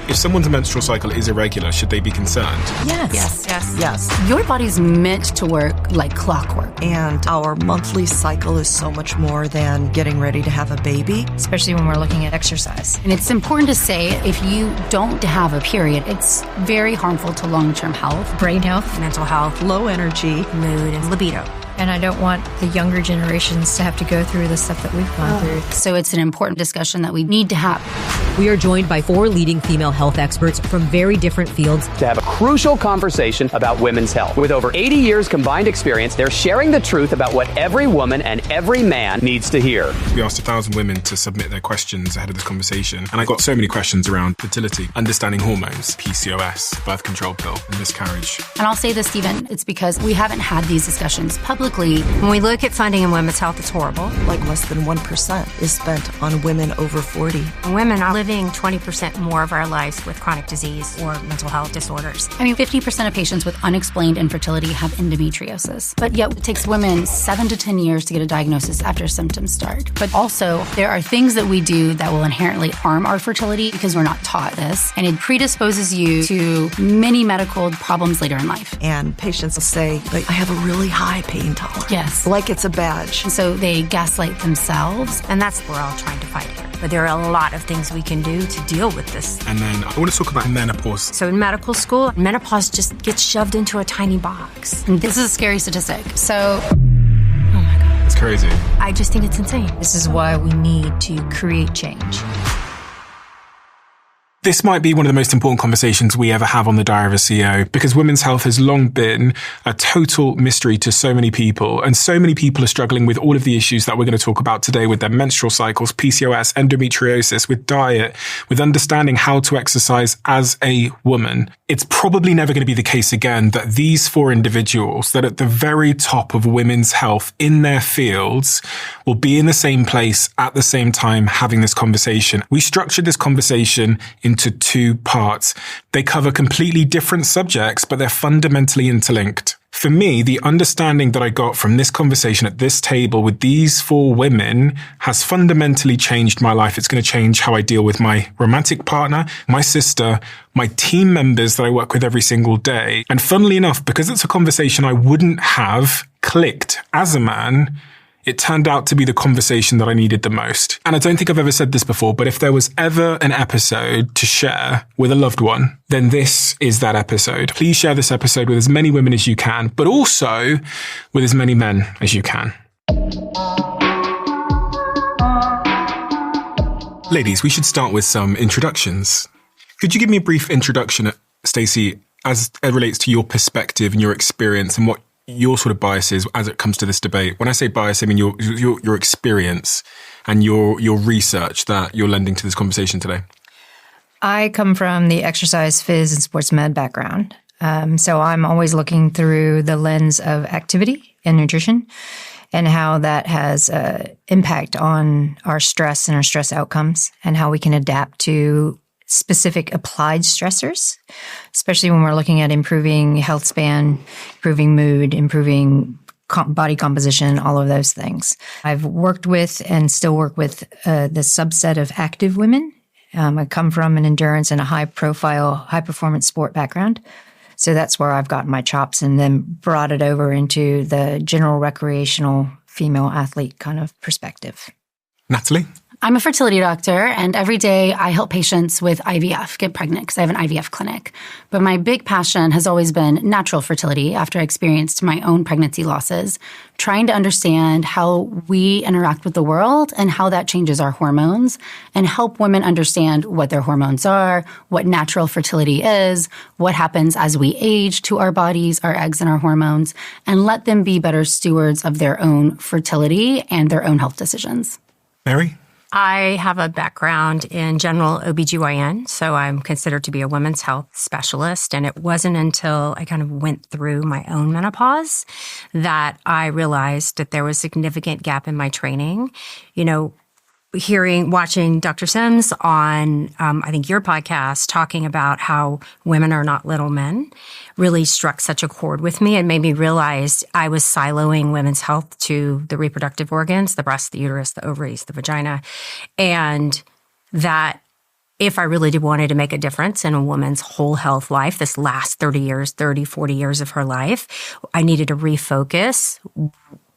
If someone's menstrual cycle is irregular, should they be concerned? Yes. Your body's meant to work like clockwork. And our monthly cycle is so much more than getting ready to have a baby. Especially when we're looking at exercise. And it's important to say, if you don't have a period, it's very harmful to long-term health, Brain health. mental health, Low energy. mood, and libido. And I don't want the younger generations to have to go through the stuff that we've gone through. so it's an important discussion that we need to have. We are joined by 4 leading female health experts from very different fields to have a crucial conversation about women's health. With over 80 years combined experience, they're sharing the truth about what every woman and every man needs to hear. We asked 1,000 women to submit their questions ahead of this conversation, and I got so many questions around fertility, understanding hormones, PCOS, birth control pill, and miscarriage. And I'll say this, Stephen, it's because we haven't had these discussions publicly. When we look at funding in women's health, it's horrible. Like less than 1% is spent on women over 40. Women are living 20% more of our lives with chronic disease or mental health disorders. 50% of patients with unexplained infertility have endometriosis. But yet it takes women 7 to 10 years to get a diagnosis after symptoms start. But also, there are things that we do that will inherently harm our fertility because we're not taught this. And it predisposes you to many medical problems later in life. And patients will say, like, I have a really high pain tolerance. Yes. Like it's a badge. And so they gaslight themselves. And that's what we're all trying to fight here. But there are a lot of things we can do to deal with this. And then I want to talk about menopause. So in medical school, menopause just gets shoved into a tiny box. And this is a scary statistic. So, Oh my God. It's crazy. I just think it's insane. This is why we need to create change. This might be one of the most important conversations we ever have on the Diary of a CEO, because women's health has long been a total mystery to so many people. And so many people are struggling with all of the issues that we're going to talk about today, with their menstrual cycles, PCOS, endometriosis, with diet, with understanding how to exercise as a woman. It's probably never going to be the case again that these 4 individuals that are at the very top of women's health in their fields will be in the same place at the same time having this conversation. We structured this conversation into 2 parts. They cover completely different subjects, but they're fundamentally interlinked. For me, the understanding that I got from this conversation at this table with these 4 women has fundamentally changed my life. It's going to change how I deal with my romantic partner, my sister, my team members that I work with every single day. And funnily enough, because it's a conversation I wouldn't have clicked as a man, it turned out to be the conversation that I needed the most. And I don't think I've ever said this before, but if there was ever an episode to share with a loved one, then this is that episode. Please share this episode with as many women as you can, but also with as many men as you can. Ladies, we should start with some introductions. Could you give me a brief introduction, Stacey, as it relates to your perspective and your experience and what your sort of biases as it comes to this debate? When I say bias, I mean your experience and your research that you're lending to this conversation today. I come from the exercise, phys, and sports med background. So I'm always looking through the lens of activity and nutrition and how that has impact on our stress and our stress outcomes and how we can adapt to specific applied stressors, especially when we're looking at improving health span, improving mood, improving body composition, all of those things. I've worked with and still work with the subset of active women. I come from an endurance and a high-profile, high-performance sport background. So that's where I've gotten my chops and then brought it over into the general recreational female athlete kind of perspective. Natalie? I'm a fertility doctor, and every day I help patients with IVF get pregnant because I have an IVF clinic. But my big passion has always been natural fertility after I experienced my own pregnancy losses, trying to understand how we interact with the world and how that changes our hormones, and help women understand what their hormones are, what natural fertility is, what happens as we age to our bodies, our eggs, and our hormones, and let them be better stewards of their own fertility and their own health decisions. Mary? I have a background in general OBGYN, so I'm considered to be a women's health specialist. And it wasn't until I kind of went through my own menopause that I realized that there was a significant gap in my training. You know, watching Dr. Sims on, I think your podcast, talking about how women are not little men really struck such a chord with me and made me realize I was siloing women's health to the reproductive organs, the breast, the uterus, the ovaries, the vagina, and that if I really wanted to make a difference in a woman's whole health life, this last 30, 40 years of her life, I needed to refocus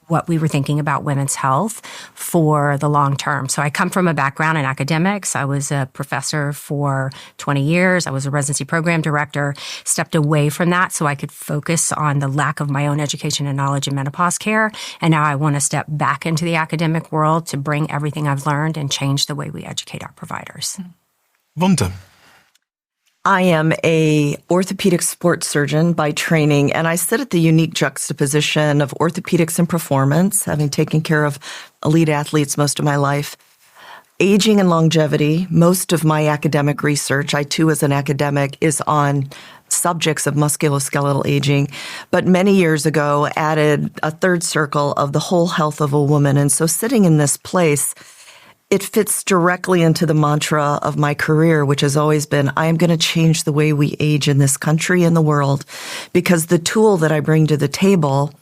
what we were thinking about women's health for the long term. So I come from a background in academics. I was a professor for 20 years. I was a residency program director, stepped away from that so I could focus on the lack of my own education and knowledge in menopause care. And now I want to step back into the academic world to bring everything I've learned and change the way we educate our providers. Vonda. I am a orthopedic sports surgeon by training, and I sit at the unique juxtaposition of orthopedics and performance, having taken care of elite athletes most of my life. Aging and longevity, most of my academic research, I too as an academic, is on subjects of musculoskeletal aging, but many years ago added a third circle of the whole health of a woman. And so sitting in this place, it fits directly into the mantra of my career, which has always been, I am going to change the way we age in this country and the world, because the tool that I bring to the table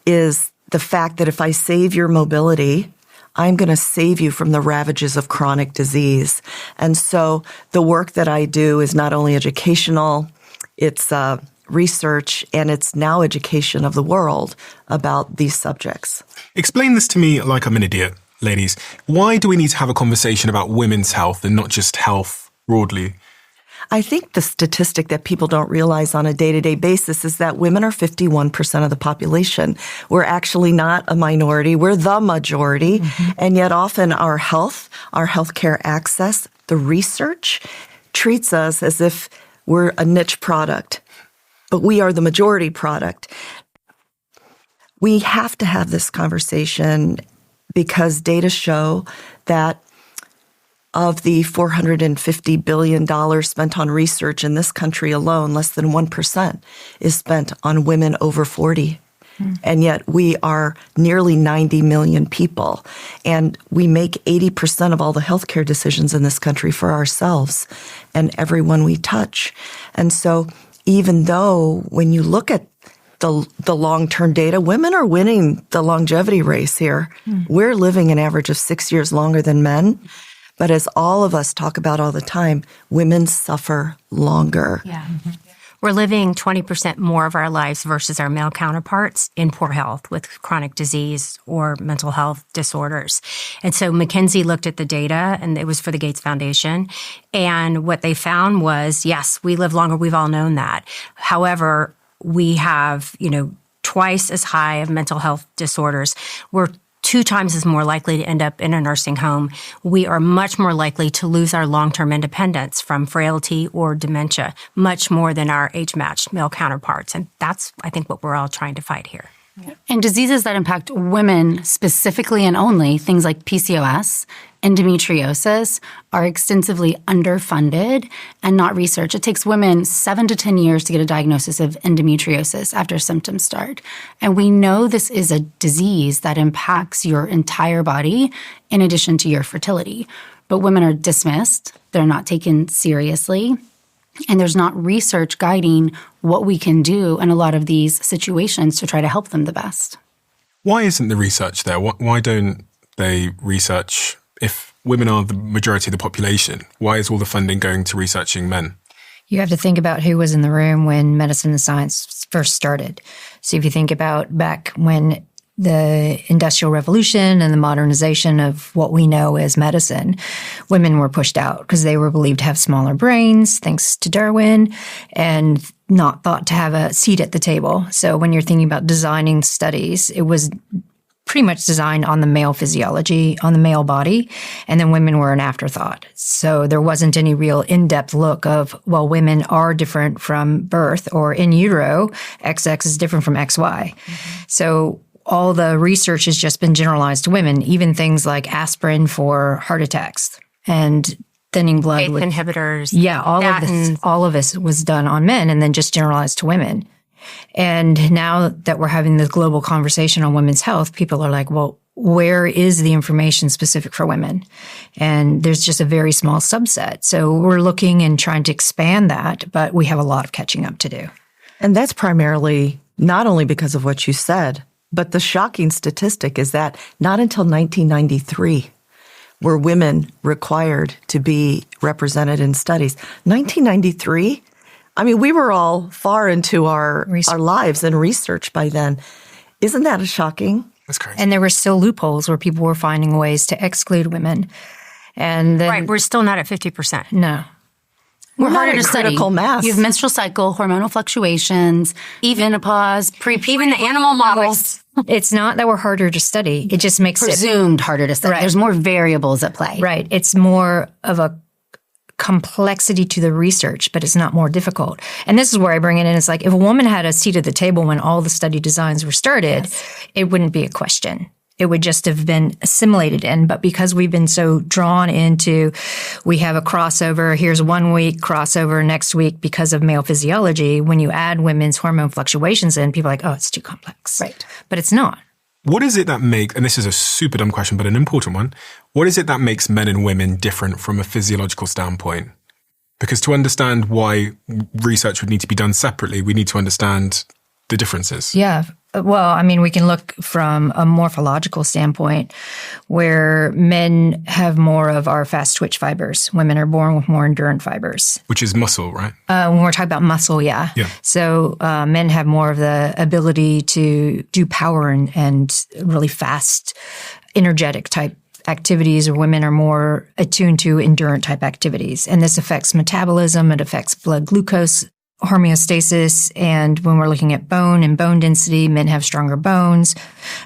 is the fact that if I save your mobility, I'm going to save you from the ravages of chronic disease. And so the work that I do is not only educational, it's research, and it's now education of the world about these subjects. Explain this to me like I'm an idiot. Ladies, why do we need to have a conversation about women's health and not just health broadly? I think the statistic that people don't realize on a day-to-day basis is that women are 51% of the population. We're actually not a minority. We're the majority. Mm-hmm. And yet often our healthcare access, the research treats us as if we're a niche product, but we are the majority product. We have to have this conversation because data show that of the $450 billion spent on research in this country alone, less than 1% is spent on women over 40. And yet we are nearly 90 million people. And we make 80% of all the healthcare decisions in this country for ourselves and everyone we touch. And so even though when you look at the long-term data, women are winning the longevity race here. We're living an average of 6 years longer than men. But as all of us talk about all the time, women suffer longer. Yeah. Mm-hmm. We're living 20% more of our lives versus our male counterparts in poor health with chronic disease or mental health disorders. And so McKinsey looked at the data, and it was for the Gates Foundation. And what they found was, yes, we live longer. We've all known that. However, we have, twice as high of mental health disorders. We're 2 times as more likely to end up in a nursing home. We are much more likely to lose our long-term independence from frailty or dementia, much more than our age-matched male counterparts. And that's, I think, what we're all trying to fight here. And diseases that impact women specifically and only, things like PCOS, endometriosis, are extensively underfunded and not researched. It takes women 7 to 10 years to get a diagnosis of endometriosis after symptoms start. And we know this is a disease that impacts your entire body in addition to your fertility. But women are dismissed. They're not taken seriously. And there's not research guiding what we can do in a lot of these situations to try to help them the best. Why isn't the research there? Why don't they research, if women are the majority of the population, why is all the funding going to researching men? You have to think about who was in the room when medicine and science first started. So if you think about back when the Industrial Revolution and the modernization of what we know as medicine, women were pushed out because they were believed to have smaller brains, thanks to Darwin, and not thought to have a seat at the table. So when you're thinking about designing studies, it was pretty much designed on the male physiology, on the male body, and then women were an afterthought. So there wasn't any real in-depth look of, well, women are different from birth, or in utero, XX is different from XY. Mm-hmm. So all the research has just been generalized to women, even things like aspirin for heart attacks and thinning blood. ACE inhibitors. Yeah, all of this was done on men and then just generalized to women. And now that we're having this global conversation on women's health, people are like, well, where is the information specific for women? And there's just a very small subset. So we're looking and trying to expand that, but we have a lot of catching up to do. And that's primarily not only because of what you said, but the shocking statistic is that not until 1993 were women required to be represented in studies. 1993, I mean, we were all far into our lives and research by then. Isn't that shocking? That's crazy. And there were still loopholes where people were finding ways to exclude women. And then, Right, we're still not at 50%. No. We're not harder at to study. critical mass. You have menstrual cycle, hormonal fluctuations, even menopause, Even the animal models. It's not that we're harder to study. It just makes it presumed harder to study. Right. There's more variables at play. right. It's more of a complexity to the research, but it's not more difficult. And this is where I bring it in. It's like if a woman had a seat at the table when all the study designs were started, it wouldn't be a question. It would just have been assimilated in. But because we've been so drawn into, we have a crossover, here's 1 week, crossover next week because of male physiology, when you add women's hormone fluctuations in, people are like, oh, it's too complex. Right. But it's not. What is it that makes, and this is a super dumb question, but an important one, what is it that makes men and women different from a physiological standpoint? Because to understand why research would need to be done separately, we need to understand the differences. Yeah. Well, I mean, we can look from a morphological standpoint where men have more of our fast twitch fibers. Women are born with more endurant fibers. Which is muscle, right? When we're talking about muscle, yeah. So men have more of the ability to do power and really fast, energetic type activities, or women are more attuned to endurant type activities. And this affects metabolism. It affects blood glucose homeostasis. And when we're looking at bone and bone density, men have stronger bones.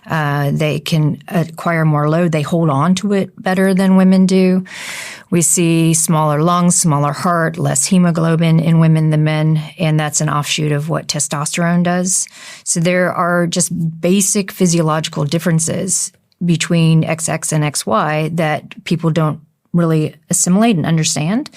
They can acquire more load. They hold on to it better than women do. We see smaller lungs, smaller heart, less hemoglobin in women than men. And that's an offshoot of what testosterone does. So there are just basic physiological differences between XX and XY that people don't really assimilate and understand.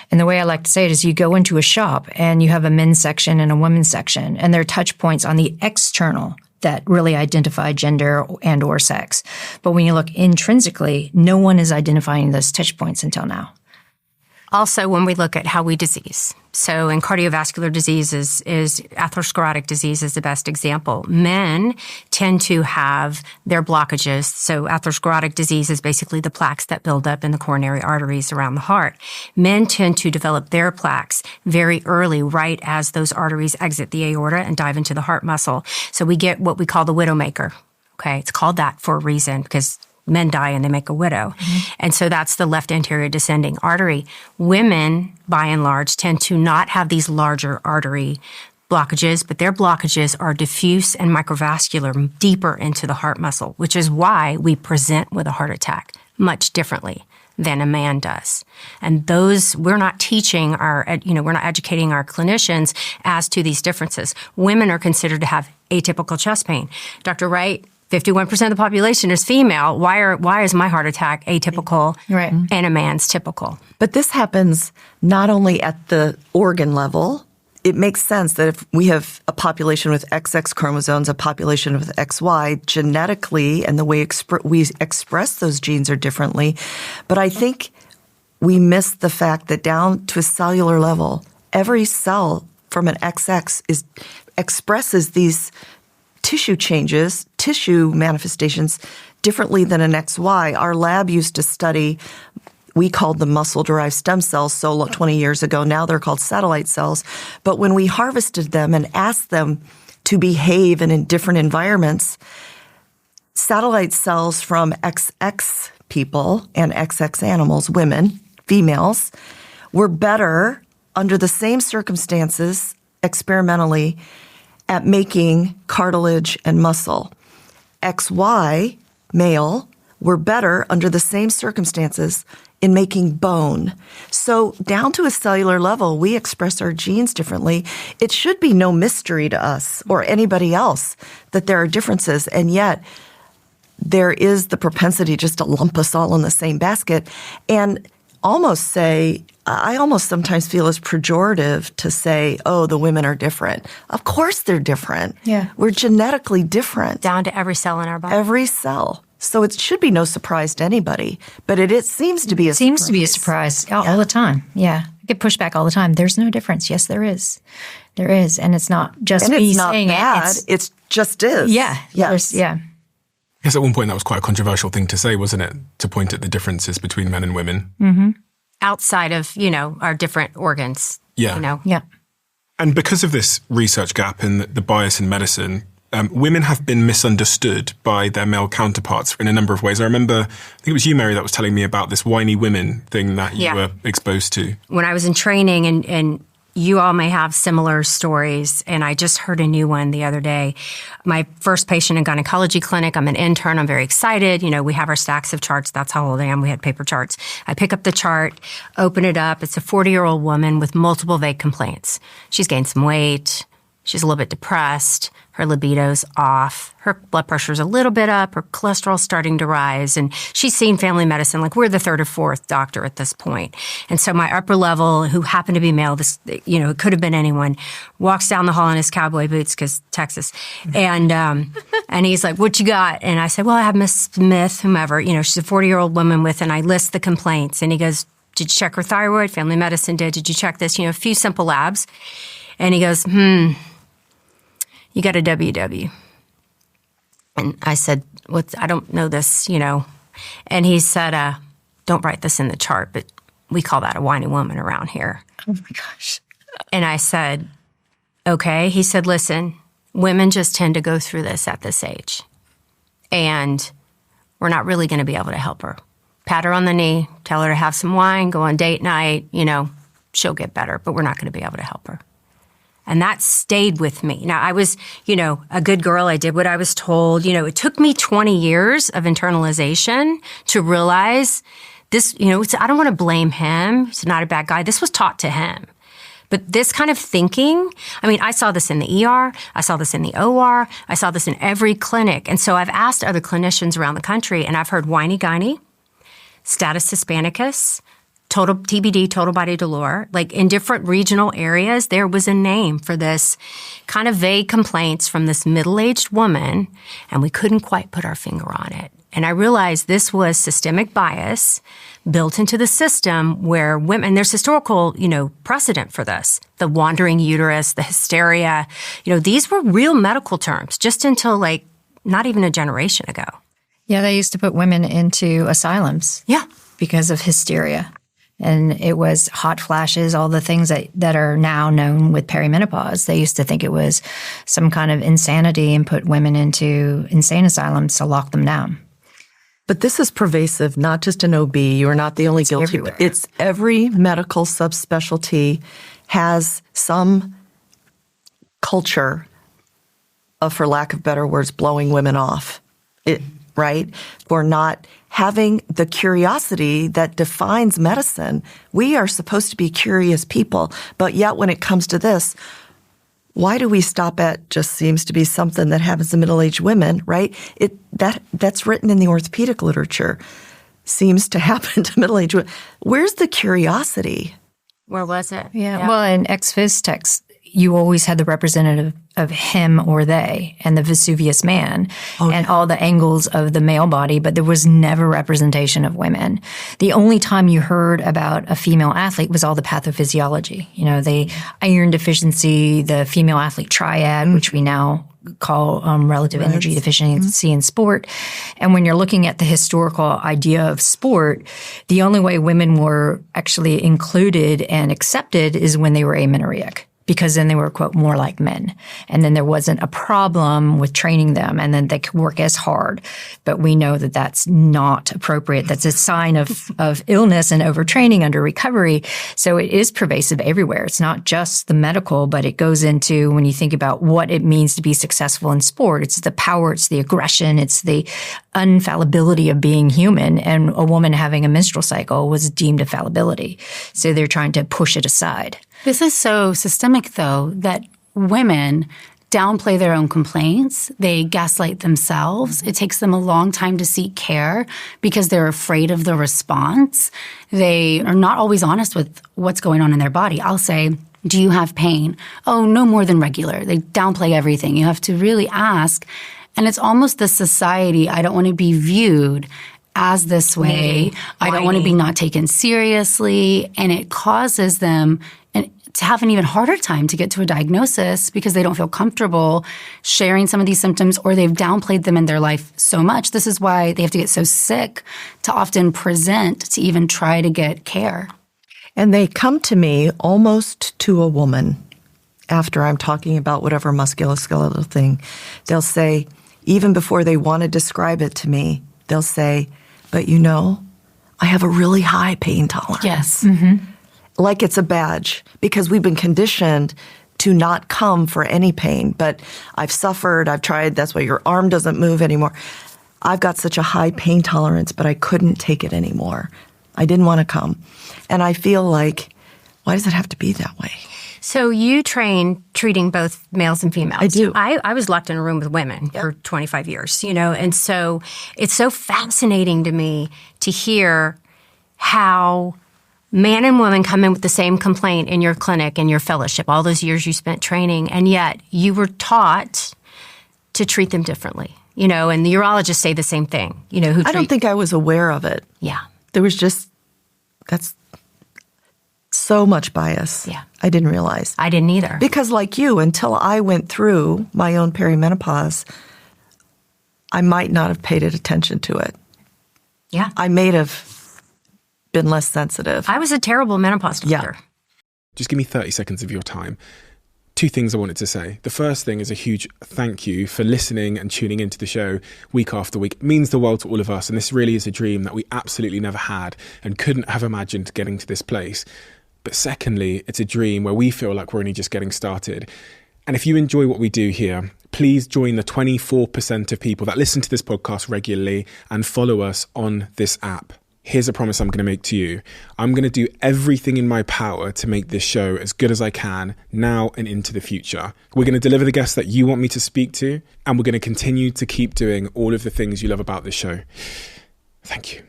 And the way I like to say it is you go into a shop and you have a men's section and a women's section, and there are touch points on the external that really identify gender and or sex. But when you look intrinsically, no one is identifying those touch points until now. Also, when we look at how we disease. So in cardiovascular diseases, is atherosclerotic disease is the best example. Men tend to have their blockages. So atherosclerotic disease is basically the plaques that build up in the coronary arteries around the heart. Men tend to develop their plaques very early, right as those arteries exit the aorta and dive into the heart muscle. So we get what we call the widowmaker. Okay, it's called that for a reason, because men die and they make a widow. Mm-hmm. And so that's the left anterior descending artery. Women, by and large, tend to not have these larger artery blockages, but their blockages are diffuse and microvascular deeper into the heart muscle, which is why we present with a heart attack much differently than a man does. And those, we're not teaching we're not educating our clinicians as to these differences. Women are considered to have atypical chest pain. Dr. Wright, 51% of the population is female. Why is my heart attack atypical and a man's typical? But this happens not only at the organ level. It makes sense that if we have a population with XX chromosomes, a population with XY, genetically and the way we express those genes are differently. But I think we miss the fact that down to a cellular level, every cell from an XX expresses these tissue changes, tissue manifestations differently than an XY. Our lab used to study, we called them muscle-derived stem cells 20 years ago. Now they're called satellite cells. But when we harvested them and asked them to behave in different environments, satellite cells from XX people and XX animals, women, females, were better under the same circumstances experimentally at making cartilage and muscle. XY, male, were better under the same circumstances in making bone. So down to a cellular level, we express our genes differently. It should be no mystery to us or anybody else that there are differences, and yet there is the propensity just to lump us all in the same basket and almost say, I almost sometimes feel it's pejorative to say, oh, the women are different. Of course they're different. Yeah. We're genetically different. Down to every cell in our body. Every cell. So it should be no surprise to anybody. But it seems to be a surprise. Seems to be a surprise all the time. Yeah. I get pushback all the time. There's no difference. Yes, there is. There is. And it's not just and me it's not saying bad. it. It just is. Yeah. Yes. Yeah. I guess at one point that was quite a controversial thing to say, wasn't it? To point at the differences between men and women. Mm-hmm. Outside of, our different organs. Yeah. Yeah. And because of this research gap and the bias in medicine, women have been misunderstood by their male counterparts in a number of ways. I remember, I think it was you, Mary, that was telling me about this whiny women thing that you were exposed to. When I was in training, and you all may have similar stories, and I just heard a new one the other day. My first patient in gynecology clinic, I'm an intern, I'm very excited. We have our stacks of charts. That's how old I am. We had paper charts. I pick up the chart, open it up. It's a 40-year-old woman with multiple vague complaints. She's gained some weight. She's a little bit depressed. Her libido's off. Her blood pressure's a little bit up. Her cholesterol's starting to rise. And she's seen family medicine. Like, we're the third or fourth doctor at this point. And so my upper level, who happened to be male, it could have been anyone, walks down the hall in his cowboy boots, because Texas. And and he's like, what you got? And I said, well, I have Miss Smith, whomever. She's a 40-year-old woman and I list the complaints. And he goes, did you check her thyroid? Family medicine did. Did you check this? A few simple labs. And he goes, you got a WW. And I said, I don't know this, And he said, don't write this in the chart, but we call that a whiny woman around here. Oh my gosh. And I said, okay. He said, listen, women just tend to go through this at this age. And we're not really going to be able to help her. Pat her on the knee, tell her to have some wine, go on date night, she'll get better, but we're not going to be able to help her. And that stayed with me. Now, I was, a good girl. I did what I was told. It took me 20 years of internalization to realize this, I don't want to blame him. He's not a bad guy. This was taught to him. But this kind of thinking, I saw this in the ER. I saw this in the OR. I saw this in every clinic. And so I've asked other clinicians around the country, and I've heard whiny gynae, status Hispanicus, total TBD, total body dolor. Like, in different regional areas, there was a name for this kind of vague complaints from this middle-aged woman, and we couldn't quite put our finger on it. And I realized this was systemic bias built into the system where women, there's historical, precedent for this. The wandering uterus, the hysteria, these were real medical terms just until not even a generation ago. Yeah, they used to put women into asylums. Yeah. Because of hysteria. And it was hot flashes, all the things that are now known with perimenopause. They used to think it was some kind of insanity and put women into insane asylums to lock them down. But this is pervasive, not just in OB. You are not the only guilty. Everywhere. It's every medical subspecialty has some culture of, for lack of better words, blowing women off. Right? For not having the curiosity that defines medicine. We are supposed to be curious people, but yet when it comes to this, why do we stop at just seems to be something that happens to middle-aged women, right? That's written in the orthopaedic literature. Seems to happen to middle-aged women. Where's the curiosity? Where was it? Yeah. Well, in ex-phys text, you always had the representative of him or they and the Vesuvius man and all the angles of the male body, but there was never representation of women. The only time you heard about a female athlete was all the pathophysiology. The iron deficiency, the female athlete triad, which we now call relative energy deficiency in sport. And when you're looking at the historical idea of sport, the only way women were actually included and accepted is when they were amenorrheic. Because then they were, quote, more like men. And then there wasn't a problem with training them, and then they could work as hard. But we know that that's not appropriate. That's a sign of illness and overtraining under recovery. So it is pervasive everywhere. It's not just the medical, but it goes into when you think about what it means to be successful in sport. It's the power, it's the aggression, it's the unfallibility of being human. And a woman having a menstrual cycle was deemed a fallibility. So they're trying to push it aside. This is so systemic, though, that women downplay their own complaints. They gaslight themselves. It takes them a long time to seek care because they're afraid of the response. They are not always honest with what's going on in their body. I'll say, do you have pain? Oh, no more than regular. They downplay everything. You have to really ask. And it's almost the society, I don't want to be viewed as this way. I don't want to be not taken seriously. And it causes them to have an even harder time to get to a diagnosis because they don't feel comfortable sharing some of these symptoms, or they've downplayed them in their life so much. This is why they have to get so sick to often present to even try to get care. And they come to me almost to a woman after I'm talking about whatever musculoskeletal thing. They'll say, even before they want to describe it to me, they'll say, but you know, I have a really high pain tolerance. Yes. Like it's a badge, because we've been conditioned to not come for any pain. But I've suffered, I've tried, that's why your arm doesn't move anymore. I've got such a high pain tolerance, but I couldn't take it anymore. I didn't want to come. And I feel like, why does it have to be that way? So you train treating both males and females. I do. I was locked in a room with women for 25 years, and so it's so fascinating to me to hear how man and woman come in with the same complaint in your clinic and your fellowship, all those years you spent training, and yet you were taught to treat them differently, and the urologists say the same thing, I don't think I was aware of it. Yeah. There was that's so much bias. Yeah. I didn't realize. I didn't either. Because like you, until I went through my own perimenopause, I might not have paid attention to it. Yeah. I may have been less sensitive. I was a terrible menopause doctor. Yeah. Just give me 30 seconds of your time. 2 things I wanted to say. The first thing is a huge thank you for listening and tuning into the show week after week. It means the world to all of us, and this really is a dream that we absolutely never had and couldn't have imagined getting to this place. But secondly, it's a dream where we feel like we're only just getting started. And if you enjoy what we do here, please join the 24% of people that listen to this podcast regularly and follow us on this app. Here's a promise I'm going to make to you. I'm going to do everything in my power to make this show as good as I can now and into the future. We're going to deliver the guests that you want me to speak to, and we're going to continue to keep doing all of the things you love about this show. Thank you.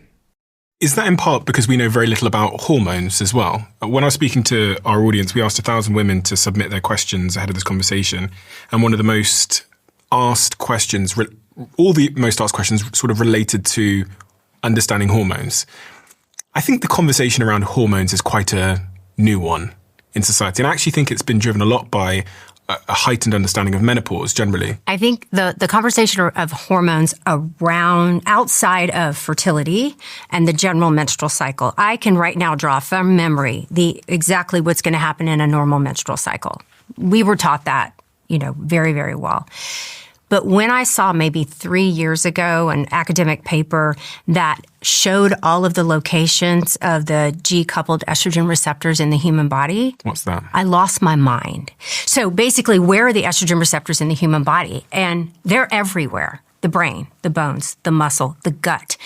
Is that in part because we know very little about hormones as well? When I was speaking to our audience, we asked 1,000 women to submit their questions ahead of this conversation. And one of the most asked questions, all the most asked questions sort of related to understanding hormones. I think the conversation around hormones is quite a new one in society. And I actually think it's been driven a lot by a heightened understanding of menopause generally. I think the conversation of hormones around outside of fertility and the general menstrual cycle, I can right now draw from memory exactly what's going to happen in a normal menstrual cycle. We were taught that, very, very well. But when I saw maybe 3 years ago an academic paper that showed all of the locations of the G-coupled estrogen receptors in the human body. What's that? I lost my mind. So basically, where are the estrogen receptors in the human body? And they're everywhere. The brain, the bones, the muscle, the gut,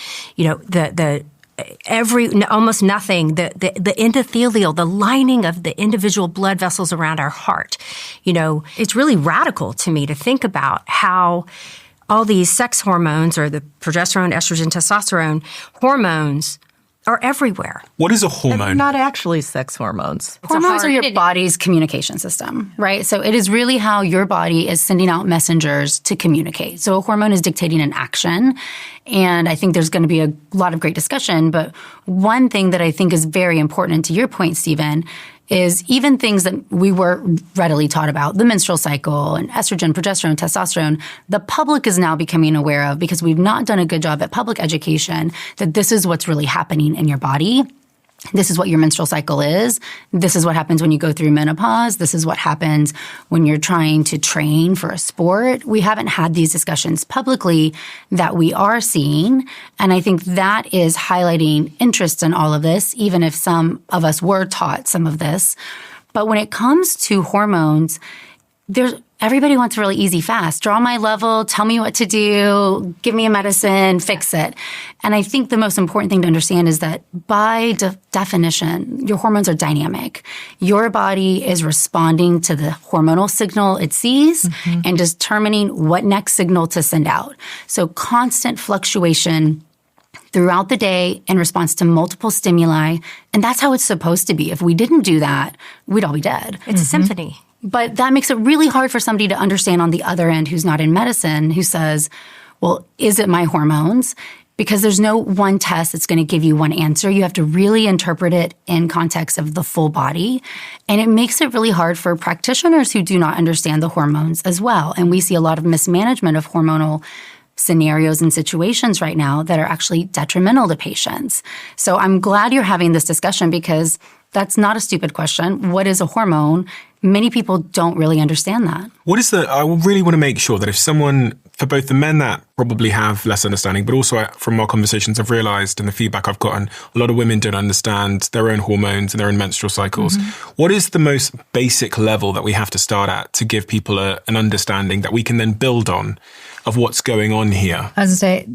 almost nothing, the endothelial, the lining of the individual blood vessels around our heart. It's really radical to me to think about how all these sex hormones, or the progesterone, estrogen, testosterone hormones, are everywhere. What is a hormone? They're not actually sex hormones. Hormones are your body's communication system, right? So it is really how your body is sending out messengers to communicate. So a hormone is dictating an action. And I think there's going to be a lot of great discussion. But one thing that I think is very important, and to your point, Stephen, is even things that we were readily taught about, the menstrual cycle and estrogen, progesterone, testosterone, the public is now becoming aware of, because we've not done a good job at public education, that this is what's really happening in your body. This is what your menstrual cycle is. This is what happens when you go through menopause. This is what happens when you're trying to train for a sport. We haven't had these discussions publicly that we are seeing. And I think that is highlighting interest in all of this, even if some of us were taught some of this. But when it comes to hormones, everybody wants really easy, fast. Draw my level, tell me what to do, give me a medicine, fix it. And I think the most important thing to understand is that by definition, your hormones are dynamic. Your body is responding to the hormonal signal it sees and determining what next signal to send out. So constant fluctuation throughout the day in response to multiple stimuli. And that's how it's supposed to be. If we didn't do that, we'd all be dead. It's a symphony. But that makes it really hard for somebody to understand on the other end who's not in medicine, who says, well, is it my hormones? because there's no one test that's going to give you one answer. You have to really interpret it in context of the full body. And it makes it really hard for practitioners who do not understand the hormones as well. And we see a lot of mismanagement of hormonal scenarios and situations right now that are actually detrimental to patients. So I'm glad you're having this discussion, because that's not a stupid question. What is a hormone? Many people don't really understand that. I really want to make sure that if someone, for both the men that probably have less understanding, but also from our conversations I've realized and the feedback I've gotten, a lot of women don't understand their own hormones and their own menstrual cycles. Mm-hmm. What is the most basic level that we have to start at to give people an understanding that we can then build on of what's going on here? As I say,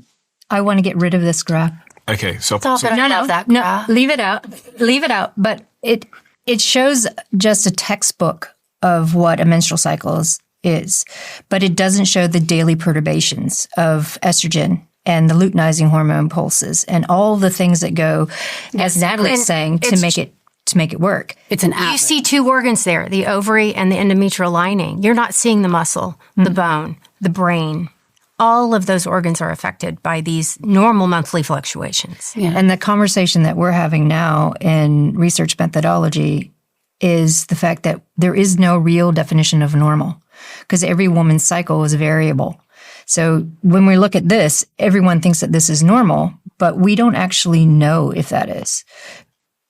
I want to get rid of this graph. Okay, so leave it out. But it shows just a textbook of what a menstrual cycle is, but it doesn't show the daily perturbations of estrogen and the luteinizing hormone pulses and all the things that go, as Natalie's saying, to make it work. It's an average. You see two organs there, the ovary and the endometrial lining. You're not seeing the muscle, the bone, the brain. All of those organs are affected by these normal monthly fluctuations. Yeah. And the conversation that we're having now in research methodology is the fact that there is no real definition of normal, because every woman's cycle is variable. So when we look at this, everyone thinks that this is normal, but we don't actually know if that is.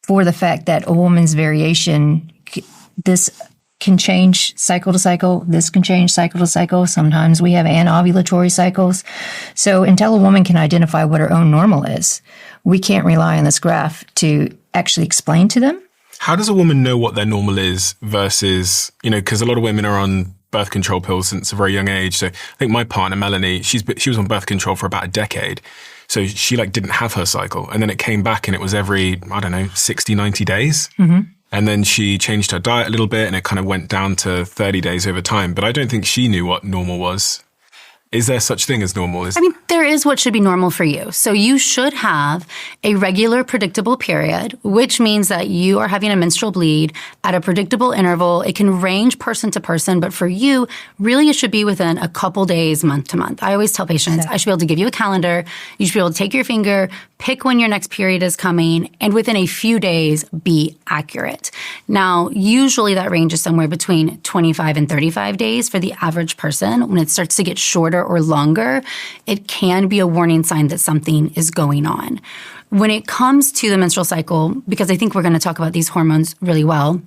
For the fact that a woman's variation, this can change cycle to cycle. This can change cycle to cycle. Sometimes we have anovulatory cycles. So until a woman can identify what her own normal is, we can't rely on this graph to actually explain to them. How does a woman know what their normal is versus, because a lot of women are on birth control pills since a very young age. So I think my partner, Melanie, she was on birth control for about a decade. So she didn't have her cycle. And then it came back and it was every, 60, 90 days. Mm-hmm. And then she changed her diet a little bit and it kind of went down to 30 days over time. But I don't think she knew what normal was. Is there such thing as normal? There is what should be normal for you. So you should have a regular, predictable period, which means that you are having a menstrual bleed at a predictable interval. It can range person to person, but for you, really it should be within a couple days, month to month. I always tell patients, I should be able to give you a calendar. You should be able to take your finger, pick when your next period is coming, and within a few days, be accurate. Now, usually that range is somewhere between 25 and 35 days for the average person. When it starts to get shorter or longer, it can be a warning sign that something is going on. When it comes to the menstrual cycle, because I think we're going to talk about these hormones really well,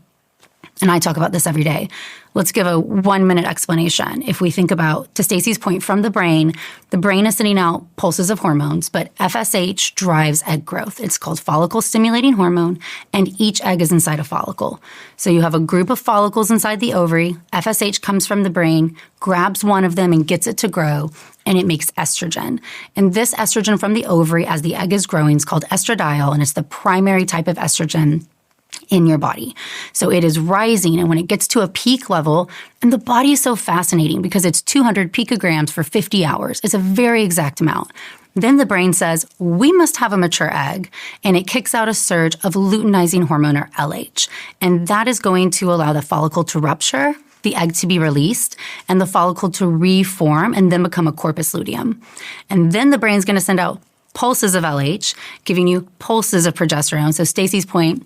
and I talk about this every day, let's give a 1-minute explanation. If we think about, to Stacy's point, from the brain is sending out pulses of hormones, but FSH drives egg growth. It's called follicle-stimulating hormone, and each egg is inside a follicle. So you have a group of follicles inside the ovary. FSH comes from the brain, grabs one of them and gets it to grow, and it makes estrogen. And this estrogen from the ovary, as the egg is growing, is called estradiol, and it's the primary type of estrogen in your body. So it is rising, and when it gets to a peak level, and the body is so fascinating because it's 200 picograms for 50 hours. It's a very exact amount. Then the brain says, we must have a mature egg, and it kicks out a surge of luteinizing hormone, or LH. And that is going to allow the follicle to rupture, the egg to be released, and the follicle to reform and then become a corpus luteum. And then the brain's going to send out pulses of LH, giving you pulses of progesterone. So Stacy's point,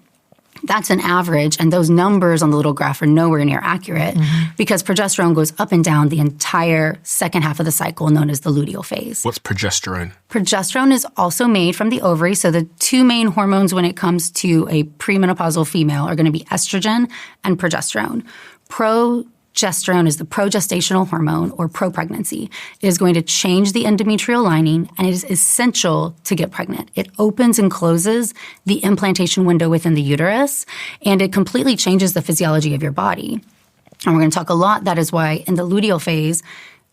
that's an average, and those numbers on the little graph are nowhere near accurate because progesterone goes up and down the entire second half of the cycle, known as the luteal phase. What's progesterone? Progesterone is also made from the ovary. So the two main hormones when it comes to a premenopausal female are going to be estrogen and progesterone. Progesterone is the progestational hormone, or pro-pregnancy. It is going to change the endometrial lining, and it is essential to get pregnant. It opens and closes the implantation window within the uterus, and it completely changes the physiology of your body. And we're going to talk a lot. That is why in the luteal phase,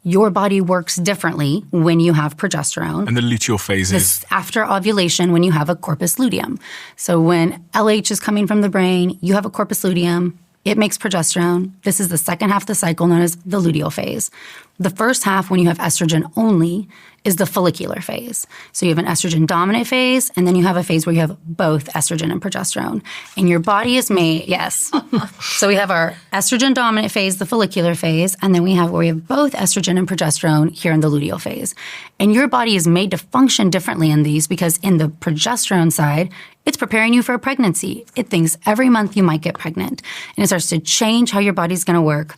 your body works differently when you have progesterone. And the luteal phase is? After ovulation, when you have a corpus luteum. So when LH is coming from the brain, you have a corpus luteum. It makes progesterone. This is the second half of the cycle, known as the luteal phase. The first half, when you have estrogen only, is the follicular phase. So you have an estrogen dominant phase, and then you have a phase where you have both estrogen and progesterone. And your body is made, yes. So we have our estrogen dominant phase, the follicular phase, and then we have both estrogen and progesterone here in the luteal phase. And your body is made to function differently in these because in the progesterone side, it's preparing you for a pregnancy. It thinks every month you might get pregnant. And it starts to change how your body's going to work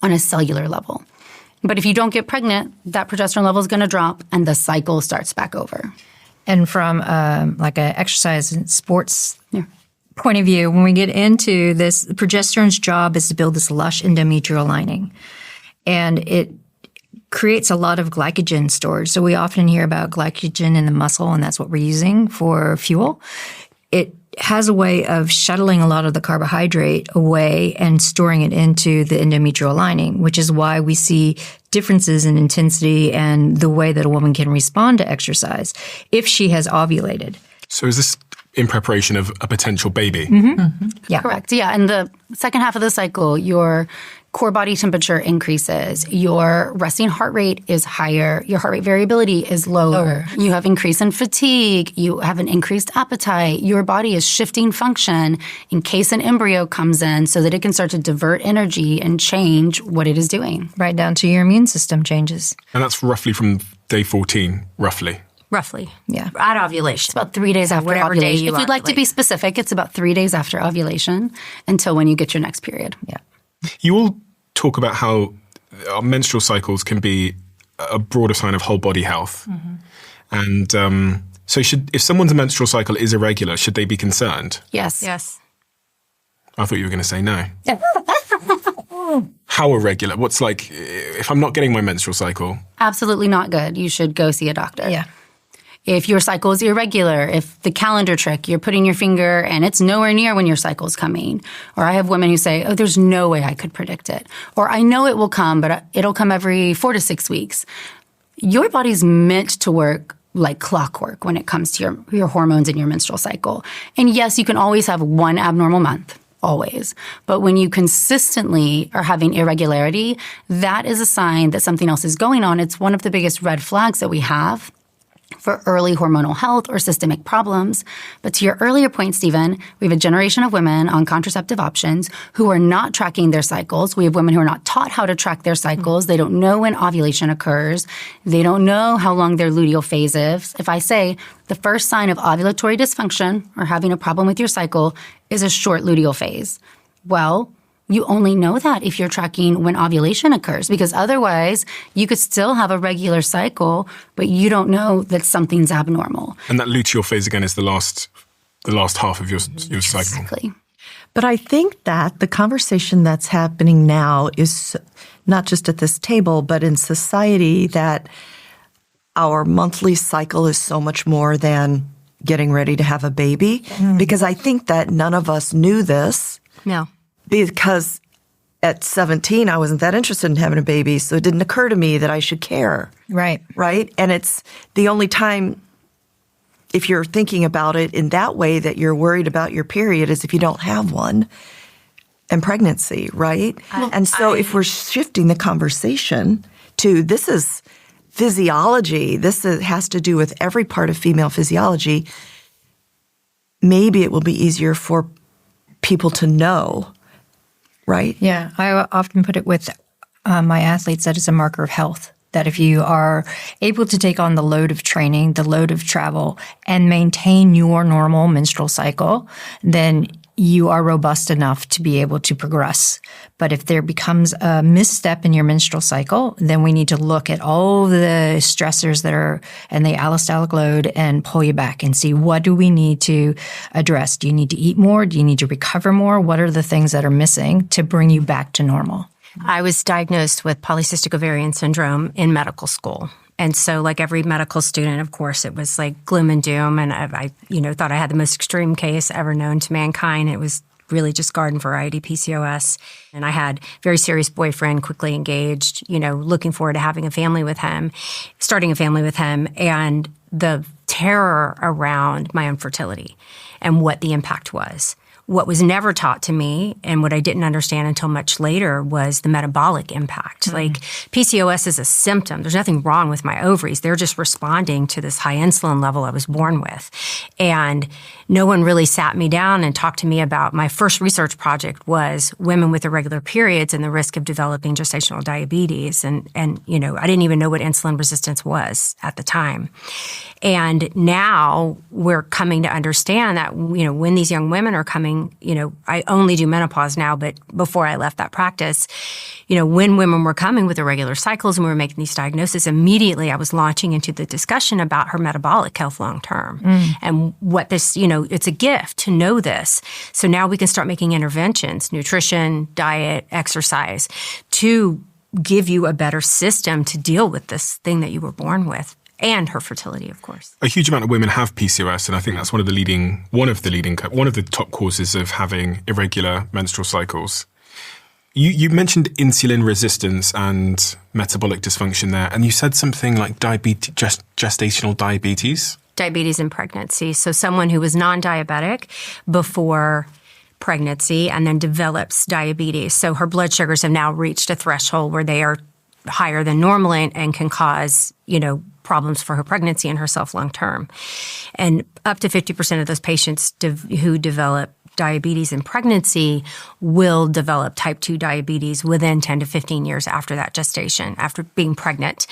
on a cellular level. But if you don't get pregnant, that progesterone level is going to drop and the cycle starts back over. And from like an exercise and sports point of view, when we get into this, progesterone's job is to build this lush endometrial lining. And it creates a lot of glycogen storage. So we often hear about glycogen in the muscle, and that's what we're using for fuel. It has a way of shuttling a lot of the carbohydrate away and storing it into the endometrial lining, which is why we see differences in intensity and the way that a woman can respond to exercise if she has ovulated. So is this in preparation of a potential baby? Mm-hmm. Mm-hmm. Yeah. Correct. Yeah. In the second half of the cycle, your core body temperature increases, your resting heart rate is higher, your heart rate variability is lower. You have increase in fatigue, you have an increased appetite, your body is shifting function in case an embryo comes in so that it can start to divert energy and change what it is doing. Right down to your immune system changes. And that's roughly from day 14, roughly. Roughly. Yeah. At ovulation. It's about 3 days after Whatever ovulation. day you If you'd like to be specific, it's about 3 days after ovulation until when you get your next period. Yeah. You all talk about how our menstrual cycles can be a broader sign of whole body health. Mm-hmm. And so if someone's menstrual cycle is irregular, should they be concerned? Yes. Yes. I thought you were going to say no. How irregular? What's like, if I'm not getting my menstrual cycle? Absolutely not good. You should go see a doctor. Yeah. If your cycle is irregular, if the calendar trick, you're putting your finger and it's nowhere near when your cycle's coming. Or I have women who say, oh, there's no way I could predict it. Or I know it will come, but it'll come every 4 to 6 weeks. Your body's meant to work like clockwork when it comes to your hormones and your menstrual cycle. And yes, you can always have one abnormal month. Always. But when you consistently are having irregularity, that is a sign that something else is going on. It's one of the biggest red flags that we have for early hormonal health or systemic problems. But to your earlier point, Stephen, we have a generation of women on contraceptive options who are not tracking their cycles. We have women who are not taught how to track their cycles. They don't know when ovulation occurs. They don't know how long their luteal phase is. If I say the first sign of ovulatory dysfunction or having a problem with your cycle is a short luteal phase, well, you only know that if you're tracking when ovulation occurs, because otherwise you could still have a regular cycle, but you don't know that something's abnormal. And that luteal phase, again, is the last half of your cycle. Exactly. But I think that the conversation that's happening now is not just at this table, but in society, that our monthly cycle is so much more than getting ready to have a baby. Mm. Because I think that none of us knew this. No. Because at 17, I wasn't that interested in having a baby, so it didn't occur to me that I should care. Right. Right? And it's the only time, if you're thinking about it in that way, that you're worried about your period is if you don't have one, and pregnancy, right? And so if we're shifting the conversation to this is physiology, has to do with every part of female physiology, maybe it will be easier for people to know. Right? Yeah. I often put it with my athletes that it's a marker of health, that if you are able to take on the load of training, the load of travel, and maintain your normal menstrual cycle, then you are robust enough to be able to progress. But if there becomes a misstep in your menstrual cycle, then we need to look at all the stressors that are and the allostalic load and pull you back and see what do we need to address. Do you need to eat more? Do you need to recover more? What are the things that are missing to bring you back to normal? I was diagnosed with polycystic ovarian syndrome in medical school. And so like every medical student, of course, it was like gloom and doom. And I thought I had the most extreme case ever known to mankind. It was really just garden variety PCOS. And I had a very serious boyfriend, quickly engaged, looking forward to having a family with him, starting a family with him, and the terror around my infertility and what the impact was what was never taught to me and what I didn't understand until much later was the metabolic impact. Like PCOS is a symptom. There's nothing wrong with my ovaries. They're just responding to this high insulin level I was born with. And no one really sat me down and talked to me about my first research project was women with irregular periods and the risk of developing gestational diabetes. And you know, I didn't even know what insulin resistance was at the time. And now we're coming to understand that, you know, when these young women are coming, you know, I only do menopause now, but before I left that practice, you know, when women were coming with irregular cycles and we were making these diagnoses, immediately I was launching into the discussion about her metabolic health long term and what this, you know, it's a gift to know this. So now we can start making interventions, nutrition, diet, exercise, to give you a better system to deal with this thing that you were born with. And her fertility, of course. A huge amount of women have PCOS, and I think that's one of the top causes of having irregular menstrual cycles. You mentioned insulin resistance and metabolic dysfunction there, and you said something like gestational diabetes? Diabetes in pregnancy. So someone who was non-diabetic before pregnancy and then develops diabetes. So her blood sugars have now reached a threshold where they are higher than normal and can cause, you know, problems for her pregnancy and herself long term. And up to 50% of those patients who develop diabetes in pregnancy will develop type 2 diabetes within 10 to 15 years after that gestation, after being pregnant.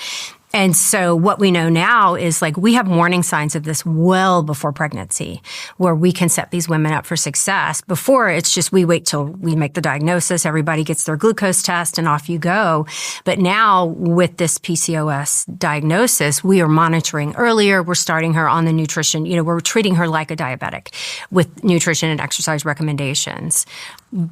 And so what we know now is like we have warning signs of this well before pregnancy where we can set these women up for success. Before it's just we wait till we make the diagnosis, everybody gets their glucose test and off you go. But now with this PCOS diagnosis, we are monitoring earlier. We're starting her on the nutrition. You know, we're treating her like a diabetic with nutrition and exercise recommendations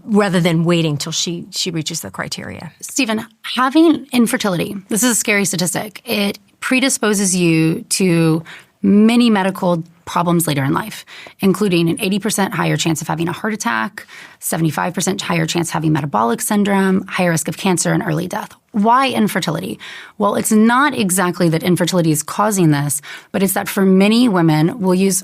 rather than waiting till she reaches the criteria. Stephen, having infertility, this is a scary statistic. It predisposes you to many medical problems later in life, including an 80% higher chance of having a heart attack, 75% higher chance of having metabolic syndrome, higher risk of cancer, and early death. Why infertility? Well, it's not exactly that infertility is causing this, but it's that for many women, we'll use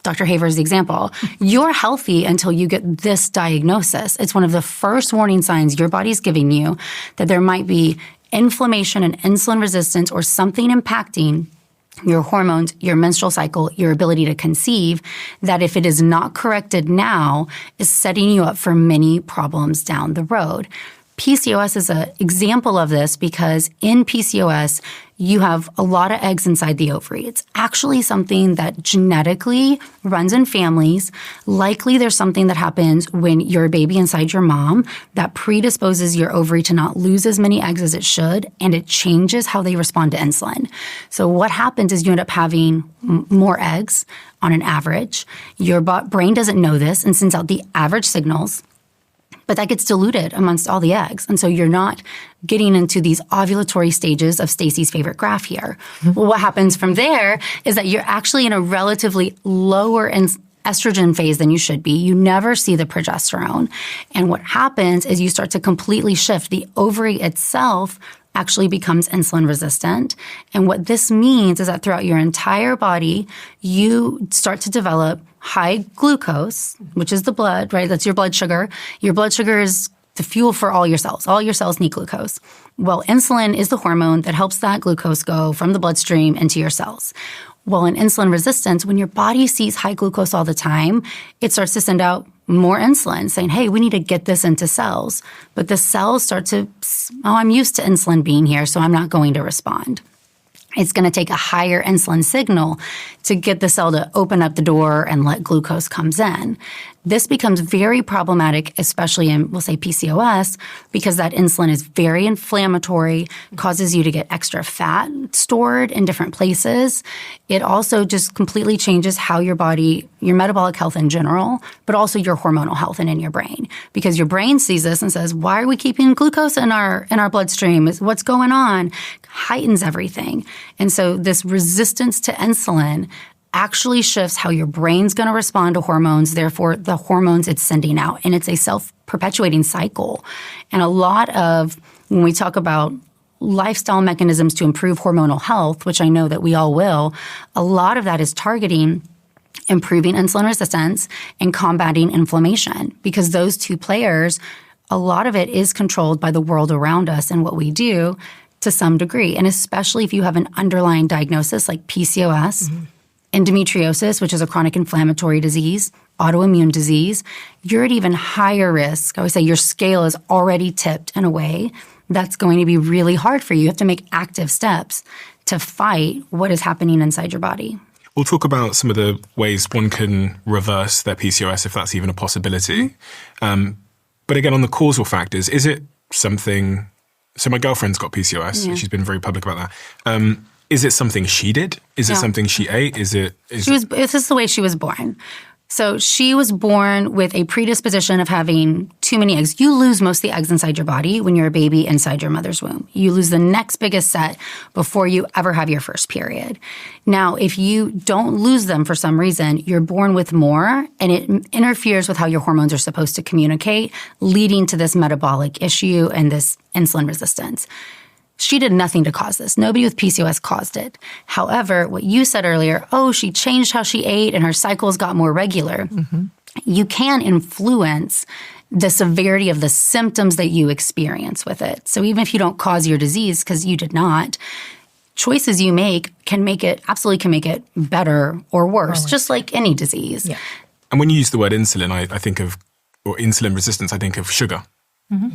Dr. Haver's example, you're healthy until you get this diagnosis. It's one of the first warning signs your body's giving you that there might be inflammation and insulin resistance or something impacting your hormones, your menstrual cycle, your ability to conceive, that if it is not corrected now, is setting you up for many problems down the road. PCOS is an example of this because in PCOS, you have a lot of eggs inside the ovary. It's actually something that genetically runs in families. Likely there's something that happens when you're a baby inside your mom that predisposes your ovary to not lose as many eggs as it should, and it changes how they respond to insulin. So what happens is you end up having more eggs on an average. Your brain doesn't know this and sends out the average signals, but that gets diluted amongst all the eggs. And so you're not getting into these ovulatory stages of Stacy's favorite graph here. Well, what happens from there is that you're actually in a relatively lower estrogen phase than you should be. You never see the progesterone. And what happens is you start to completely shift. The ovary itself actually becomes insulin resistant. And what this means is that throughout your entire body, you start to develop high glucose, which is the blood, right? That's your blood sugar. Your blood sugar is the fuel for all your cells. All your cells need glucose. Well, insulin is the hormone that helps that glucose go from the bloodstream into your cells. Well, in insulin resistance, when your body sees high glucose all the time, it starts to send out more insulin saying, hey, we need to get this into cells. But the cells start to, I'm used to insulin being here, so I'm not going to respond. It's going to take a higher insulin signal to get the cell to open up the door and let glucose comes in. This becomes very problematic, especially in, we'll say, PCOS, because that insulin is very inflammatory, causes you to get extra fat stored in different places. It also just completely changes how your body, your metabolic health in general, but also your hormonal health and in your brain. Because your brain sees this and says, why are we keeping glucose in our bloodstream? What's going on? Heightens everything. And so this resistance to insulin actually shifts how your brain's going to respond to hormones, therefore the hormones it's sending out. And it's a self-perpetuating cycle. And a lot of, when we talk about lifestyle mechanisms to improve hormonal health, which I know that we all will, a lot of that is targeting improving insulin resistance and combating inflammation, because those two players, a lot of it is controlled by the world around us and what we do to some degree. And especially if you have an underlying diagnosis like PCOS, endometriosis, which is a chronic inflammatory disease, autoimmune disease, you're at even higher risk. I would say your scale is already tipped in a way that's going to be really hard for you. You have to make active steps to fight what is happening inside your body. We'll talk about some of the ways one can reverse their PCOS, if that's even a possibility. But again, on the causal factors, is it something... So my girlfriend's got PCOS. Yeah. She's been very public about that. Is it something she did? Is it something she ate? This is the way she was born. So she was born with a predisposition of having too many eggs. You lose most of the eggs inside your body when you're a baby inside your mother's womb. You lose the next biggest set before you ever have your first period. Now, if you don't lose them for some reason, you're born with more, and it interferes with how your hormones are supposed to communicate, leading to this metabolic issue and this insulin resistance. She did nothing to cause this. Nobody with PCOS caused it. However, what you said earlier, she changed how she ate and her cycles got more regular. You can influence the severity of the symptoms that you experience with it. So even if you don't cause your disease, because you did not, choices you make can make it better or worse, just like any disease. Yeah. And when you use the word insulin, I think of, or insulin resistance, I think of sugar.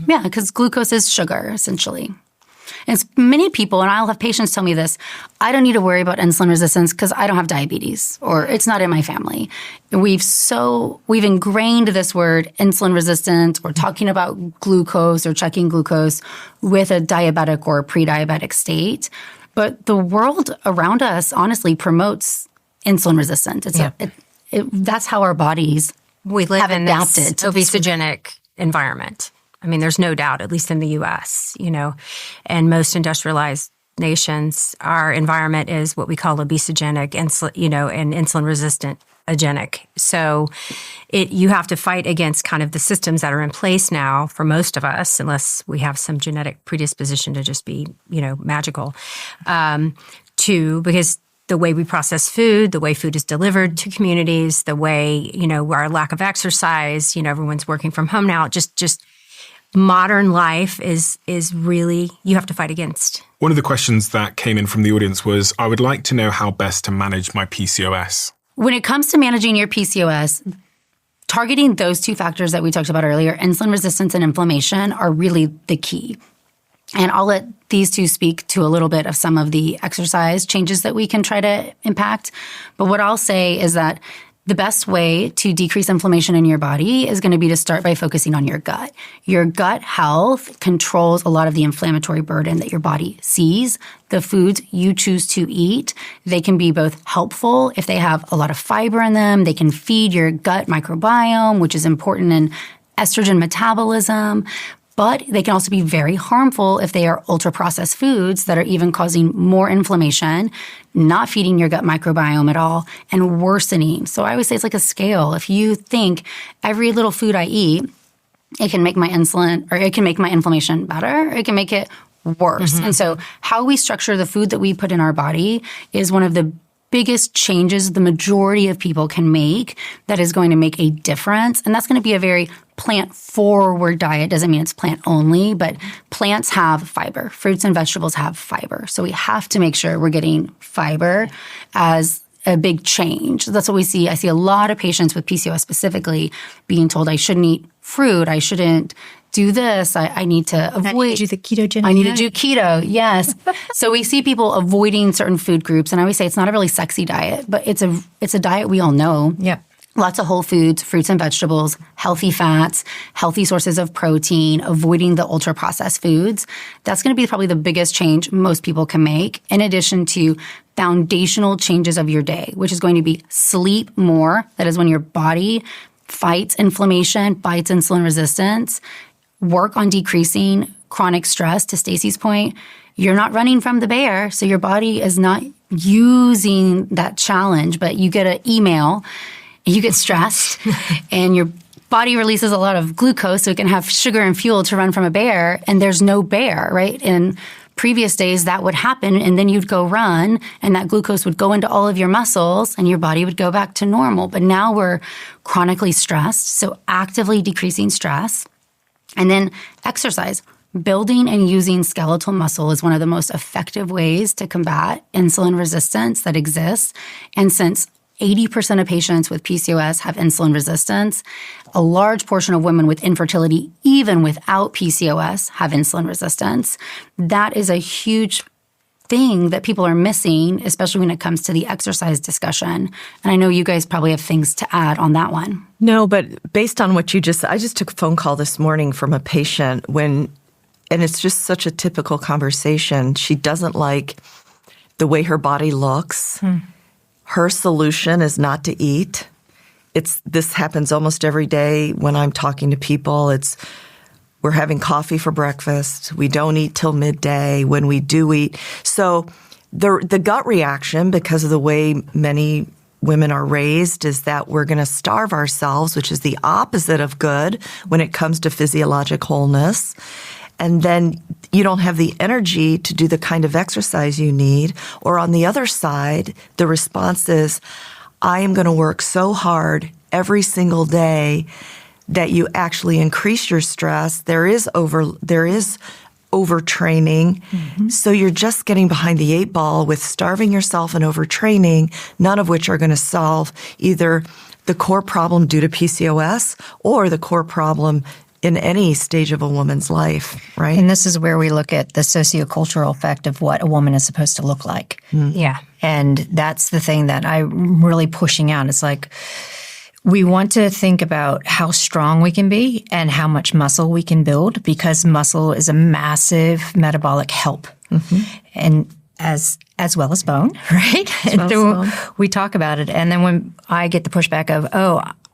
Yeah, because glucose is sugar, essentially. And many people, and I'll have patients tell me this, I don't need to worry about insulin resistance because I don't have diabetes, or it's not in my family. We've ingrained this word insulin resistant, or talking about glucose or checking glucose with a diabetic or pre-diabetic state. But the world around us honestly promotes insulin resistance. That's how our bodies have adapted to this obesogenic environment. I mean, there's no doubt, at least in the U.S., and most industrialized nations, our environment is what we call obesogenic, and insulin-resistant agenic. So you have to fight against kind of the systems that are in place now for most of us, unless we have some genetic predisposition to just be, magical, because the way we process food, the way food is delivered to communities, the way, our lack of exercise, everyone's working from home now, just modern life is really, you have to fight against. One of the questions that came in from the audience was, I would like to know how best to manage my PCOS. When it comes to managing your PCOS, targeting those two factors that we talked about earlier, insulin resistance and inflammation, are really the key. And I'll let these two speak to a little bit of some of the exercise changes that we can try to impact. But what I'll say is that the best way to decrease inflammation in your body is going to be to start by focusing on your gut. Your gut health controls a lot of the inflammatory burden that your body sees. The foods you choose to eat, they can be both helpful if they have a lot of fiber in them. They can feed your gut microbiome, which is important in estrogen metabolism. But they can also be very harmful if they are ultra-processed foods that are even causing more inflammation, not feeding your gut microbiome at all, and worsening. So I always say it's like a scale. If you think every little food I eat, it can make my insulin, or it can make my inflammation better, or it can make it worse. And so how we structure the food that we put in our body is one of the biggest changes the majority of people can make that is going to make a difference. And that's going to be a very plant-forward diet. Doesn't mean it's plant-only, but plants have fiber. Fruits and vegetables have fiber. So we have to make sure we're getting fiber as a big change. That's what we see. I see a lot of patients with PCOS specifically being told, I shouldn't eat fruit, I shouldn't do this, I need to avoid. I need to do the ketogenic. I need to do keto, yes. So we see people avoiding certain food groups, and I always say it's not a really sexy diet, but it's a diet we all know. Yep. Lots of whole foods, fruits and vegetables, healthy fats, healthy sources of protein, avoiding the ultra-processed foods. That's going to be probably the biggest change most people can make, in addition to foundational changes of your day, which is going to be sleep more. That is when your body fights inflammation, fights insulin resistance. Work on decreasing chronic stress. To Stacy's point, you're not running from the bear, so your body is not using that challenge, but you get an email, you get stressed, and your body releases a lot of glucose so it can have sugar and fuel to run from a bear, and there's no bear, right? And previous days that would happen, and then you'd go run and that glucose would go into all of your muscles and your body would go back to normal. But now we're chronically stressed, so actively decreasing stress. And then exercise. Building and using skeletal muscle is one of the most effective ways to combat insulin resistance that exists. And since 80% of patients with PCOS have insulin resistance, a large portion of women with infertility, even without PCOS, have insulin resistance. That is a huge thing that people are missing, especially when it comes to the exercise discussion. And I know you guys probably have things to add on that one. No, but based on what you just said, I just took a phone call this morning from a patient and it's just such a typical conversation. She doesn't like the way her body looks. Her solution is not to eat. This happens almost every day when I'm talking to people. We're having coffee for breakfast. We don't eat till midday. When we do eat, so the gut reaction, because of the way many women are raised, is that we're going to starve ourselves, which is the opposite of good when it comes to physiologic wholeness. And then you don't have the energy to do the kind of exercise you need. Or on the other side, the response is, I am going to work so hard every single day that you actually increase your stress. There is overtraining. So you're just getting behind the 8 ball with starving yourself and overtraining, none of which are going to solve either the core problem due to PCOS or the core problem in any stage of a woman's life, right? And this is where we look at the sociocultural effect of what a woman is supposed to look like. Yeah. And that's the thing that I'm really pushing out. It's like we want to think about how strong we can be and how much muscle we can build, because muscle is a massive metabolic help. And as well as bone, right? We talk about it. And then when I get the pushback of,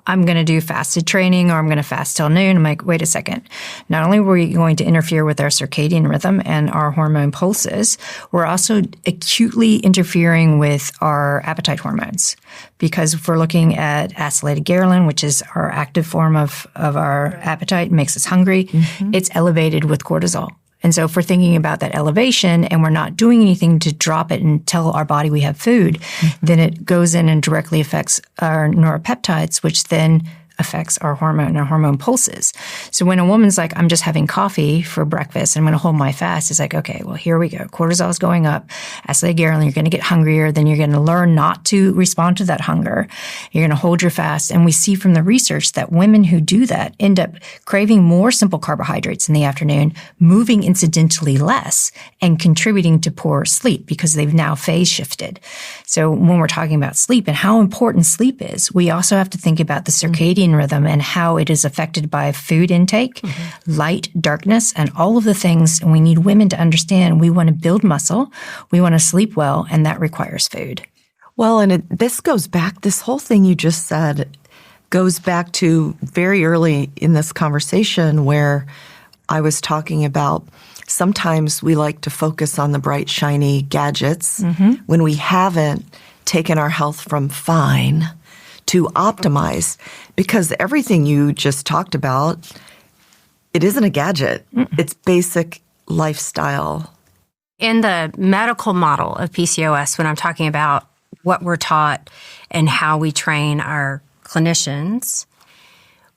I'm going to do fasted training or I'm going to fast till noon. I'm like, wait a second. Not only were you going to interfere with our circadian rhythm and our hormone pulses, we're also acutely interfering with our appetite hormones. Because if we're looking at acylated ghrelin, which is our active form of our appetite, makes us hungry, it's elevated with cortisol. And so if we're thinking about that elevation and we're not doing anything to drop it and tell our body we have food, then it goes in and directly affects our neuropeptides, which then affects our hormone pulses. So when a woman's like, I'm just having coffee for breakfast, I'm going to hold my fast, it's like, okay, well, here we go. Cortisol is going up. Acylated ghrelin, you're going to get hungrier. Then you're going to learn not to respond to that hunger. You're going to hold your fast. And we see from the research that women who do that end up craving more simple carbohydrates in the afternoon, moving incidentally less, and contributing to poor sleep because they've now phase shifted. So when we're talking about sleep and how important sleep is, we also have to think about the circadian rhythm and how it is affected by food intake, light, darkness, and all of the things. And we need women to understand we want to build muscle, we want to sleep well, and that requires food. Well, and this goes back, this whole thing you just said goes back to very early in this conversation where I was talking about sometimes we like to focus on the bright, shiny gadgets when we haven't taken our health from fine to optimize, because everything you just talked about, it isn't a gadget. It's basic lifestyle. In the medical model of PCOS, when I'm talking about what we're taught and how we train our clinicians,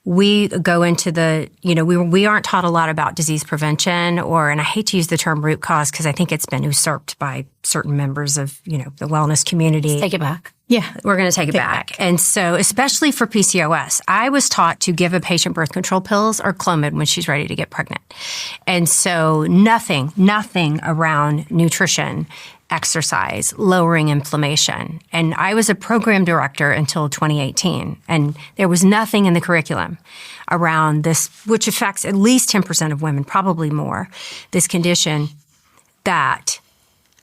we go into we aren't taught a lot about disease prevention and I hate to use the term root cause because I think it's been usurped by certain members of, the wellness community. Let's take it back. Yeah, we're going to take it back. And so, especially for PCOS, I was taught to give a patient birth control pills or Clomid when she's ready to get pregnant. And so nothing around nutrition, exercise, lowering inflammation. And I was a program director until 2018. And there was nothing in the curriculum around this, which affects at least 10% of women, probably more, this condition, that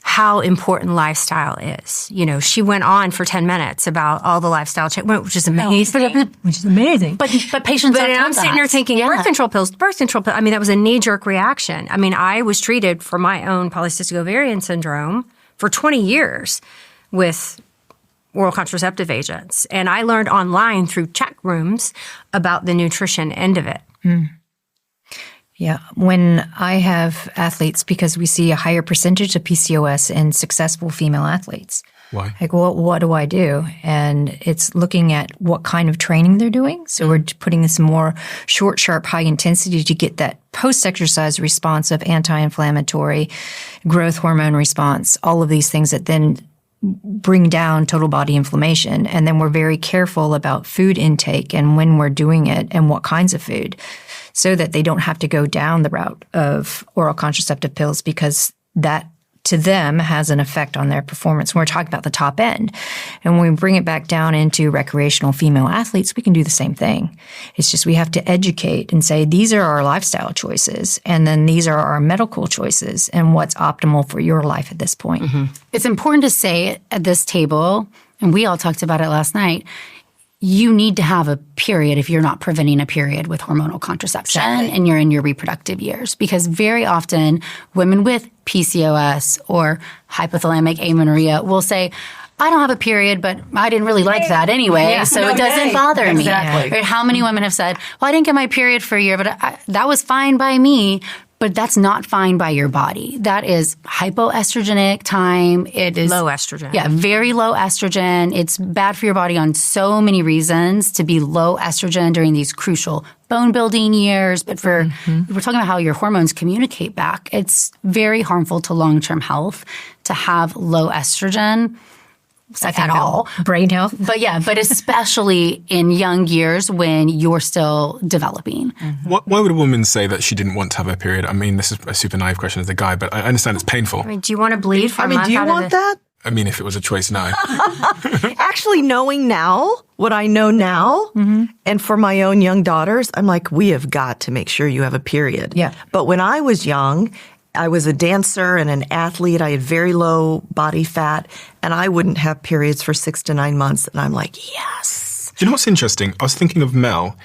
how important lifestyle is. She went on for 10 minutes about all the lifestyle change, which is amazing. But patients But I'm sitting there thinking, birth control pills. I mean, that was a knee-jerk reaction. I mean, I was treated for my own polycystic ovarian syndrome for 20 years with oral contraceptive agents. And I learned online through chat rooms about the nutrition end of it. Yeah. When I have athletes, because we see a higher percentage of PCOS in successful female athletes. Why? Like, well, what do I do? And it's looking at what kind of training they're doing. So we're putting in some more short, sharp, high intensity to get that post-exercise response of anti-inflammatory growth hormone response, all of these things that then bring down total body inflammation. And then we're very careful about food intake and when we're doing it and what kinds of food, so that they don't have to go down the route of oral contraceptive pills, because that to them has an effect on their performance. When we're talking about the top end. And when we bring it back down into recreational female athletes, we can do the same thing. It's just we have to educate and say, these are our lifestyle choices, and then these are our medical choices, and what's optimal for your life at this point. It's important to say at this table, and we all talked about it last night, you need to have a period if you're not preventing a period with hormonal contraception and you're in your reproductive years. Because very often women with PCOS or hypothalamic amenorrhea will say, I don't have a period, but I didn't really like that anyway, so it doesn't bother me. Right? How many women have said, well, I didn't get my period for a year, but that was fine by me. But that's not fine by your body. That is hypoestrogenic time. It is low estrogen. Yeah, very low estrogen. It's bad for your body on so many reasons to be low estrogen during these crucial bone building years. But for we're talking about how your hormones communicate back. It's very harmful to long-term health to have low estrogen. At all. Brain health. But especially in young years when you're still developing. Why would a woman say that she didn't want to have her period? I mean, this is a super naive question as a guy, but I understand it's painful. I mean, do you want to bleed for a month? Do you want that? I mean, if it was a choice, no. Actually, knowing now what I know now, and for my own young daughters, I'm like, we have got to make sure you have a period. Yeah. But when I was young, I was a dancer and an athlete. I had very low body fat, and I wouldn't have periods for 6 to 9 months. And I'm like, yes. Do you know what's interesting? I was thinking of Mel.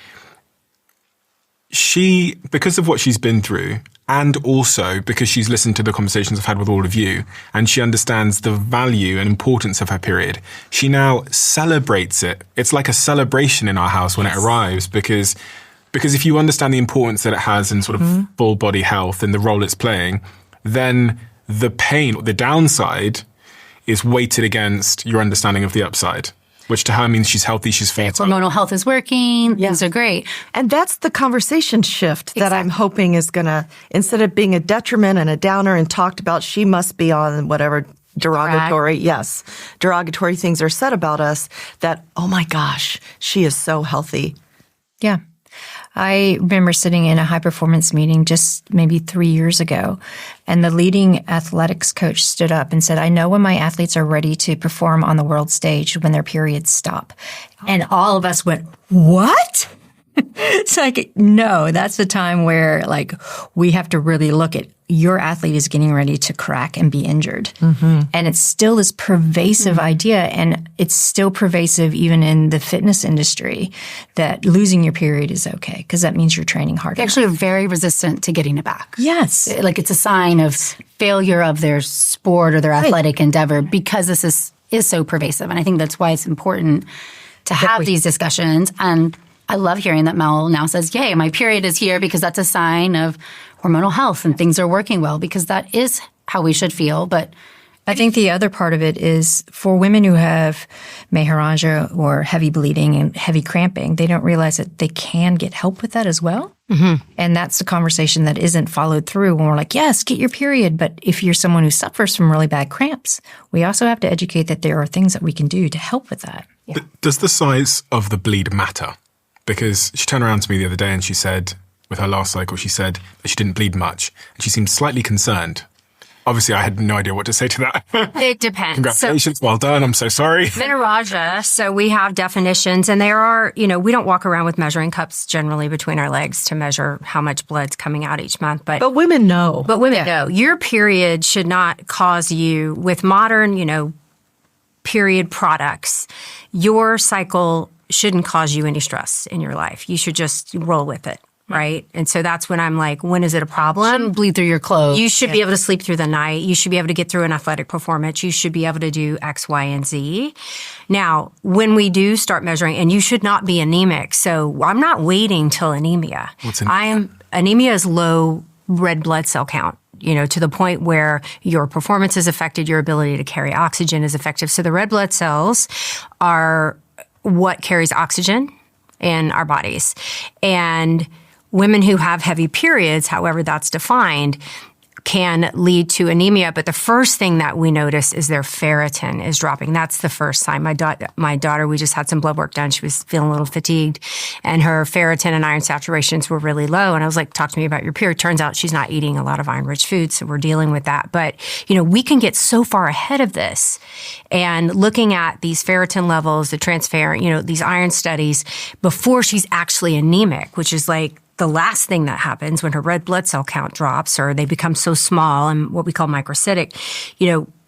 She, because of what she's been through, and also because she's listened to the conversations I've had with all of you, and she understands the value and importance of her period, she now celebrates it. It's like a celebration in our house when it arrives, because if you understand the importance that it has in sort of full body health and the role it's playing, then the pain, the downside, is weighted against your understanding of the upside, which to her means she's healthy, she's fertile. Hormonal health is working. Things are great. And that's the conversation shift that I'm hoping is going to, instead of being a detriment and a downer and talked about, she must be on whatever derogatory things are said about us, that, oh my gosh, she is so healthy. Yeah. I remember sitting in a high performance meeting just maybe 3 years ago, and the leading athletics coach stood up and said, I know when my athletes are ready to perform on the world stage when their periods stop. And all of us went, what? It's like, no, that's the time where like we have to really look at your athlete is getting ready to crack and be injured. And it's still this pervasive idea, and it's still pervasive even in the fitness industry, that losing your period is okay because that means you're training harder. They actually are very resistant to getting it back. Yes. Like it's a sign of failure of their sport or their athletic endeavor because this is so pervasive. And I think that's why it's important to have these discussions. And I love hearing that Mel now says, yay, my period is here, because that's a sign of hormonal health and things are working well, because that is how we should feel. But I think the other part of it is for women who have menorrhagia or heavy bleeding and heavy cramping, they don't realize that they can get help with that as well. And that's the conversation that isn't followed through when we're like, yes, get your period. But if you're someone who suffers from really bad cramps, we also have to educate that there are things that we can do to help with that. Does the size of the bleed matter? Because she turned around to me the other day and she said, with her last cycle, she said that she didn't bleed much. And she seemed slightly concerned. Obviously, I had no idea what to say to that. It depends. Congratulations. Well done. I'm so sorry. Menorrhagia. So we have definitions, and there are, we don't walk around with measuring cups generally between our legs to measure how much blood's coming out each month. But women know. But women know. Your period should not cause you, with modern, period products, your cycle shouldn't cause you any stress in your life. You should just roll with it. right? And so that's when I'm like, when is it a problem? Shouldn't bleed through your clothes. You should be able to sleep through the night. You should be able to get through an athletic performance. You should be able to do X, Y, and Z. Now, when we do start measuring, and you should not be anemic. So I'm not waiting till anemia. Anemia is low red blood cell count, to the point where your performance is affected, your ability to carry oxygen is affected. So the red blood cells are what carries oxygen in our bodies. And women who have heavy periods, however that's defined, can lead to anemia. But the first thing that we notice is their ferritin is dropping. That's the first sign. My daughter, we just had some blood work done. She was feeling a little fatigued, and her ferritin and iron saturations were really low. And I was like, talk to me about your period. Turns out she's not eating a lot of iron-rich foods, so we're dealing with that. But, we can get so far ahead of this. And looking at these ferritin levels, the transferrin, these iron studies, before she's actually anemic, which is like the last thing that happens when her red blood cell count drops or they become so small and what we call microcytic,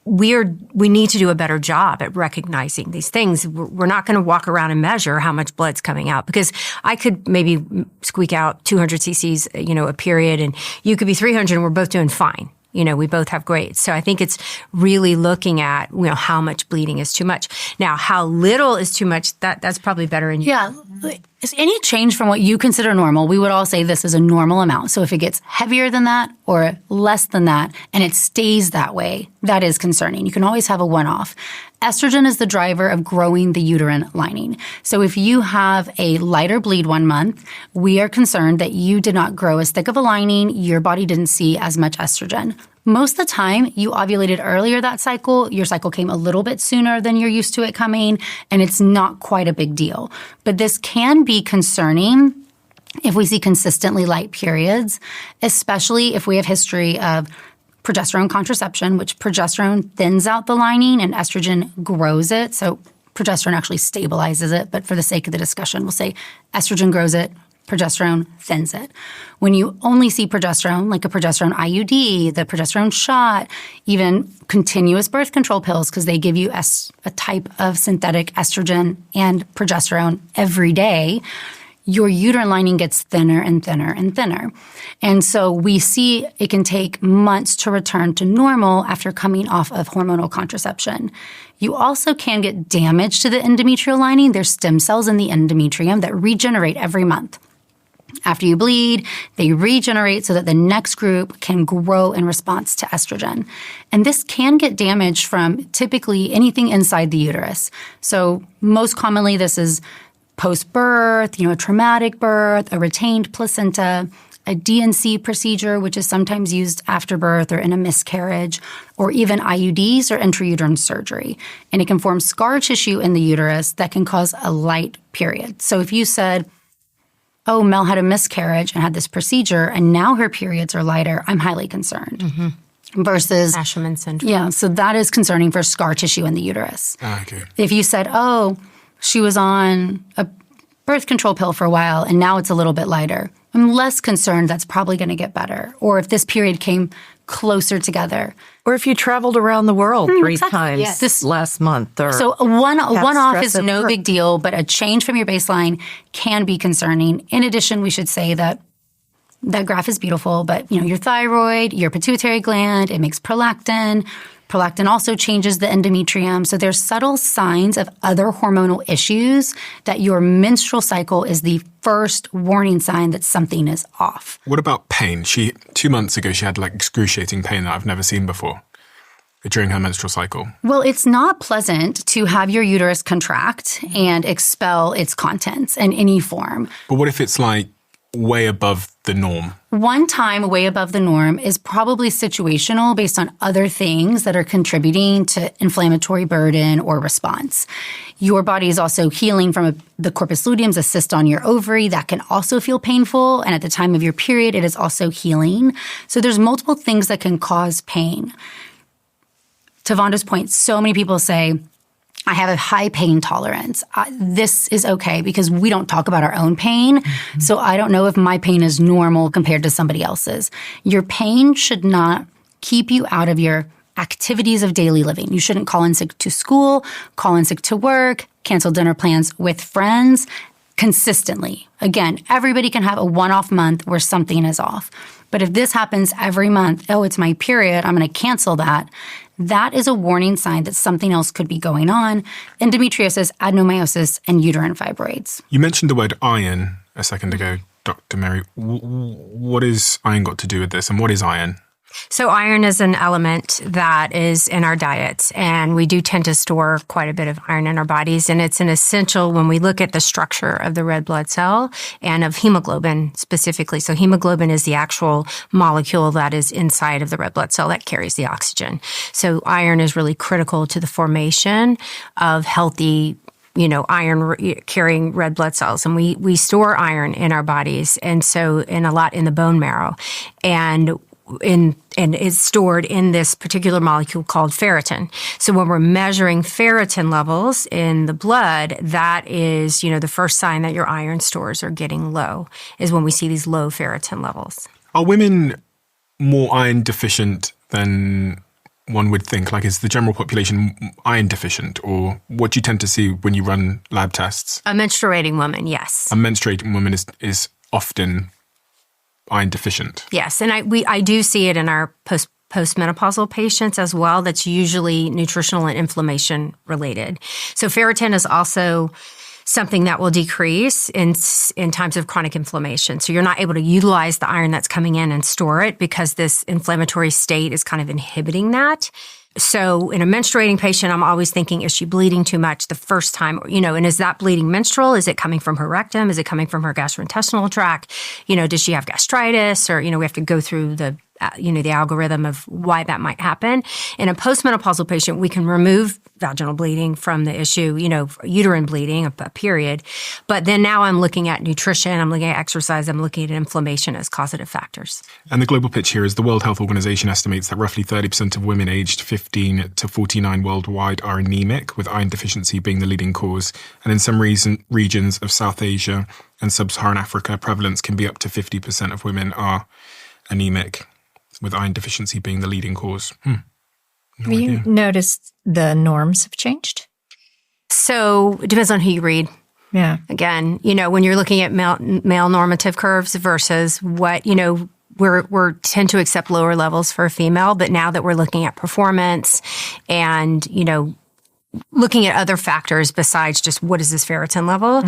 we need to do a better job at recognizing these things. We're not going to walk around and measure how much blood's coming out, because I could maybe squeak out 200 cc's, a period, and you could be 300 and we're both doing fine. We both have grades. So I think it's really looking at, how much bleeding is too much. Now, how little is too much, that's probably better. Yeah. Any change from what you consider normal, we would all say this is a normal amount. So if it gets heavier than that or less than that, and it stays that way, that is concerning. You can always have a one-off. Estrogen is the driver of growing the uterine lining. So if you have a lighter bleed 1 month, we are concerned that you did not grow as thick of a lining, your body didn't see as much estrogen. Most of the time, you ovulated earlier that cycle, your cycle came a little bit sooner than you're used to it coming, and it's not quite a big deal. But this can be concerning if we see consistently light periods, especially if we have history of progesterone contraception, which progesterone thins out the lining and estrogen grows it. So progesterone actually stabilizes it, but for the sake of the discussion, we'll say estrogen grows it, progesterone thins it. When you only see progesterone, like a progesterone IUD, the progesterone shot, even continuous birth control pills, because they give you a type of synthetic estrogen and progesterone every day, your uterine lining gets thinner and thinner and thinner. And so we see it can take months to return to normal after coming off of hormonal contraception. You also can get damage to the endometrial lining. There's stem cells in the endometrium that regenerate every month. After you bleed, they regenerate so that the next group can grow in response to estrogen. And this can get damaged from typically anything inside the uterus. So most commonly, this is post-birth, a traumatic birth, a retained placenta, a DNC procedure, which is sometimes used after birth or in a miscarriage, or even IUDs or intrauterine surgery. And it can form scar tissue in the uterus that can cause a light period. So if you said, oh, Mel had a miscarriage and had this procedure, and now her periods are lighter, I'm highly concerned. Mm-hmm. Versus Asherman syndrome. Yeah, so that is concerning for scar tissue in the uterus. Okay. If you said, oh, she was on a birth control pill for a while and now it's a little bit lighter, I'm less concerned that's probably going to get better. Or if this period came closer together. Or if you traveled around the world three times this last month. Or so a one-off is no big deal, but a change from your baseline can be concerning. In addition, we should say that graph is beautiful, but your thyroid, your pituitary gland, it makes prolactin. Prolactin also changes the endometrium. So there's subtle signs of other hormonal issues that your menstrual cycle is the first warning sign that something is off. What about pain? 2 months ago, she had excruciating pain that I've never seen before during her menstrual cycle. Well, it's not pleasant to have your uterus contract and expel its contents in any form. But what if it's way above the norm? One time way above the norm is probably situational based on other things that are contributing to inflammatory burden or response. Your body is also healing from the corpus luteum's a cyst on your ovary that can also feel painful. And at the time of your period, it is also healing. So there's multiple things that can cause pain. To Vonda's point, so many people say, I have a high pain tolerance. This is okay because we don't talk about our own pain. Mm-hmm. So I don't know if my pain is normal compared to somebody else's. Your pain should not keep you out of your activities of daily living. You shouldn't call in sick to school, call in sick to work, cancel dinner plans with friends, consistently. Again, everybody can have a one-off month where something is off. But if this happens every month, oh, it's my period, I'm going to cancel that. That is a warning sign that something else could be going on. Endometriosis, adenomyosis, and uterine fibroids. You mentioned the word iron a second ago, Dr. Mary. What has iron got to do with this, and what is iron? So iron is an element that is in our diets, and we do tend to store quite a bit of iron in our bodies, and it's an essential when we look at the structure of the red blood cell and of hemoglobin specifically. So hemoglobin is the actual molecule that is inside of the red blood cell that carries the oxygen. So iron is really critical to the formation of healthy iron-carrying red blood cells. And we store iron in our bodies, and so in a lot in the bone marrow. And it's stored in this particular molecule called ferritin. So when we're measuring ferritin levels in the blood, that is, the first sign that your iron stores are getting low, is when we see these low ferritin levels. Are women more iron deficient than one would think? Like, is the general population iron deficient, or what do you tend to see when you run lab tests? A menstruating woman, yes. A menstruating woman is often iron deficient. Yes, and I do see it in our postmenopausal patients as well. That's usually nutritional and inflammation related. So ferritin is also something that will decrease in times of chronic inflammation. So you're not able to utilize the iron that's coming in and store it because this inflammatory state is kind of inhibiting that. So in a menstruating patient, I'm always thinking, is she bleeding too much the first time? And is that bleeding menstrual? Is it coming from her rectum? Is it coming from her gastrointestinal tract? Does she have gastritis? Or, we have to go through the algorithm of why that might happen. In a postmenopausal patient, we can remove vaginal bleeding from the issue, uterine bleeding, a period. But then now I'm looking at nutrition, I'm looking at exercise, I'm looking at inflammation as causative factors. And the global pitch here is the World Health Organization estimates that roughly 30% of women aged 15 to 49 worldwide are anemic, with iron deficiency being the leading cause. And in some regions of South Asia and Sub-Saharan Africa, prevalence can be up to 50% of women are anemic, with iron deficiency being the leading cause. Have you noticed the norms have changed? So it depends on who you read. Yeah. Again, when you're looking at male normative curves versus what, we're tend to accept lower levels for a female, but now that we're looking at performance and, looking at other factors besides just what is this ferritin level,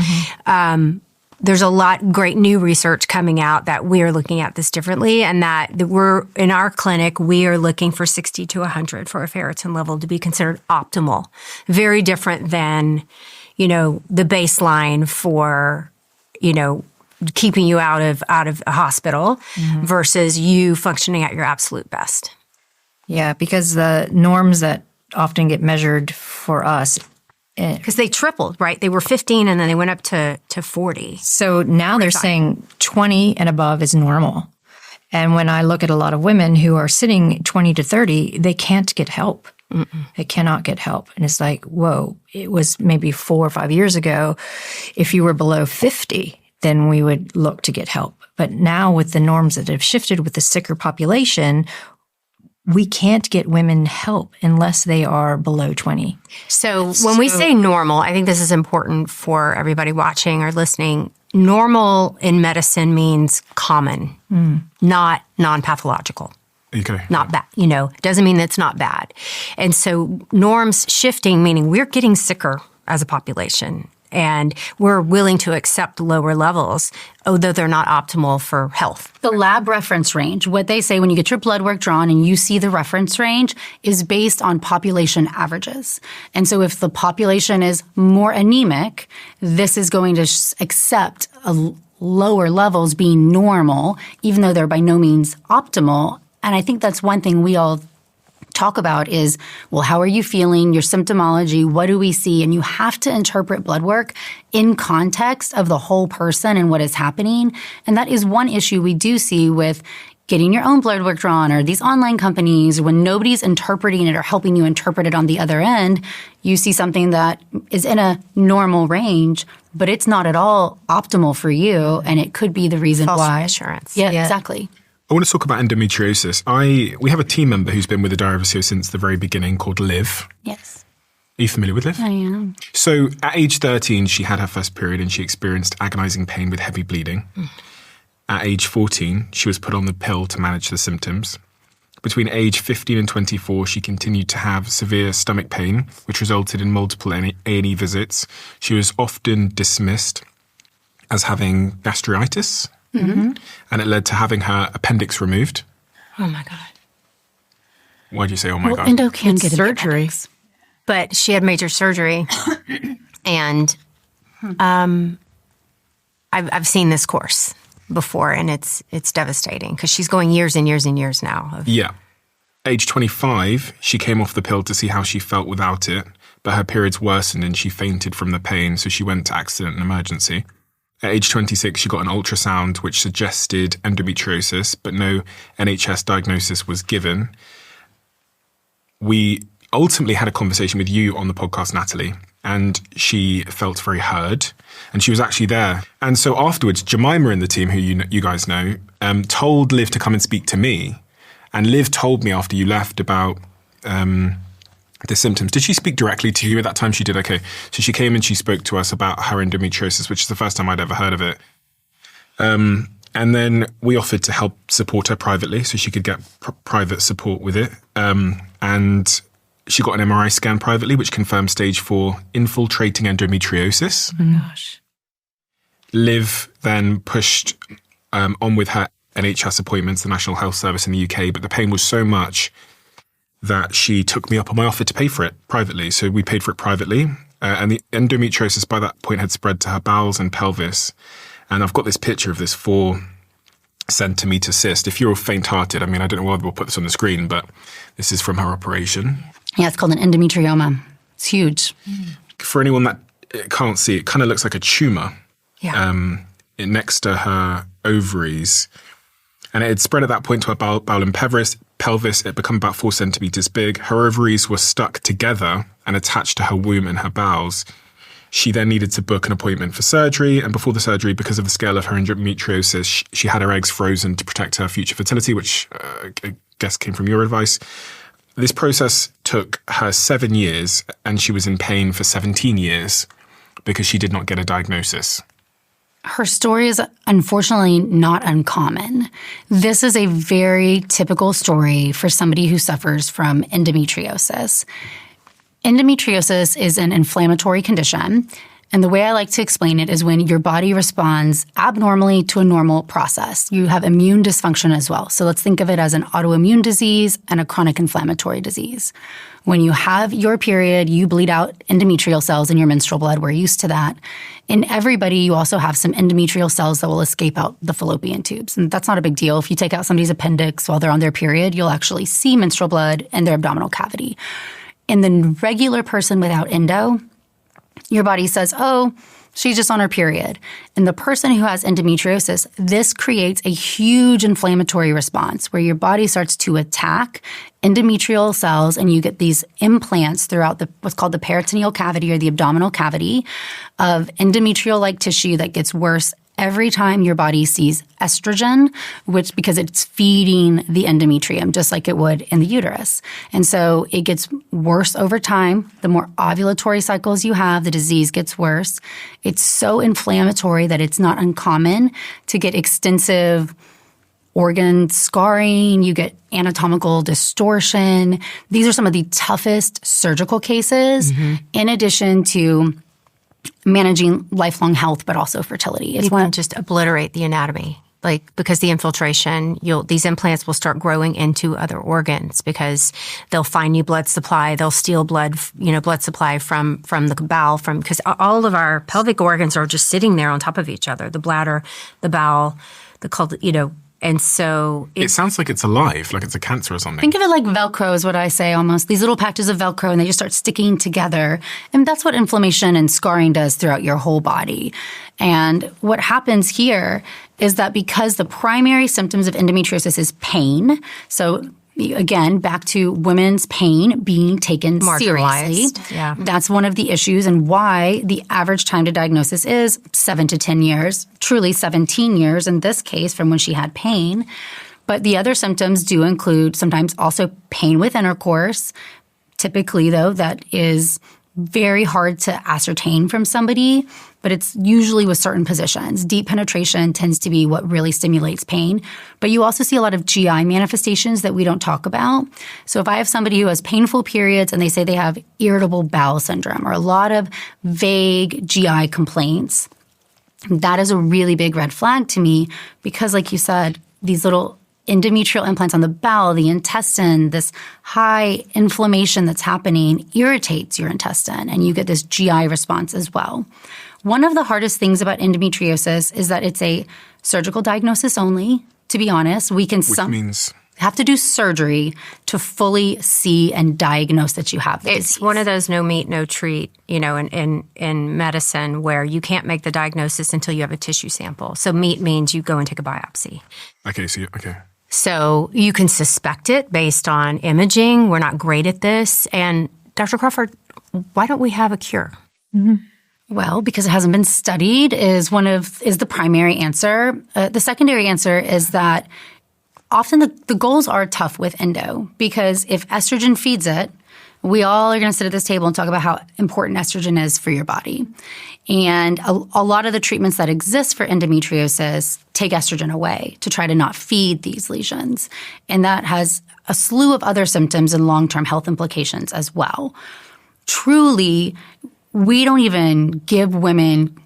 there's a lot great new research coming out that we are looking at this differently, and that we're in our clinic, we are looking for 60 to 100 for a ferritin level to be considered optimal. Very different than, the baseline for, keeping you out of a hospital versus you functioning at your absolute best. Yeah, because the norms that often get measured for us, because they tripled, right? They were 15 and then they went up to 40. So now they're saying 20 and above is normal. And when I look at a lot of women who are sitting 20 to 30, they can't get help. They cannot get help. And it's like, whoa, it was maybe 4 or 5 years ago. If you were below 50, then we would look to get help. But now with the norms that have shifted with the sicker population, we can't get women help unless they are below 20. So when we say normal, I think this is important for everybody watching or listening. Normal in medicine means common, not non-pathological. Okay. Not bad, doesn't mean that it's not bad. And so norms shifting, meaning we're getting sicker as a population. And we're willing to accept lower levels, although they're not optimal for health. The lab reference range, what they say when you get your blood work drawn and you see the reference range, is based on population averages. And so if the population is more anemic, this is going to accept lower levels being normal, even though they're by no means optimal. And I think that's one thing we all talk about is, well, how are you feeling, your symptomology, what do we see? And you have to interpret blood work in context of the whole person and what is happening. And that is one issue we do see with getting your own blood work drawn or these online companies. When nobody's interpreting it or helping you interpret it on the other end, you see something that is in a normal range, but it's not at all optimal for you. And it could be the reason False why. reassurance. Yeah, exactly. I want to talk about endometriosis. We have a team member who's been with the Diary of a CEO since the very beginning called Liv. Yes. Are you familiar with Liv? I am. So at age 13, she had her first period and she experienced agonizing pain with heavy bleeding. At age 14, she was put on the pill to manage the symptoms. Between age 15 and 24, she continued to have severe stomach pain, which resulted in multiple A&E visits. She was often dismissed as having gastritis, and it led to having her appendix removed. Oh, my God. Why'd you say, oh, my God? Endo can get surgery. But she had major surgery, and I've seen this course before, and it's devastating because she's going years and years and years now. Yeah. Age 25, she came off the pill to see how she felt without it, but her periods worsened and she fainted from the pain, so she went to accident and emergency. At age 26, she got an ultrasound which suggested endometriosis, but no NHS diagnosis was given. We ultimately had a conversation with you on the podcast, Natalie, and she felt very heard, and she was actually there. And so afterwards, Jemima in the team, who you guys know, told Liv to come and speak to me. And Liv told me after you left about the symptoms. Did she speak directly to you at that time? She did, okay. So she came and she spoke to us about her endometriosis, which is the first time I'd ever heard of it. And then we offered to help support her privately so she could get private support with it. And she got an MRI scan privately, which confirmed stage 4 infiltrating endometriosis. Gosh. Liv then pushed on with her NHS appointments, the National Health Service in the UK, but the pain was so much that she took me up on my offer to pay for it privately. So we paid for it privately. And the endometriosis by that point had spread to her bowels and pelvis. And I've got this picture of this 4-centimeter cyst. If you're faint-hearted, I mean, I don't know whether we'll put this on the screen, but this is from her operation. Yeah, it's called an endometrioma. It's huge. For anyone that can't see, it kind of looks like a tumor next to her ovaries. And it had spread at that point to her bowel and pelvis. It had become about 4 centimeters big. Her ovaries were stuck together and attached to her womb and her bowels. She then needed to book an appointment for surgery. And before the surgery, because of the scale of her endometriosis, she had her eggs frozen to protect her future fertility, which I guess came from your advice. This process took her 7 years, and she was in pain for 17 years because she did not get a diagnosis. Her story is unfortunately not uncommon. This is a very typical story for somebody who suffers from endometriosis. Endometriosis is an inflammatory condition, and the way I like to explain it is when your body responds abnormally to a normal process. You have immune dysfunction as well. So let's think of it as an autoimmune disease and a chronic inflammatory disease. When you have your period, you bleed out endometrial cells in your menstrual blood. We're used to that. In everybody, you also have some endometrial cells that will escape out the fallopian tubes. And that's not a big deal. If you take out somebody's appendix while they're on their period, you'll actually see menstrual blood in their abdominal cavity. In the regular person without endo, your body says, oh, she's just on her period. And the person who has endometriosis, this creates a huge inflammatory response where your body starts to attack endometrial cells, and you get these implants throughout what's called the peritoneal cavity or the abdominal cavity of endometrial-like tissue that gets worse every time your body sees estrogen, because it's feeding the endometrium just like it would in the uterus. And so it gets worse over time. The more ovulatory cycles you have, the disease gets worse. It's so inflammatory that it's not uncommon to get extensive organ scarring, you get anatomical distortion. These are some of the toughest surgical cases, in addition to managing lifelong health, but also fertility. You want to just obliterate the anatomy, because the infiltration, these implants will start growing into other organs because they'll find new blood supply. They'll steal blood supply from the bowel, because all of our pelvic organs are just sitting there on top of each other: the bladder, the bowel, And so it sounds like it's alive, like it's a cancer or something. Think of it like Velcro is what I say almost. These little patches of Velcro, and they just start sticking together. And that's what inflammation and scarring does throughout your whole body. And what happens here is that because the primary symptoms of endometriosis is pain, so again, back to women's pain being taken seriously. Yeah. That's one of the issues, and why the average time to diagnosis is 7 to 10 years, truly 17 years in this case from when she had pain. But the other symptoms do include sometimes also pain with intercourse. Typically, though, that is very hard to ascertain from somebody, but it's usually with certain positions. Deep penetration tends to be what really stimulates pain. But you also see a lot of GI manifestations that we don't talk about. So if I have somebody who has painful periods and they say they have irritable bowel syndrome or a lot of vague GI complaints, that is a really big red flag to me because, like you said, these little endometrial implants on the bowel, the intestine, this high inflammation that's happening irritates your intestine, and you get this GI response as well. One of the hardest things about endometriosis is that it's a surgical diagnosis only, to be honest. We can have to do surgery to fully see and diagnose that you have the disease. It's one of those no meet, no treat, in medicine where you can't make the diagnosis until you have a tissue sample. So meet means you go and take a biopsy. Okay. So you can suspect it based on imaging. We're not great at this. And Dr. Crawford, why don't we have a cure? Mm-hmm. Well, because it hasn't been studied is the primary answer. The secondary answer is that often the goals are tough with endo because if estrogen feeds it, we all are going to sit at this table and talk about how important estrogen is for your body. And a lot of the treatments that exist for endometriosis take estrogen away to try to not feed these lesions. And that has a slew of other symptoms and long-term health implications as well. Truly, we don't even give women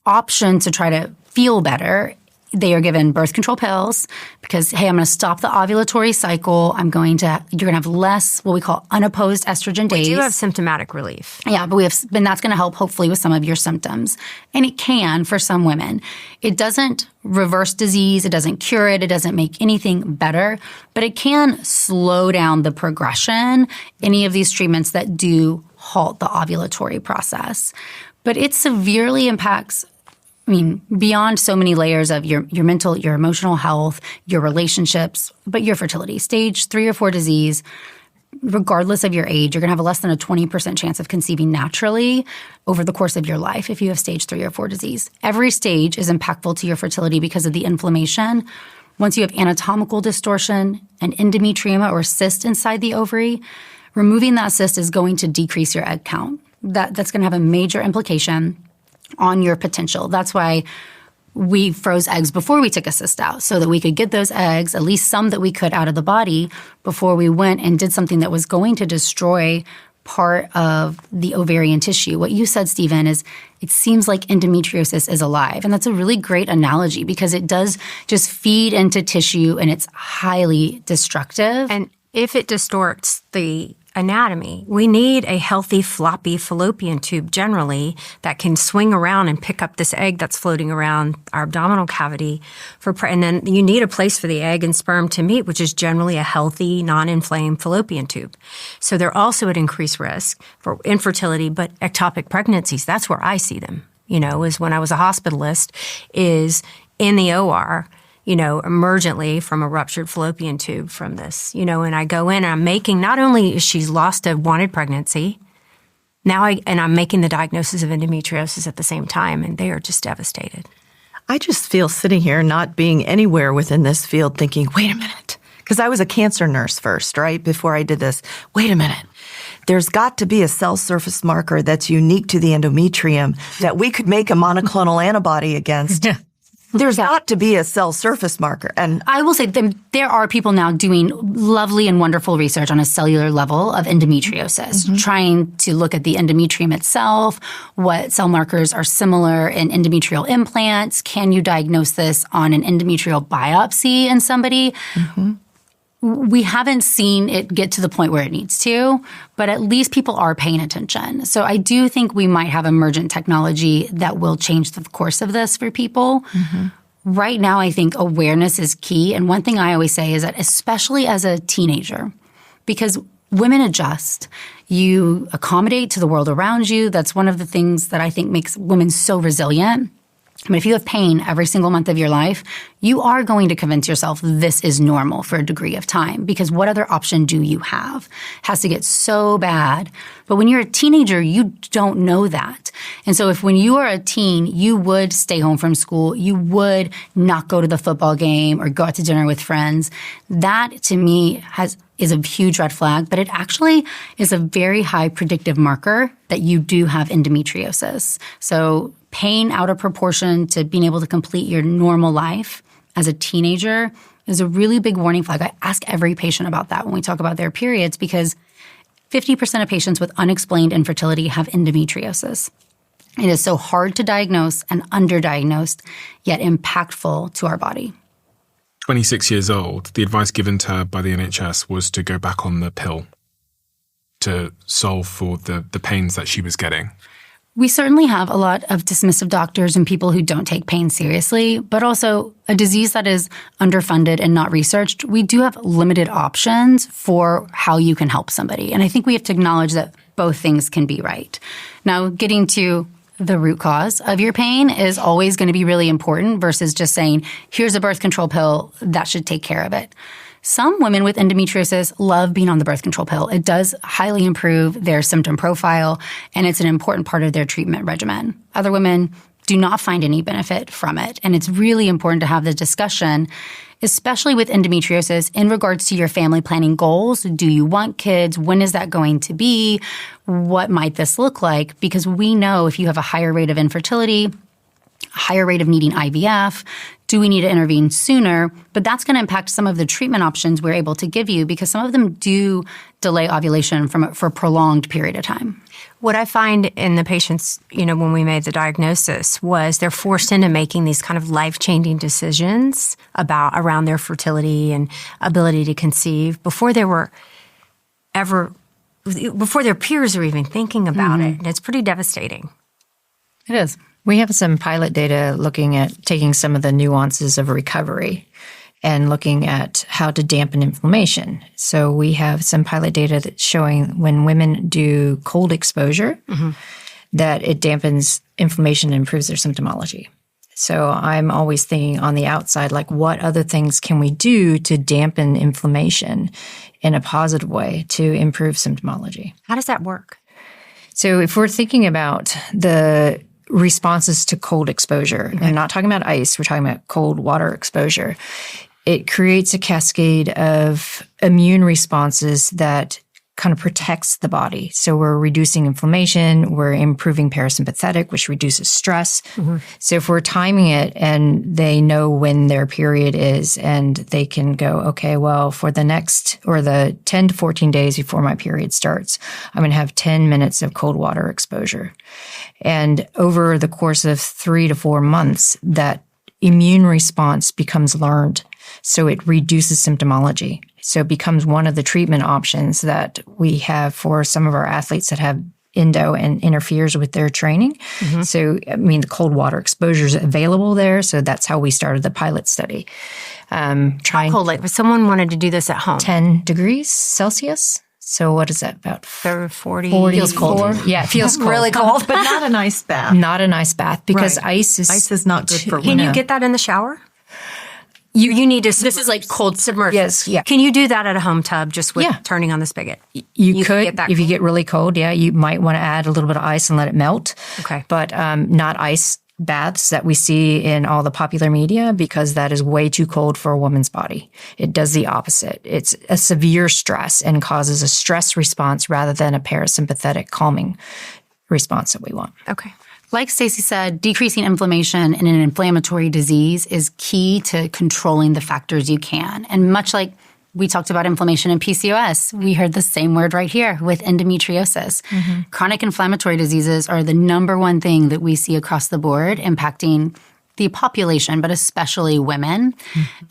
options to try to feel better. They are given birth control pills because, hey, I'm going to stop the ovulatory cycle. You're going to have less what we call unopposed estrogen days. We do have symptomatic relief. Yeah, but that's going to help hopefully with some of your symptoms. And it can for some women. It doesn't reverse disease. It doesn't cure it. It doesn't make anything better. But it can slow down the progression, any of these treatments that do halt the ovulatory process. But it severely impacts beyond so many layers of your mental, your emotional health, your relationships, but your fertility. Stage 3 or 4 disease, regardless of your age, you're going to have less than a 20% chance of conceiving naturally over the course of your life if you have stage 3 or 4 disease. Every stage is impactful to your fertility because of the inflammation. Once you have anatomical distortion, an endometrioma or cyst inside the ovary, removing that cyst is going to decrease your egg count. That's going to have a major implication on your potential. That's why we froze eggs before we took a cyst out so that we could get those eggs, at least some that we could, out of the body before we went and did something that was going to destroy part of the ovarian tissue. What you said, Stephen, is it seems like endometriosis is alive. And that's a really great analogy because it does just feed into tissue and it's highly destructive. And if it distorts the anatomy, we need a healthy, floppy fallopian tube generally that can swing around and pick up this egg that's floating around our abdominal cavity. And then you need a place for the egg and sperm to meet, which is generally a healthy, non-inflamed fallopian tube. So they're also at increased risk for infertility, but ectopic pregnancies, that's where I see them, is when I was a hospitalist, is in the OR, emergently from a ruptured fallopian tube from this, and I go in and I'm making, not only is she's lost a wanted pregnancy, I'm making the diagnosis of endometriosis at the same time, and they are just devastated. I just feel sitting here not being anywhere within this field thinking, wait a minute, because I was a cancer nurse first, right, before I did this. Wait a minute. There's got to be a cell surface marker that's unique to the endometrium that we could make a monoclonal antibody against. Yeah. There's got to be a cell surface marker. And I will say there are people now doing lovely and wonderful research on a cellular level of endometriosis, trying to look at the endometrium itself, what cell markers are similar in endometrial implants. Can you diagnose this on an endometrial biopsy in somebody? We haven't seen it get to the point where it needs to, but at least people are paying attention. So I do think we might have emergent technology that will change the course of this for people. Right now, I think awareness is key. And one thing I always say is that especially as a teenager, because women adjust, you accommodate to the world around you. That's one of the things that I think makes women so resilient. But if you have pain every single month of your life, you are going to convince yourself this is normal for a degree of time, because what other option do you have? It has to get so bad. But when you're a teenager, you don't know that. And so if when you are a teen, you would stay home from school, you would not go to the football game or go out to dinner with friends, that to me is a huge red flag, but it actually is a very high predictive marker that you do have endometriosis. So pain out of proportion to being able to complete your normal life as a teenager is a really big warning flag. I ask every patient about that when we talk about their periods, because 50% of patients with unexplained infertility have endometriosis. It is so hard to diagnose and underdiagnosed, yet impactful to our body. 26 years old, the advice given to her by the NHS was to go back on the pill to solve for the pains that she was getting. We certainly have a lot of dismissive doctors and people who don't take pain seriously, but also a disease that is underfunded and not researched. We do have limited options for how you can help somebody. And I think we have to acknowledge that both things can be right. Now, getting to the root cause of your pain is always going to be really important versus just saying, here's a birth control pill that should take care of it. Some women with endometriosis love being on the birth control pill. It does highly improve their symptom profile, and it's an important part of their treatment regimen. Other women do not find any benefit from it, and it's really important to have the discussion, especially with endometriosis, in regards to your family planning goals. Do you want kids? When is that going to be? What might this look like? Because we know if you have a higher rate of infertility, a higher rate of needing IVF, do we need to intervene sooner? But that's going to impact some of the treatment options we're able to give you, because some of them do delay ovulation for a prolonged period of time. What I find in the patients, when we made the diagnosis, was they're forced into making these kind of life-changing decisions around their fertility and ability to conceive before their peers are even thinking about it. And it's pretty devastating. It is. We have some pilot data looking at taking some of the nuances of recovery and looking at how to dampen inflammation. So we have some pilot data that's showing when women do cold exposure, that it dampens inflammation and improves their symptomology. So I'm always thinking on the outside, like, what other things can we do to dampen inflammation in a positive way to improve symptomology? How does that work? So if we're thinking about the responses to cold exposure, and not talking about ice, we're talking about cold water exposure, it creates a cascade of immune responses that kind of protects the body. So we're reducing inflammation, we're improving parasympathetic, which reduces stress. So if we're timing it and they know when their period is and they can go, okay, well, for the next or the 10 to 14 days before my period starts, I'm going to have 10 minutes of cold water exposure. And over the course of 3 to 4 months, that immune response becomes learned. So it reduces symptomology. So it becomes one of the treatment options that we have for some of our athletes that have endo and interferes with their training. So, the cold water exposure is available there. So that's how we started the pilot study. How cold? Like if someone wanted to do this at home? 10 degrees Celsius. So what is that, about 40? Feels cold. Yeah, it feels cold. Really cold. But not an ice bath. Not an ice bath, because ice is not good for Can you get that in the shower? You need to. This is like cold submerged. Yes. Yeah. Can you do that at a home tub just with turning on the spigot? You could get that if you get really cold. Yeah, you might want to add a little bit of ice and let it melt. Okay. But not ice baths that we see in all the popular media, because that is way too cold for a woman's body. It does the opposite. It's a severe stress and causes a stress response rather than a parasympathetic calming response that we want. Okay. Like Stacy said, decreasing inflammation in an inflammatory disease is key to controlling the factors you can. And much like we talked about inflammation in PCOS, we heard the same word right here with endometriosis. Chronic inflammatory diseases are the number one thing that we see across the board impacting the population, but especially women.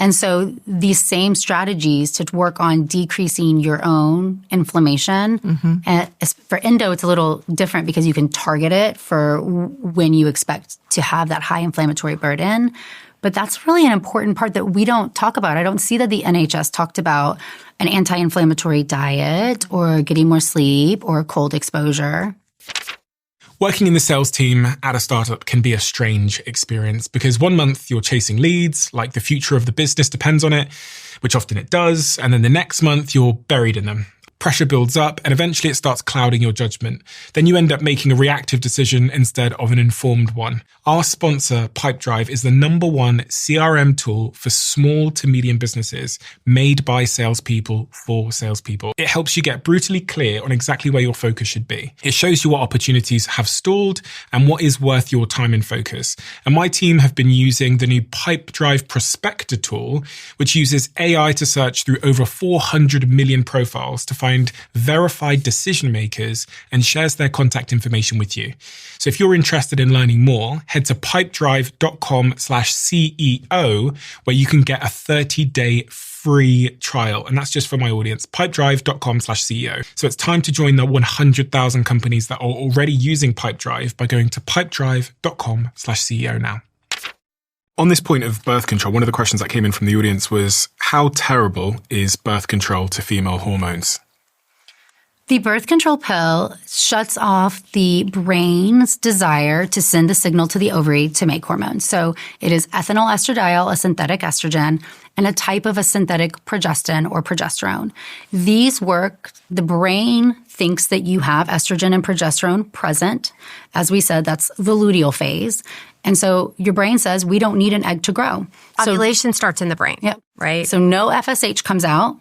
And so these same strategies to work on decreasing your own inflammation, and for endo, it's a little different because you can target it for when you expect to have that high inflammatory burden. But that's really an important part that we don't talk about. I don't see that the NHS talked about an anti-inflammatory diet or getting more sleep or cold exposure. Working in the sales team at a startup can be a strange experience because one month you're chasing leads, like the future of the business depends on it, which often it does, and then the next month you're buried in them. Pressure builds up and eventually it starts clouding your judgment. Then you end up making a reactive decision instead of an informed one. Our sponsor, Pipedrive, is the #1 CRM tool for small to medium businesses made by salespeople for salespeople. It helps you get brutally clear on exactly where your focus should be. It shows you what opportunities have stalled and what is worth your time and focus. And my team have been using the new Pipedrive Prospector tool, which uses AI to search through over 400 million profiles to find verified decision makers and shares their contact information with you. So if you're interested in learning more, head to pipedrive.com/CEO, where you can get a 30-day free trial. And that's just for my audience, pipedrive.com/CEO. So it's time to join the 100,000 companies that are already using Pipedrive by going to pipedrive.com/CEO now. On this point of birth control, one of the questions that came in from the audience was, how terrible is birth control to female hormones? The birth control pill shuts off the brain's desire to send the signal to the ovary to make hormones. So it is ethinyl estradiol, a synthetic estrogen, and a type of a synthetic progestin or progesterone. These work, the brain thinks that you have estrogen and progesterone present. As we said, that's the luteal phase. And so your brain says, we don't need an egg to grow. Ovulation starts in the brain, yep. Right? So no FSH comes out,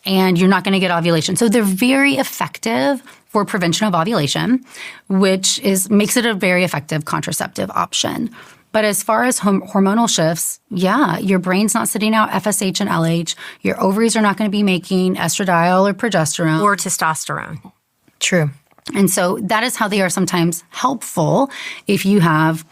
and you're not going to get ovulation. So they're very effective for prevention of ovulation, which makes it a very effective contraceptive option. But as far as hormonal shifts, your brain's not sitting out FSH and LH. Your ovaries are not going to be making estradiol or progesterone. Or testosterone. True. And so that is how they are sometimes helpful if you have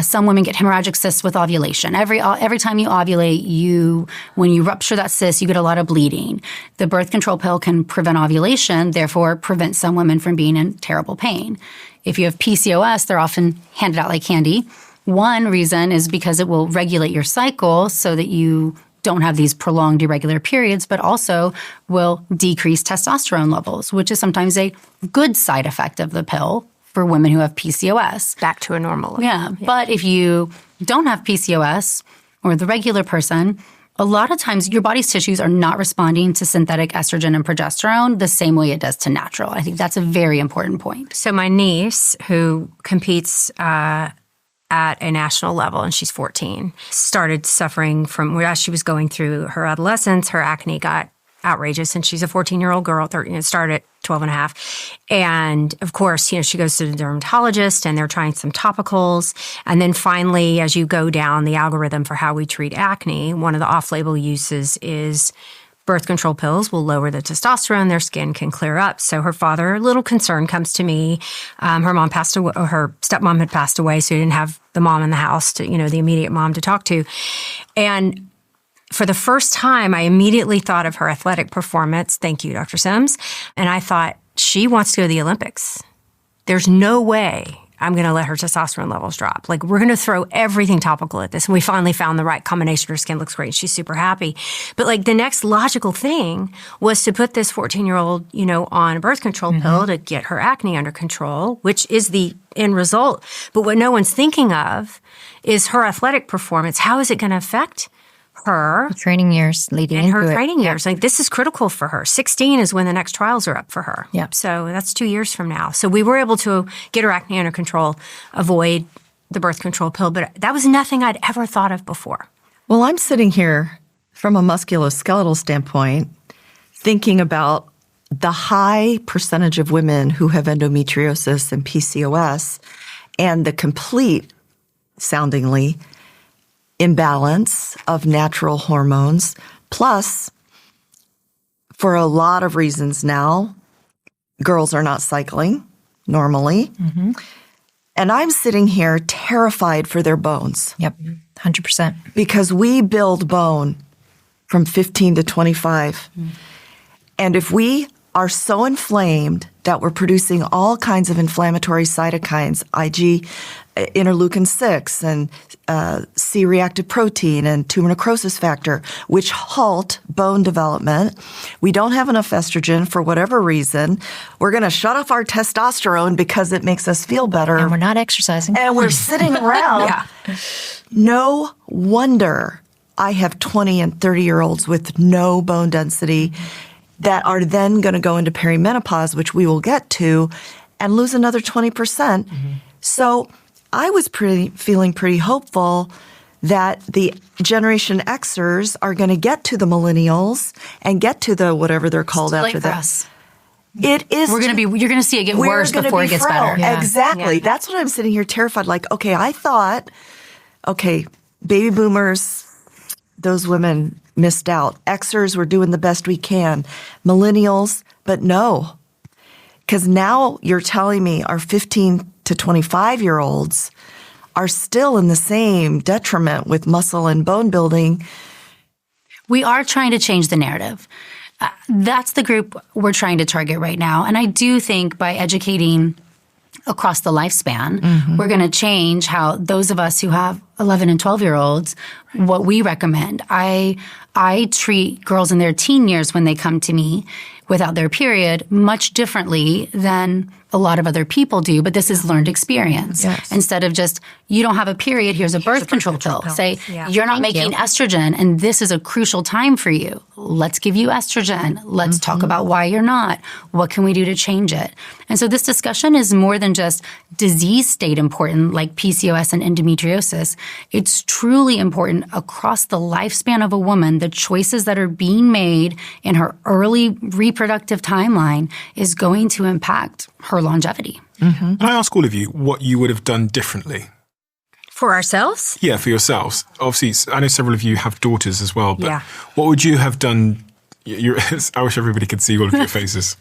some women get hemorrhagic cysts with ovulation. Every time you ovulate, when you rupture that cyst, you get a lot of bleeding. The birth control pill can prevent ovulation, therefore prevent some women from being in terrible pain. If you have PCOS, they're often handed out like candy. One reason is because it will regulate your cycle so that you don't have these prolonged irregular periods, but also will decrease testosterone levels, which is sometimes a good side effect of the pill for women who have PCOS. Back to a normal level. Yeah. But if you don't have PCOS or the regular person, a lot of times your body's tissues are not responding to synthetic estrogen and progesterone the same way it does to natural. I think that's a very important point. So my niece, who competes at a national level, and she's 14, started suffering from, as she was going through her adolescence, her acne got outrageous. And she's a 14-year-old girl, 13, it started at 12 and a half. And of course, she goes to the dermatologist and they're trying some topicals. And then finally, as you go down the algorithm for how we treat acne, one of the off-label uses is birth control pills will lower the testosterone. Their skin can clear up. So her father, a little concern, comes to me. Her mom passed away, or her stepmom had passed away, so he didn't have the mom in the house to, the immediate mom to talk to. And for the first time, I immediately thought of her athletic performance. Thank you, Dr. Sims. And I thought, she wants to go to the Olympics. There's no way I'm going to let her testosterone levels drop. Like, we're going to throw everything topical at this. And we finally found the right combination. Her skin looks great. She's super happy. But the next logical thing was to put this 14-year-old, on a birth control pill to get her acne under control, which is the end result. But what no one's thinking of is her athletic performance. How is it going to affect her training years leading and into her it. training years? This is critical for her. 16 is when the next trials are up for her. Yeah. So that's 2 years from now. So we were able to get her acne under control, avoid the birth control pill, but that was nothing I'd ever thought of before. Well, I'm sitting here from a musculoskeletal standpoint thinking about the high percentage of women who have endometriosis and PCOS and the complete, soundingly, imbalance of natural hormones. Plus, for a lot of reasons now, girls are not cycling normally. Mm-hmm. And I'm sitting here terrified for their bones. Yep, 100%. Because we build bone from 15 to 25. Mm. And if we are so inflamed that were producing all kinds of inflammatory cytokines, IG, interleukin 6, and C-reactive protein, and tumor necrosis factor, which halt bone development. We don't have enough estrogen for whatever reason. We're going to shut off our testosterone because it makes us feel better. And we're not exercising. And we're sitting around. No wonder I have 20 and 30-year-olds with no bone density that are then going to go into perimenopause, which we will get to, and lose another 20%. So I was feeling pretty hopeful that the Generation Xers are going to get to the millennials and get to the whatever they're called after that. Us. It is. You're going to see it get worse before it gets better. Yeah. Exactly. Yeah. That's what I'm sitting here terrified. Like, okay, I thought, baby boomers, those women missed out. Xers were doing the best we can. Millennials, but no. Because now you're telling me our 15 to 25-year-olds are still in the same detriment with muscle and bone building. We are trying to change the narrative. That's the group we're trying to target right now. And I do think by educating across the lifespan, we're going to change how those of us who have 11 and 12-year-olds, what we recommend. I treat girls in their teen years when they come to me without their period much differently than a lot of other people do, but this is learned experience. Yes. Instead of just, you don't have a period, here's a birth control pill. Say, you're not making estrogen, and this is a crucial time for you. Let's give you estrogen. Let's talk about why you're not. What can we do to change it? And so this discussion is more than just disease state important, like PCOS and endometriosis. It's truly important across the lifespan of a woman. The choices that are being made in her early reproductive timeline is going to impact her longevity. Can I ask all of you what you would have done differently? For ourselves? Yeah, for yourselves. Obviously, I know several of you have daughters as well, but Yeah. what would you have done? I wish everybody could see all of your faces.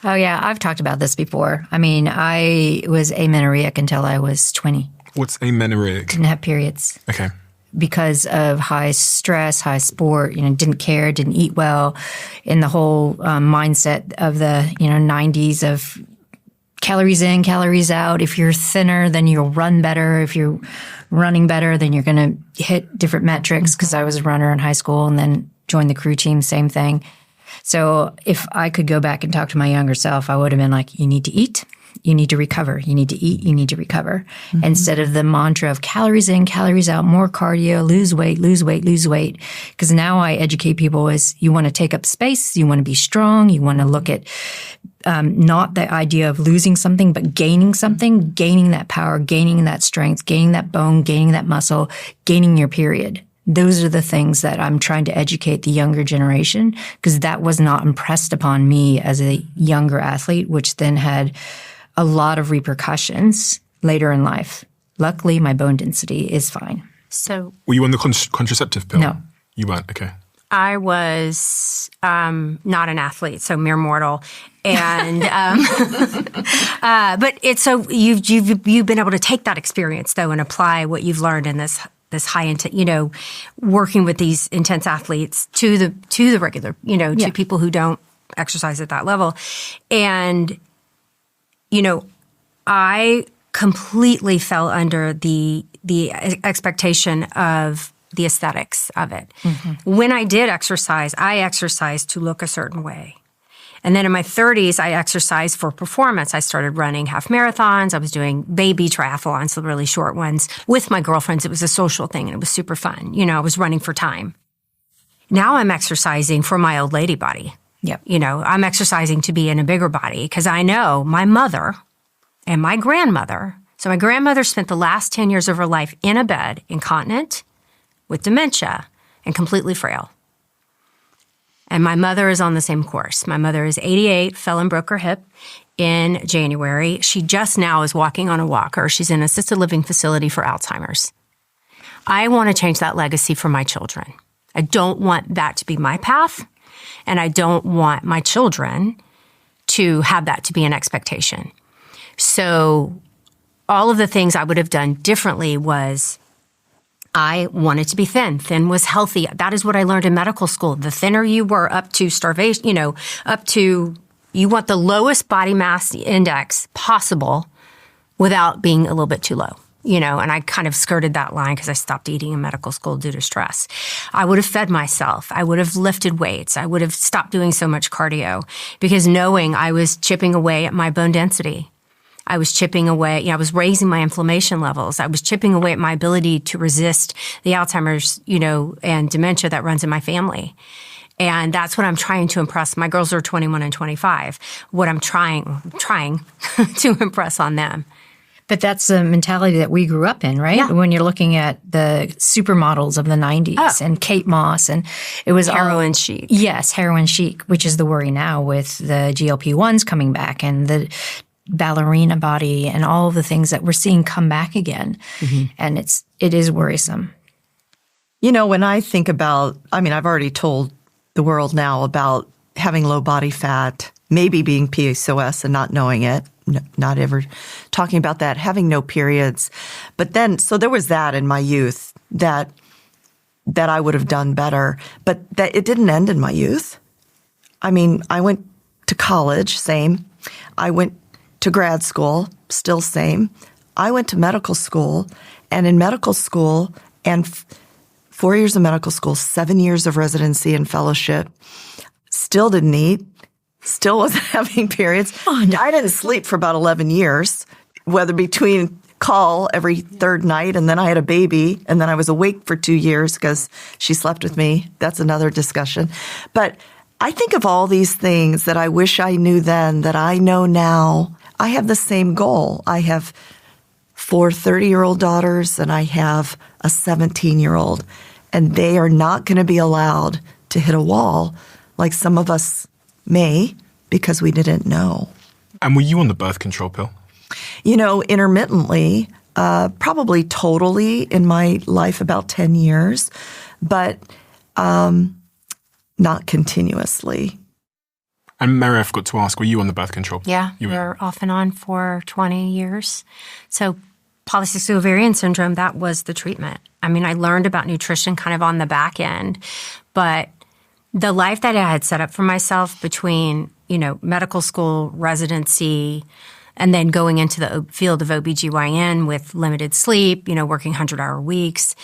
Oh, yeah. I've talked about this before. I mean, I was amenorrheic until I was 20. What's amenorrheic? Didn't have periods. Okay. Because of high stress, high sport, didn't care, didn't eat well, in the whole mindset of the, 90s of calories in, calories out. If you're thinner, then you'll run better. If you're running better, then you're going to hit different metrics, because I was a runner in high school and then joined the crew team, same thing. So if I could go back and talk to my younger self, I would have been like, you need to eat. You need to recover. You need to eat. You need to recover. Instead of the mantra of calories in, calories out, more cardio, lose weight, lose weight, lose weight. Because now I educate people as you want to take up space. You want to be strong. You want to look at not the idea of losing something, but gaining something, gaining that power, gaining that strength, gaining that bone, gaining that muscle, gaining your period. Those are the things that I'm trying to educate the younger generation, because that was not impressed upon me as a younger athlete, which then had a lot of repercussions later in life. Luckily, my bone density is fine. So, Were you on the contraceptive pill? No. You weren't? Okay. I was not an athlete, so mere mortal, and but it's so you've been able to take that experience though and apply what you've learned in this high intent, working with these intense athletes to the regular, to people who don't exercise at that level, and I completely fell under the expectation of the aesthetics of it. When I did exercise, I exercised to look a certain way. And then in my 30s, I exercised for performance. I started running half marathons. I was doing baby triathlons, the really short ones, with my girlfriends. It was a social thing, and it was super fun. I was running for time. Now I'm exercising for my old lady body. Yep. I'm exercising to be in a bigger body because I know my mother and my grandmother. So my grandmother spent the last 10 years of her life in a bed, incontinent, with dementia, and completely frail. And my mother is on the same course. My mother is 88, fell and broke her hip in January. She just now is walking on a walker. She's in an assisted living facility for Alzheimer's. I want to change that legacy for my children. I don't want that to be my path. And I don't want my children to have that to be an expectation. So all of the things I would have done differently was I wanted to be thin. Thin was healthy. That is what I learned in medical school. The thinner you were up to starvation, up to You want the lowest body mass index possible without being a little bit too low. And I kind of skirted that line because I stopped eating in medical school due to stress. I would have fed myself. I would have lifted weights. I would have stopped doing so much cardio because knowing I was chipping away at my bone density. I was chipping away, I was raising my inflammation levels. I was chipping away at my ability to resist the Alzheimer's, and dementia that runs in my family. And that's what I'm trying to impress. My girls are 21 and 25. What I'm trying to impress on them. But that's the mentality that we grew up in, right? Yeah. When you're looking at the supermodels of the 90s and Kate Moss, and it was heroin chic. Yes, heroin chic, which is the worry now with the GLP-1s coming back and the ballerina body and all of the things that we're seeing come back again. Mm-hmm. And it is worrisome. When I think about, I've already told the world now about having low body fat, maybe being PCOS and not knowing it, not ever talking about that, having no periods. But then, so there was that in my youth that I would have done better, but that it didn't end in my youth. I went to college, same. I went to grad school, still same. I went to medical school, and in medical school, and 4 years of medical school, 7 years of residency and fellowship, still didn't eat, still wasn't having periods. Oh, no. I didn't sleep for about 11 years, whether between call every third night, and then I had a baby, and then I was awake for 2 years because she slept with me. That's another discussion. But I think of all these things that I wish I knew then that I know now. I have the same goal. I have 4 30-year-old daughters, and I have a 17-year-old, and they are not going to be allowed to hit a wall like some of us may because we didn't know. And were you on the birth control pill? Intermittently, probably totally in my life about 10 years, but not continuously. And Mary, I forgot to ask, were you on the birth control? Yeah, we were off and on for 20 years. So polycystic ovarian syndrome, that was the treatment. I learned about nutrition kind of on the back end, but the life that I had set up for myself between, medical school, residency, and then going into the field of OBGYN with limited sleep, working 100-hour weeks,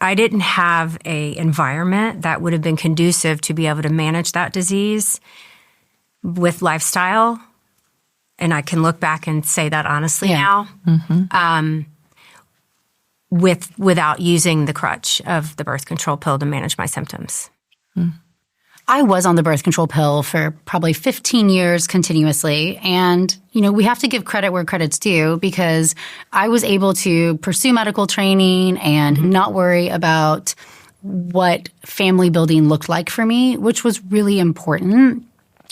I didn't have an environment that would have been conducive to be able to manage that disease with lifestyle. And I can look back and say that honestly now, without using the crutch of the birth control pill to manage my symptoms. I was on the birth control pill for probably 15 years continuously. And, we have to give credit where credit's due because I was able to pursue medical training and not worry about what family building looked like for me, which was really important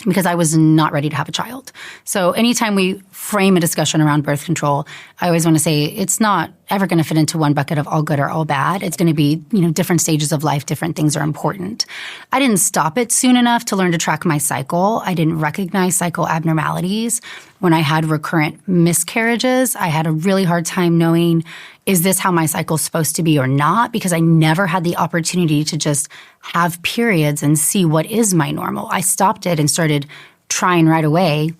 because I was not ready to have a child. So anytime we frame a discussion around birth control, I always want to say it's not ever going to fit into one bucket of all good or all bad. It's going to be, different stages of life, different things are important. I didn't stop it soon enough to learn to track my cycle. I didn't recognize cycle abnormalities. When I had recurrent miscarriages, I had a really hard time knowing, is this how my cycle's supposed to be or not? Because I never had the opportunity to just have periods and see what is my normal. I stopped it and started trying right away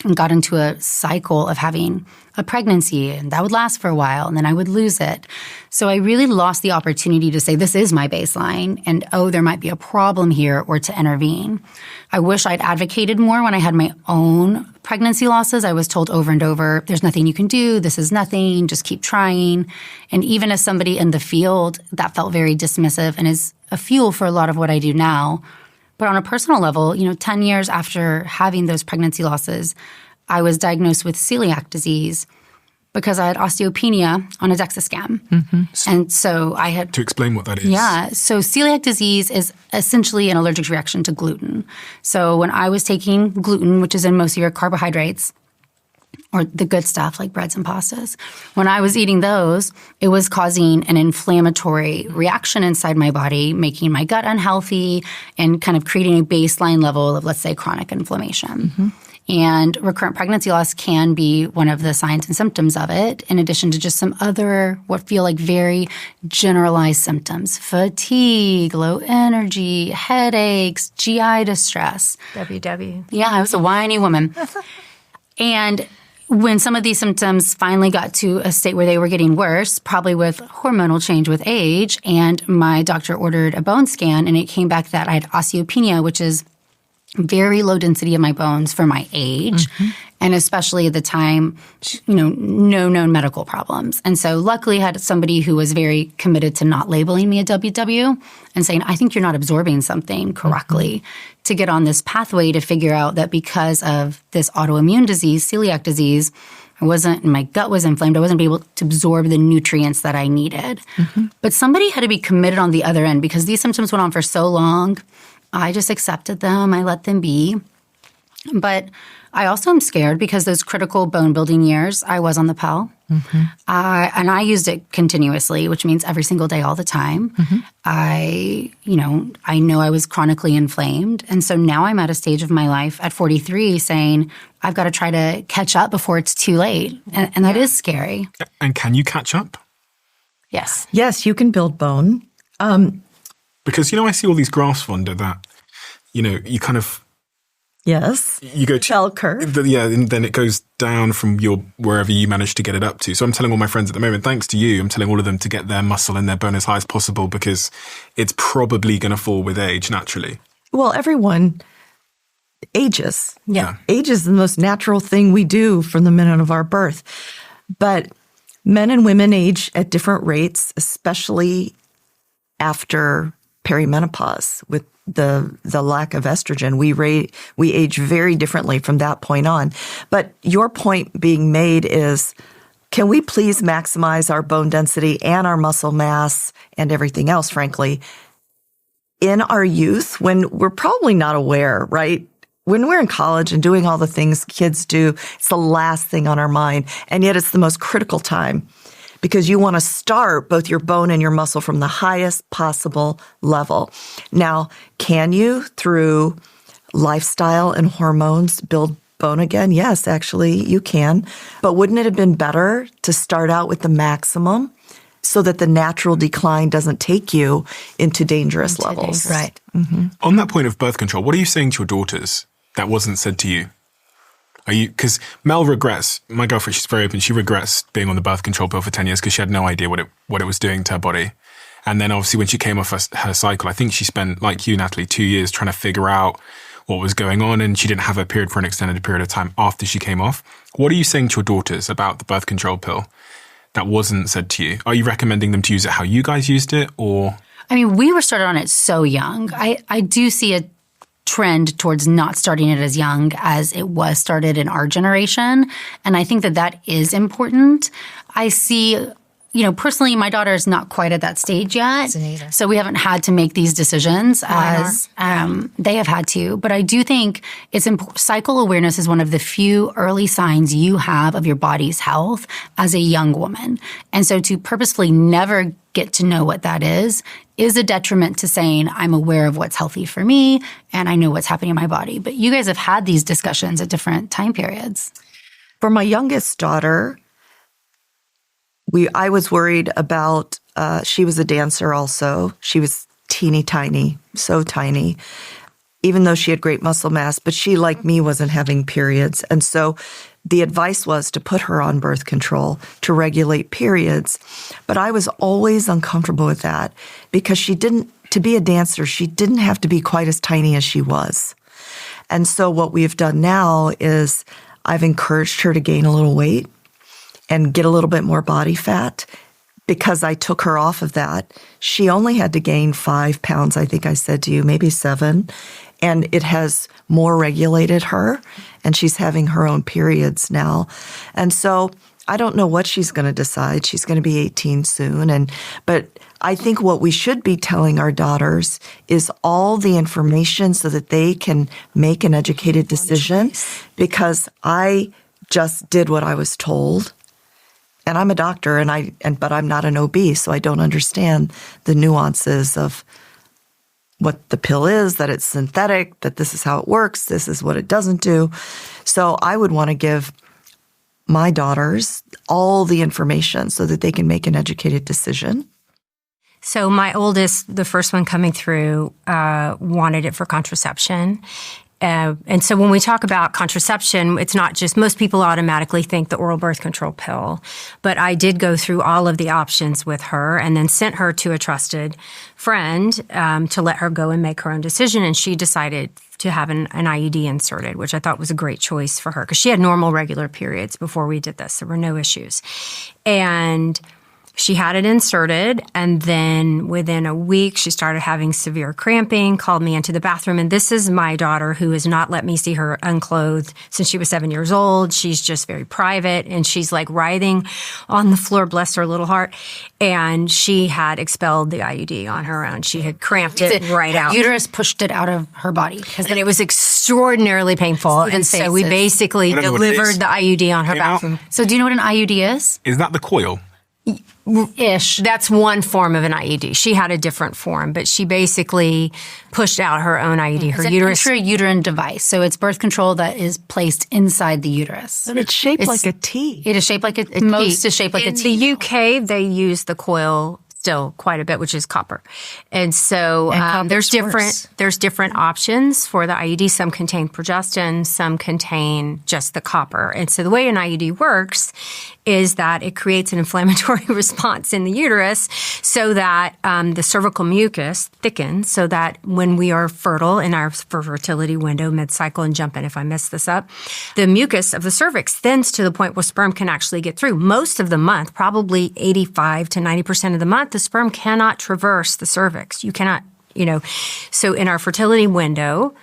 and got into a cycle of having a pregnancy, and that would last for a while, and then I would lose it. So I really lost the opportunity to say, this is my baseline, and there might be a problem here, or to intervene. I wish I'd advocated more when I had my own pregnancy losses. I was told over and over, there's nothing you can do, this is nothing, just keep trying. And even as somebody in the field, that felt very dismissive and is a fuel for a lot of what I do now. But on a personal level, 10 years after having those pregnancy losses, I was diagnosed with celiac disease because I had osteopenia on a DEXA scan. Mm-hmm. And so I had... To explain what that is. Yeah. So celiac disease is essentially an allergic reaction to gluten. So when I was taking gluten, which is in most of your carbohydrates, or the good stuff like breads and pastas, when I was eating those, it was causing an inflammatory reaction inside my body, making my gut unhealthy and kind of creating a baseline level of, let's say, chronic inflammation. Mm-hmm. And recurrent pregnancy loss can be one of the signs and symptoms of it, in addition to just some other what feel like very generalized symptoms: fatigue, low energy, headaches, GI distress. WW. Yeah, I was a whiny woman. And when some of these symptoms finally got to a state where they were getting worse, probably with hormonal change with age, and my doctor ordered a bone scan, and it came back that I had osteopenia, which is very low density of my bones for my age, and especially at the time, no known medical problems. And so luckily I had somebody who was very committed to not labeling me a WW and saying, I think you're not absorbing something correctly, to get on this pathway to figure out that because of this autoimmune disease, celiac disease, my gut was inflamed. I wasn't able to absorb the nutrients that I needed. But somebody had to be committed on the other end, because these symptoms went on for so long. I just accepted them. I let them be. But I also am scared because those critical bone building years, I was on the pill. And I used it continuously, which means every single day, all the time. I know I was chronically inflamed. And so now I'm at a stage of my life at 43 saying, I've got to try to catch up before it's too late. And that is scary. And can you catch up? Yes. Yes, you can build bone. Because, I see all these graphs, Vonda, that, you kind of... Yes. You go to... Bell curve. And then it goes down from wherever you manage to get it up to. So I'm telling all my friends at the moment, thanks to you, I'm telling all of them to get their muscle and their bone as high as possible, because it's probably going to fall with age naturally. Well, everyone ages. Yeah. Age is the most natural thing we do from the minute of our birth. But men and women age at different rates, especially after perimenopause with the lack of estrogen. We age very differently from that point on. But your point being made is, can we please maximize our bone density and our muscle mass and everything else, frankly, in our youth when we're probably not aware, right? When we're in college and doing all the things kids do, it's the last thing on our mind. And yet it's the most critical time, because you want to start both your bone and your muscle from the highest possible level. Now, can you, through lifestyle and hormones, build bone again? Yes, actually, you can. But wouldn't it have been better to start out with the maximum so that the natural decline doesn't take you into dangerous levels? Right. On that point of birth control, what are you saying to your daughters that wasn't said to you? Because Mel regrets, my girlfriend, she's very open, she regrets being on the birth control pill for 10 years because she had no idea what it was doing to her body. And then obviously when she came off her cycle, I think she spent, like you, Natalie, 2 years trying to figure out what was going on, and she didn't have her period for an extended period of time after she came off. What are you saying to your daughters about the birth control pill that wasn't said to you? Are you recommending them to use it how you guys used it, or? I mean, we were started on it so young. I do see a trend towards not starting it as young as it was started in our generation. And I think that is important. I see, personally, my daughter is not quite at that stage yet. So we haven't had to make these decisions as they have had to. But I do think it's important. Cycle awareness is one of the few early signs you have of your body's health as a young woman. And so to purposefully never get to know what that is a detriment to saying, I'm aware of what's healthy for me and I know what's happening in my body. But you guys have had these discussions at different time periods. For my youngest daughter, I was worried about, she was a dancer also. She was teeny tiny, so tiny, even though she had great muscle mass, but she, like me, wasn't having periods. And so the advice was to put her on birth control to regulate periods. But I was always uncomfortable with that because to be a dancer, she didn't have to be quite as tiny as she was. And so what we've done now is I've encouraged her to gain a little weight and get a little bit more body fat. Because I took her off of that, she only had to gain 5 pounds, I think I said to you, maybe 7. And it has more regulated her, and she's having her own periods now. And so I don't know what she's going to decide. She's going to be 18 soon. But I think what we should be telling our daughters is all the information so that they can make an educated decision, because I just did what I was told. And I'm a doctor, but I'm not an OB, so I don't understand the nuances of what the pill is, that it's synthetic, that this is how it works, this is what it doesn't do. So I would want to give my daughters all the information so that they can make an educated decision. So my oldest, the first one coming through, wanted it for contraception. And so when we talk about contraception, it's not just, most people automatically think the oral birth control pill. But I did go through all of the options with her and then sent her to a trusted friend to let her go and make her own decision. And she decided to have an IUD inserted, which I thought was a great choice for her because she had normal, regular periods before we did this. There were no issues. And she had it inserted, and then within a week, she started having severe cramping, called me into the bathroom. And this is my daughter who has not let me see her unclothed since she was 7 years old. She's just very private, and she's like writhing on the floor, bless her little heart. And she had expelled the IUD on her own. She had cramped it right out. Uterus pushed it out of her body. And it was extraordinarily painful. And so we basically delivered the IUD on her bathroom. So do you know what an IUD is? Is that the coil? Ish. That's one form of an IUD. She had a different form, but she basically pushed out her own IUD. Her uterus. It's an intrauterine device. So it's birth control that is placed inside the uterus. And it's shaped like a T. It is shaped like a most is shaped like a T. In the UK, they use the coil still quite a bit, which is copper. And so there's different options for the IUD. Some contain progestin, some contain just the copper. And so the way an IUD works is that it creates an inflammatory response in the uterus so that the cervical mucus thickens so that when we are fertile in our fertility window, mid-cycle, and jump in if I mess this up, the mucus of the cervix thins to the point where sperm can actually get through. Most of the month, probably 85 to 90% of the month, the sperm cannot traverse the cervix. You cannot, So in our fertility window,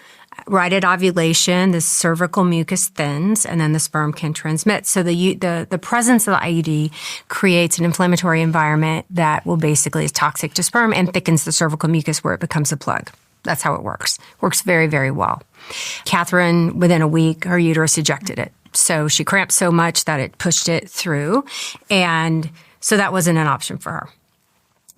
right at ovulation, the cervical mucus thins, and then the sperm can transmit. So the presence of the IUD creates an inflammatory environment that will basically is toxic to sperm and thickens the cervical mucus where it becomes a plug. That's how it works. Works very, very well. Catherine, within a week, her uterus ejected it. So she cramped so much that it pushed it through, and so that wasn't an option for her.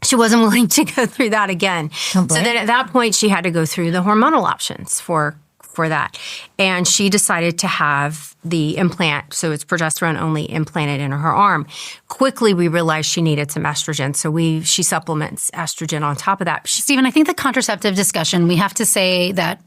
She wasn't willing to go through that again. So then at that point, she had to go through the hormonal options for that. And she decided to have the implant, so it's progesterone only, implanted in her arm. Quickly, we realized she needed some estrogen, so she supplements estrogen on top of that. Stephen, I think the contraceptive discussion, we have to say that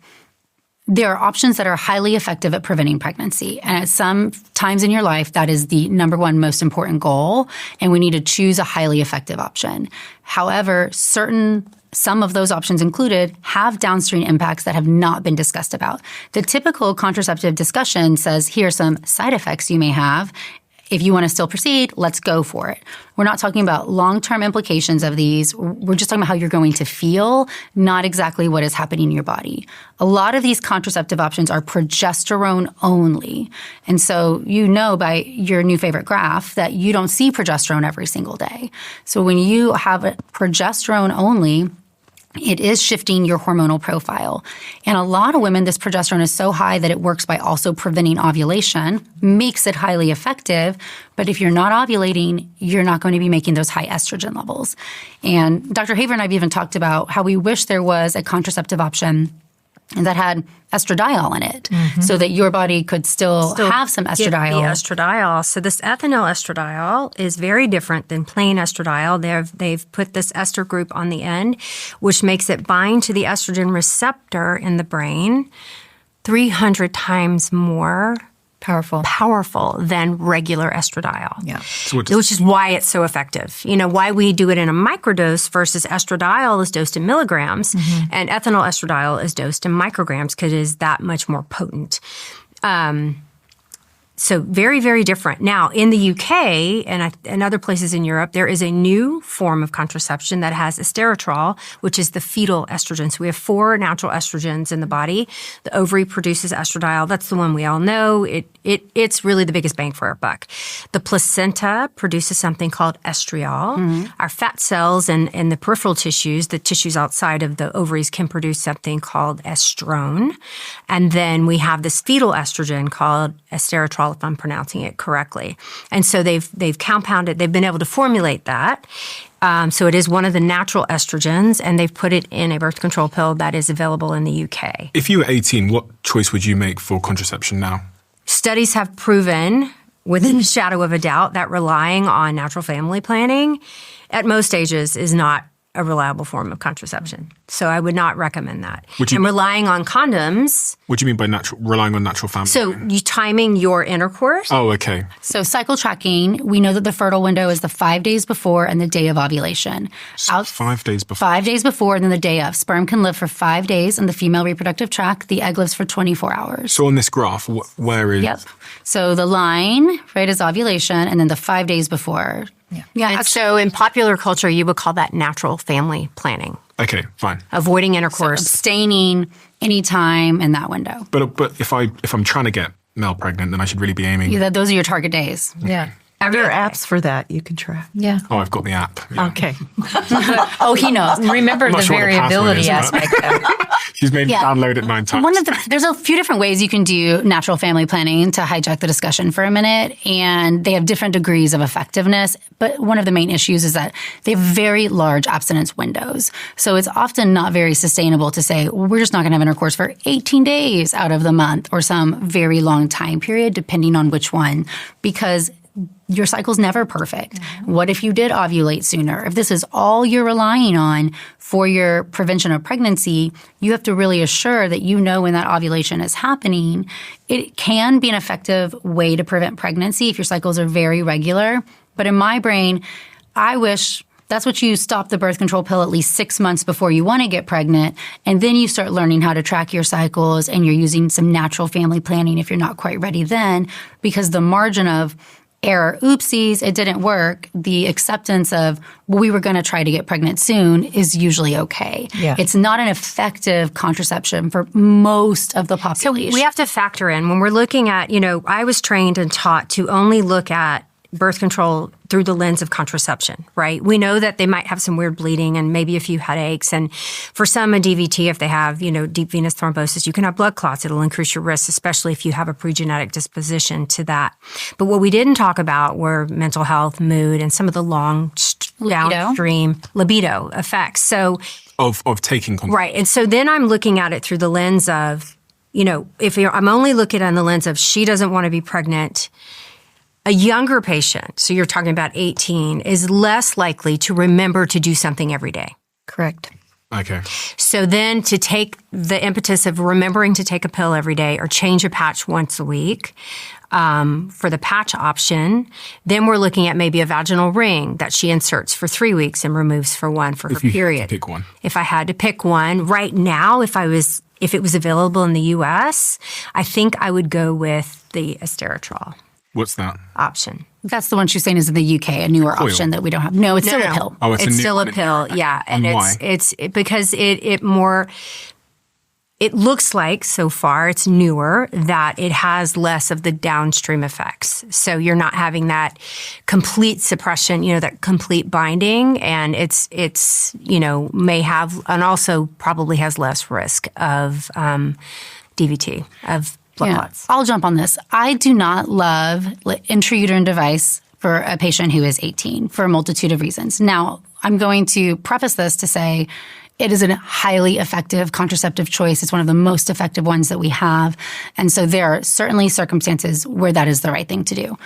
there are options that are highly effective at preventing pregnancy. And at some times in your life, that is the number one most important goal. And we need to choose a highly effective option. However, some of those options included have downstream impacts that have not been discussed about. The typical contraceptive discussion says, here are some side effects you may have. If you want to still proceed, let's go for it. We're not talking about long-term implications of these. We're just talking about how you're going to feel, not exactly what is happening in your body. A lot of these contraceptive options are progesterone only. And so by your new favorite graph that you don't see progesterone every single day. So when you have a progesterone only, it is shifting your hormonal profile. And a lot of women, this progesterone is so high that it works by also preventing ovulation, makes it highly effective. But if you're not ovulating, you're not going to be making those high estrogen levels. And Dr. Haver and I have even talked about how we wish there was a contraceptive option that had estradiol in it, so that your body could still have some estradiol. The estradiol. So this ethinyl estradiol is very different than plain estradiol. They've put this ester group on the end, which makes it bind to the estrogen receptor in the brain 300 times more powerful than regular estradiol. Yeah. Which is why it's so effective. Why we do it in a microdose versus estradiol is dosed in milligrams, and ethinyl estradiol is dosed in micrograms because it is that much more potent. So very, very different. Now, in the UK and other places in Europe, there is a new form of contraception that has esterotral, which is the fetal estrogen. So we have 4 natural estrogens in the body. The ovary produces estradiol. That's the one we all know. It's really the biggest bang for our buck. The placenta produces something called estriol. Our fat cells and the peripheral tissues, the tissues outside of the ovaries, can produce something called estrone. And then we have this fetal estrogen called esterotral erythritol, if I'm pronouncing it correctly. And so they've been able to formulate that. So it is one of the natural estrogens, and they've put it in a birth control pill that is available in the UK. If you were 18, what choice would you make for contraception now? Studies have proven, within the shadow of a doubt, that relying on natural family planning at most ages is not a reliable form of contraception. So I would not recommend that. And relying on condoms. What do you mean by relying on natural family? So you timing your intercourse. Oh, okay. So cycle tracking, we know that the fertile window is the 5 days before and the day of ovulation. So 5 days before. 5 days before and then the day of. Sperm can live for 5 days in the female reproductive tract. The egg lives for 24 hours. So on this graph, where is... Yep. So the line, right, is ovulation, and then the 5 days before. Yeah. And so in popular culture, you would call that natural family planning. Okay, fine. Avoiding intercourse. So abstaining anytime in that window. But if I'm trying to get Mel pregnant, then I should really be aiming... Yeah, those are your target days. Yeah. There are apps for that you can track. Yeah. Oh, I've got the app. Yeah. Okay. Oh, he knows. Remember the sure variability the aspect, though. She's made me download it 9 times. There's a few different ways you can do natural family planning, to hijack the discussion for a minute, and they have different degrees of effectiveness. But one of the main issues is that they have very large abstinence windows. So it's often not very sustainable to say, well, we're just not going to have intercourse for 18 days out of the month or some very long time period, depending on which one, because your cycle's never perfect. Mm-hmm. What if you did ovulate sooner? If this is all you're relying on for your prevention of pregnancy, you have to really assure that you know when that ovulation is happening. It can be an effective way to prevent pregnancy if your cycles are very regular. But in my brain, I wish that's what you stop the birth control pill at least 6 months before you want to get pregnant. And then you start learning how to track your cycles, and you're using some natural family planning if you're not quite ready then, because the margin of error, oopsies, it didn't work, the acceptance of, well, we were going to try to get pregnant soon is usually okay. Yeah. It's not an effective contraception for most of the population. So we have to factor in when we're looking at, I was trained and taught to only look at birth control through the lens of contraception, right? We know that they might have some weird bleeding and maybe a few headaches. And for some, a DVT, if they have, deep venous thrombosis, you can have blood clots. It'll increase your risk, especially if you have a pregenetic disposition to that. But what we didn't talk about were mental health, mood, and some of the long downstream libido effects. So of taking control. Right. And so then I'm looking at it through the lens of, I'm only looking at it in the lens of she doesn't want to be pregnant. A younger patient, so you're talking about 18, is less likely to remember to do something every day. Correct. Okay. So then to take the impetus of remembering to take a pill every day or change a patch once a week for the patch option, then we're looking at maybe a vaginal ring that she inserts for 3 weeks and removes for one for her period. If you had to pick one. If I had to pick one, right now, if it was available in the U.S., I think I would go with the Esteritrol. What's that? Option. That's the one she's saying is in the UK, a newer option that we don't have. No, it's still a pill. Oh, it's still a pill, yeah. And why? It's because it looks like so far it's newer that it has less of the downstream effects. So you're not having that complete suppression, that complete binding, and it's may have, and also probably has less risk of DVT, of blood clots. I'll jump on this. I do not love intrauterine device for a patient who is 18 for a multitude of reasons. Now, I'm going to preface this to say it is a highly effective contraceptive choice. It's one of the most effective ones that we have. And so there are certainly circumstances where that is the right thing to do.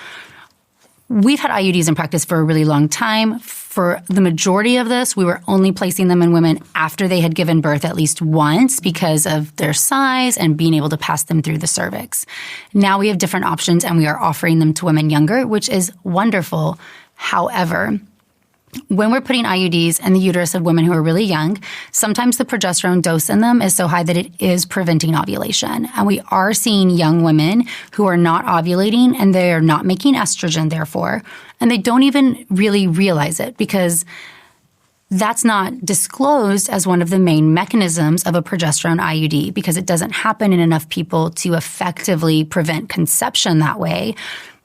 We've had IUDs in practice for a really long time. For the majority of this, we were only placing them in women after they had given birth at least once because of their size and being able to pass them through the cervix. Now we have different options, and we are offering them to women younger, which is wonderful. However, when we're putting IUDs in the uterus of women who are really young, sometimes the progesterone dose in them is so high that it is preventing ovulation. And we are seeing young women who are not ovulating, and they are not making estrogen, therefore, and they don't even really realize it because that's not disclosed as one of the main mechanisms of a progesterone IUD because it doesn't happen in enough people to effectively prevent conception that way.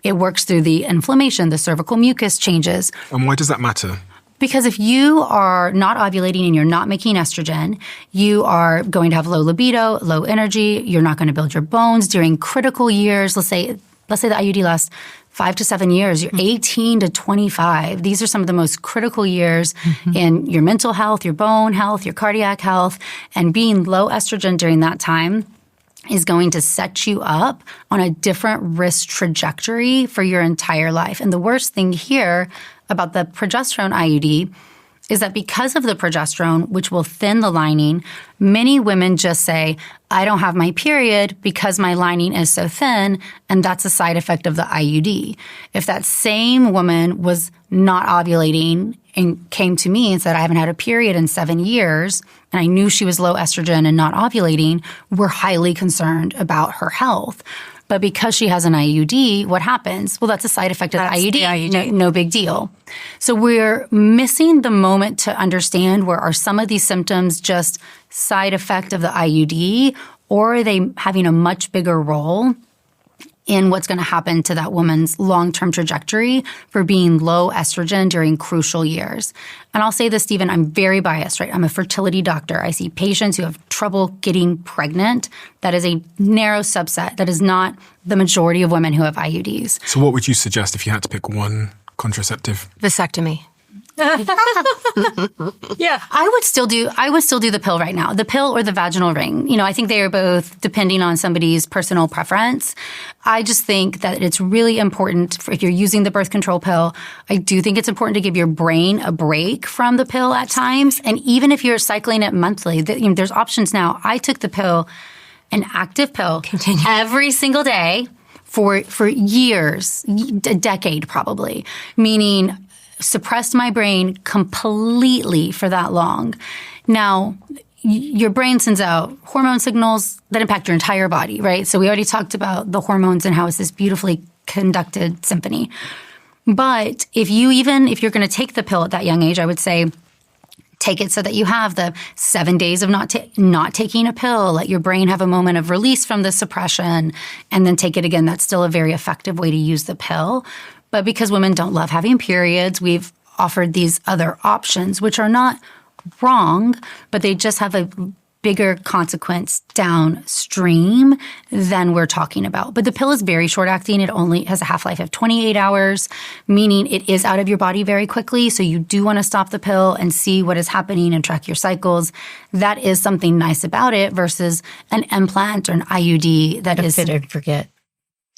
It works through the inflammation, the cervical mucus changes. And why does that matter? Because if you are not ovulating and you're not making estrogen, you are going to have low libido, low energy. You're not going to build your bones during critical years. Let's say let's say the IUD lasts 5 to 7 years, you're 18 to 25. These are some of the most critical years in your mental health, your bone health, your cardiac health, and being low estrogen during that time is going to set you up on a different risk trajectory for your entire life. And the worst thing here about the progesterone IUD is that because of the progesterone, which will thin the lining, many women just say, I don't have my period because my lining is so thin, and that's a side effect of the IUD. If that same woman was not ovulating and came to me and said, I haven't had a period in 7 years, and I knew she was low estrogen and not ovulating, we're highly concerned about her health. But because she has an IUD, what happens? Well, that's a side effect of the IUD. No big deal. So we're missing the moment to understand where are some of these symptoms just side effect of the IUD, or are they having a much bigger role in what's going to happen to that woman's long-term trajectory for being low estrogen during crucial years. And I'll say this, Stephen, I'm very biased, right? I'm a fertility doctor. I see patients who have trouble getting pregnant. That is a narrow subset. That is not the majority of women who have IUDs. So what would you suggest if you had to pick one contraceptive? Vasectomy. Yeah, I would still do the pill right now, the pill or the vaginal ring. You know, I think they are both depending on somebody's personal preference. I just think that it's really important if you're using the birth control pill. I do think it's important to give your brain a break from the pill at times. And even if you're cycling it monthly, there's options now. I took the pill, an active pill, every single day for years, a decade probably, meaning suppressed my brain completely for that long. Now, your brain sends out hormone signals that impact your entire body, right? So we already talked about the hormones and how it's this beautifully conducted symphony. But if you're going to take the pill at that young age, I would say take it so that you have the 7 days of not taking a pill. Let your brain have a moment of release from the suppression and then take it again. That's still a very effective way to use the pill. But because women don't love having periods, we've offered these other options, which are not wrong, but they just have a bigger consequence downstream than we're talking about. But the pill is very short-acting. It only has a half-life of 28 hours, meaning it is out of your body very quickly. So you do want to stop the pill and see what is happening and track your cycles. That is something nice about it versus an implant or an IUD that is fit and forget.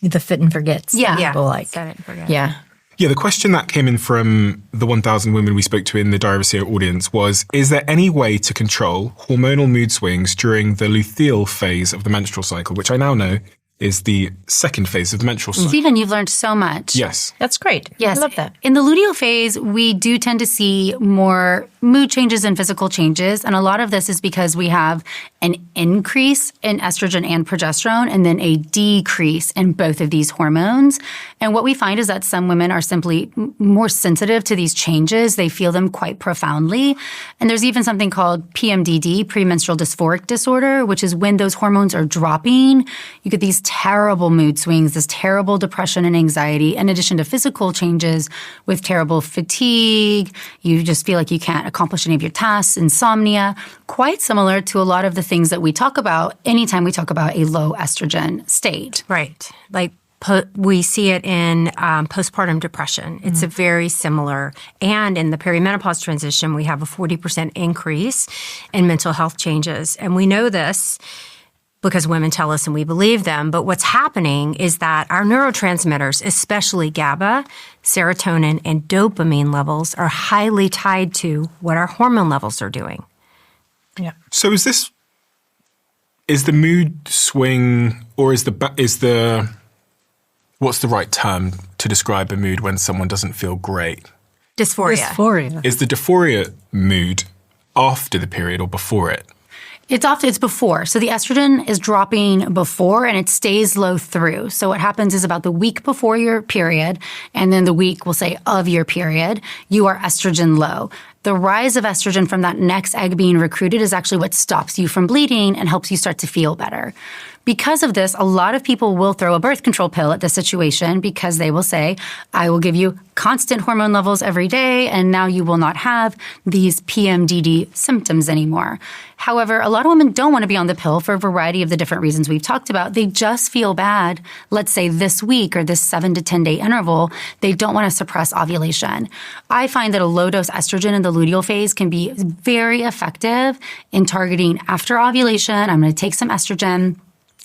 The fit and forgets. People like. Set it and forget. Yeah. Yeah, the question that came in from the 1,000 women we spoke to in the Diary of a CEO audience was, is there any way to control hormonal mood swings during the luteal phase of the menstrual cycle, which I now know is the second phase of the menstrual cycle? Stephen, you've learned so much. Yes. That's great. Yes. I love that. In the luteal phase, we do tend to see more mood changes and physical changes. And a lot of this is because we have an increase in estrogen and progesterone and then a decrease in both of these hormones. And what we find is that some women are simply more sensitive to these changes. They feel them quite profoundly. And there's even something called PMDD, premenstrual dysphoric disorder, which is when those hormones are dropping, you get these terrible mood swings, this terrible depression and anxiety, in addition to physical changes with terrible fatigue. You just feel like you can't accomplish any of your tasks, insomnia, quite similar to a lot of the things that we talk about anytime we talk about a low estrogen state. Right. Like we see it in postpartum depression. It's a very similar. And in the perimenopause transition, we have a 40% increase in mental health changes. And we know this because women tell us and we believe them. But what's happening is that our neurotransmitters, especially GABA, serotonin, and dopamine levels, are highly tied to what our hormone levels are doing. Yeah. So is the mood swing, or is the what's the right term to describe a mood when someone doesn't feel great? Dysphoria. Is the dysphoria mood after the period or before it? It's before. So the estrogen is dropping before and it stays low through. So what happens is about the week before your period and then the week, we'll say, of your period, you are estrogen low. The rise of estrogen from that next egg being recruited is actually what stops you from bleeding and helps you start to feel better. Because of this, a lot of people will throw a birth control pill at the situation because they will say, I will give you constant hormone levels every day, and now you will not have these PMDD symptoms anymore. However, a lot of women don't want to be on the pill for a variety of the different reasons we've talked about. They just feel bad, let's say this week or this 7 to 10 day interval, they don't want to suppress ovulation. I find that a low dose estrogen in the luteal phase can be very effective in targeting after ovulation. I'm going to take some estrogen,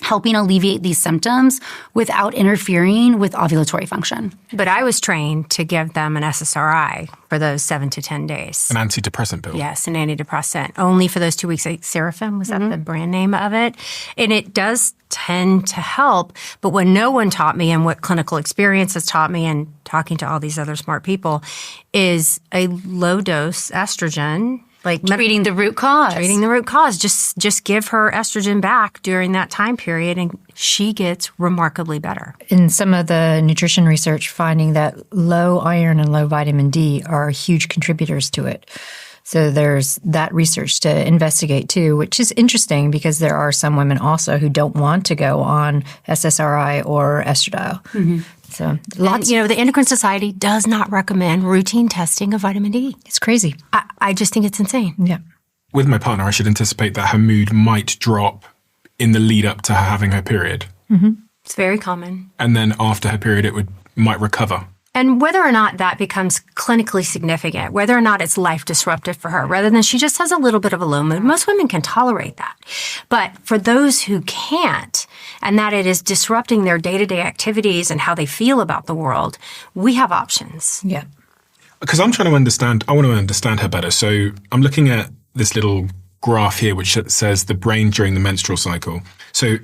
helping alleviate these symptoms without interfering with ovulatory function. But I was trained to give them an SSRI for those 7 to 10 days. An antidepressant pill? Yes, an antidepressant. Only for those 2 weeks. Like Seraphim, was that the brand name of it? And it does tend to help. But what no one taught me and what clinical experience has taught me and talking to all these other smart people is a low dose estrogen, like treating the root cause. Treating the root cause. Just give her estrogen back during that time period, and she gets remarkably better. In some of the nutrition research, finding that low iron and low vitamin D are huge contributors to it. So there's that research to investigate too, which is interesting because there are some women also who don't want to go on SSRI or estradiol. Mm-hmm. So lots. And, the Endocrine Society does not recommend routine testing of vitamin D. It's crazy. I just think it's insane. Yeah. With my partner, I should anticipate that her mood might drop in the lead up to her having her period. Mm-hmm. It's very common. And then after her period, might recover. And whether or not that becomes clinically significant, whether or not it's life disruptive for her, rather than she just has a little bit of a low mood, most women can tolerate that. But for those who can't, and that it is disrupting their day-to-day activities and how they feel about the world, we have options. Yeah. Because I want to understand her better. So I'm looking at this little graph here, which says the brain during the menstrual cycle. So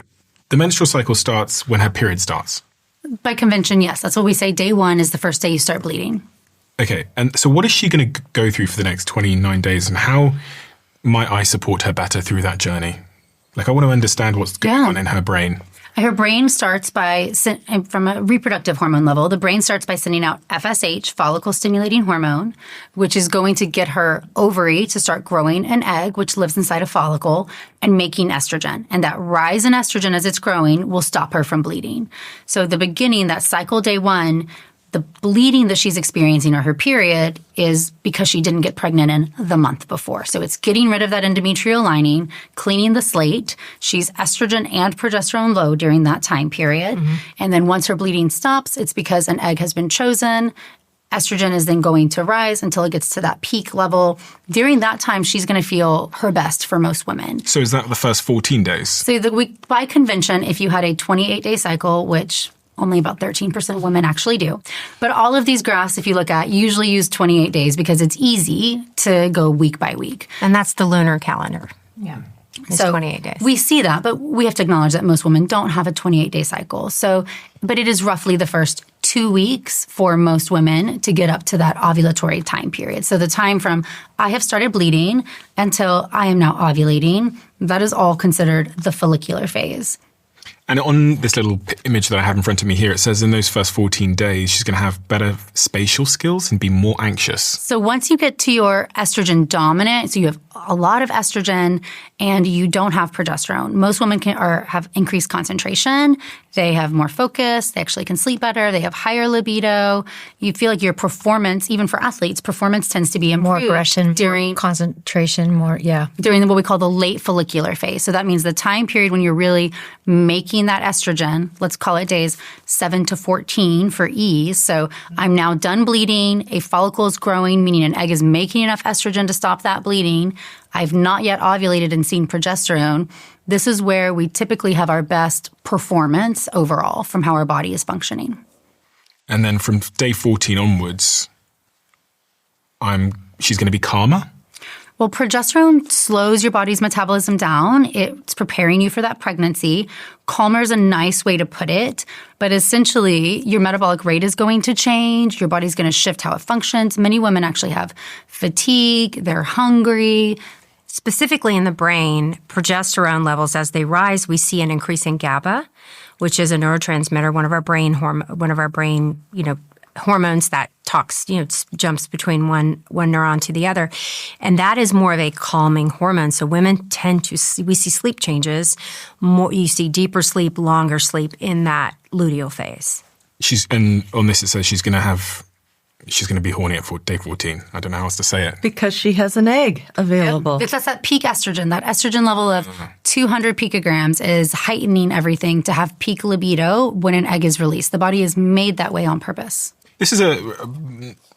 the menstrual cycle starts when her period starts. By convention, yes. That's what we say. Day 1 is the first day you start bleeding. Okay. And so what is she going to go through for the next 29 days? And how might I support her better through that journey? Like, I want to understand what's going on in her brain. Her brain starts by, from a reproductive hormone level, the brain starts by sending out FSH, follicle-stimulating hormone, which is going to get her ovary to start growing an egg, which lives inside a follicle, and making estrogen. And that rise in estrogen as it's growing will stop her from bleeding. So the beginning, that cycle day 1, the bleeding that she's experiencing or her period is because she didn't get pregnant in the month before. So it's getting rid of that endometrial lining, cleaning the slate. She's estrogen and progesterone low during that time period. Mm-hmm. And then once her bleeding stops, it's because an egg has been chosen. Estrogen is then going to rise until it gets to that peak level. During that time, she's going to feel her best for most women. So is that the first 14 days? So by convention, if you had a 28-day cycle, which only about 13% of women actually do. But all of these graphs, if you look at, usually use 28 days because it's easy to go week by week. And that's the lunar calendar. Yeah. It's so 28 days. We see that, but we have to acknowledge that most women don't have a 28-day cycle. So, but it is roughly the first 2 weeks for most women to get up to that ovulatory time period. So the time from I have started bleeding until I am now ovulating, that is all considered the follicular phase. And on this little image that I have in front of me here, it says in those first 14 days, she's going to have better spatial skills and be more anxious. So once you get to your estrogen dominant, so you have a lot of estrogen and you don't have progesterone, most women have increased concentration. They have more focus. They actually can sleep better. They have higher libido. You feel like your performance, even for athletes, performance tends to be improved. More aggression, during concentration, during what we call the late follicular phase. So that means the time period when you're really making that estrogen, let's call it days 7 to 14 for ease. So I'm now done bleeding. A follicle is growing, meaning an egg is making enough estrogen to stop that bleeding. I've not yet ovulated and seen progesterone. This is where we typically have our best performance overall from how our body is functioning. And then from day 14 onwards, she's going to be calmer? Well, progesterone slows your body's metabolism down. It's preparing you for that pregnancy. Calmer is a nice way to put it. But essentially, your metabolic rate is going to change. Your body's going to shift how it functions. Many women actually have fatigue. They're hungry. Specifically in the brain, progesterone levels, as they rise, we see an increase in GABA, which is a neurotransmitter, one of our brain hormones that jumps between one neuron to the other. And that is more of a calming hormone. So women we see sleep changes. You see deeper sleep, longer sleep in that luteal phase. And on this it says she's going to be horny at day 14. I don't know how else to say it. Because she has an egg available. Because that's that peak estrogen. That estrogen level of 200 picograms is heightening everything to have peak libido when an egg is released. The body is made that way on purpose. This is a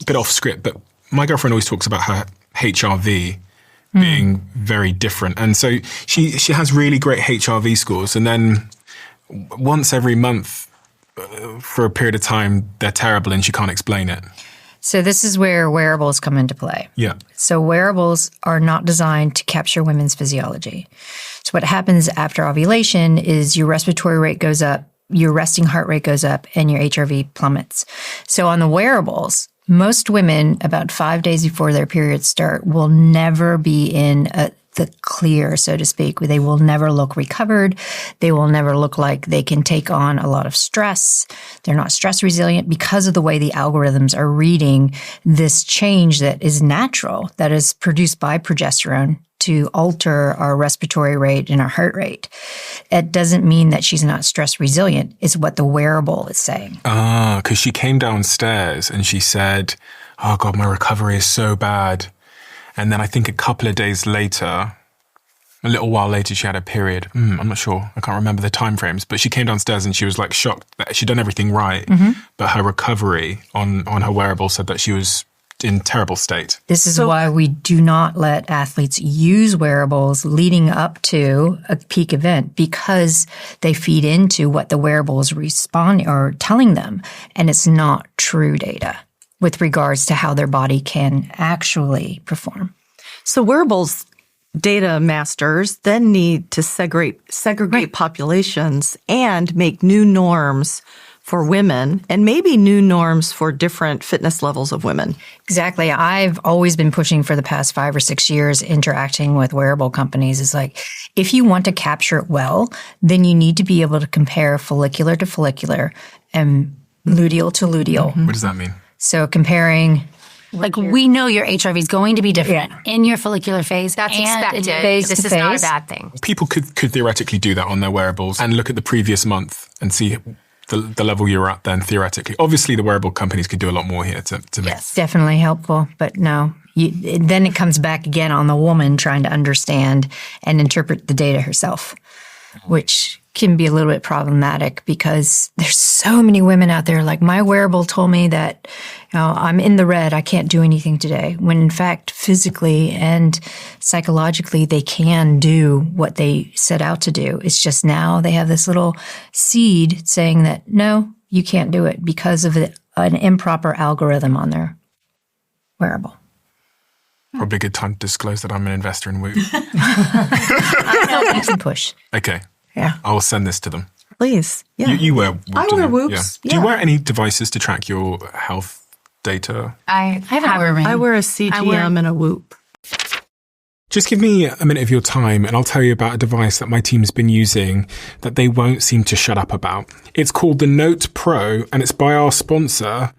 bit off script, but my girlfriend always talks about her HRV being very different. And so she has really great HRV scores. And then once every month for a period of time, they're terrible and she can't explain it. So this is where wearables come into play. Yeah. So wearables are not designed to capture women's physiology. So what happens after ovulation is your respiratory rate goes up, your resting heart rate goes up, and your HRV plummets. So on the wearables, most women about 5 days before their periods start will never be in the clear, so to speak. They will never look recovered. They will never look like they can take on a lot of stress. They're not stress resilient because of the way the algorithms are reading this change that is natural, that is produced by progesterone to alter our respiratory rate and our heart rate. It doesn't mean that she's not stress resilient, is what the wearable is saying. Because she came downstairs and she said, oh God, my recovery is so bad. And then I think a couple of days later, a little while later, she had a period. I'm not sure. I can't remember the time frames. But she came downstairs and she was like shocked that she'd done everything right. But her recovery on her wearable said that she was in terrible state. This is why we do not let athletes use wearables leading up to a peak event, because they feed into what the wearable is responding or telling them. And it's not true data with regards to how their body can actually perform. So wearables data masters then need to segregate populations and make new norms for women and maybe new norms for different fitness levels of women. Exactly. I've always been pushing for the past 5 or 6 years, interacting with wearable companies. Is like, if you want to capture it well, then you need to be able to compare follicular to follicular and luteal to luteal. What does that mean? So comparing... Like, we know your HRV is going to be different in your follicular phase. That's and expected. Phase this to is not a phase. bad thing. People could theoretically do that on their wearables and look at the previous month and see the level you're at then, theoretically. Obviously, the wearable companies could do a lot more here to make. Yes, definitely helpful. But no, then it comes back again on the woman trying to understand and interpret the data herself, which can be a little bit problematic because there's so many women out there. Like, my wearable told me that, I'm in the red, I can't do anything today. When in fact, physically and psychologically, they can do what they set out to do. It's just now they have this little seed saying that, no, you can't do it because of an improper algorithm on their wearable. Probably a good time to disclose that I'm an investor in Whoop. I know, push. Okay. Yeah. I will send this to them. Please. Yeah. You wear Whoop. I wear Whoops. Yeah. Do you wear any devices to track your health data? I haven't wear a ring. I wear a CGM and a Whoop. Just give me a minute of your time and I'll tell you about a device that my team's been using that they won't seem to shut up about. It's called the Note Pro and it's by our sponsor,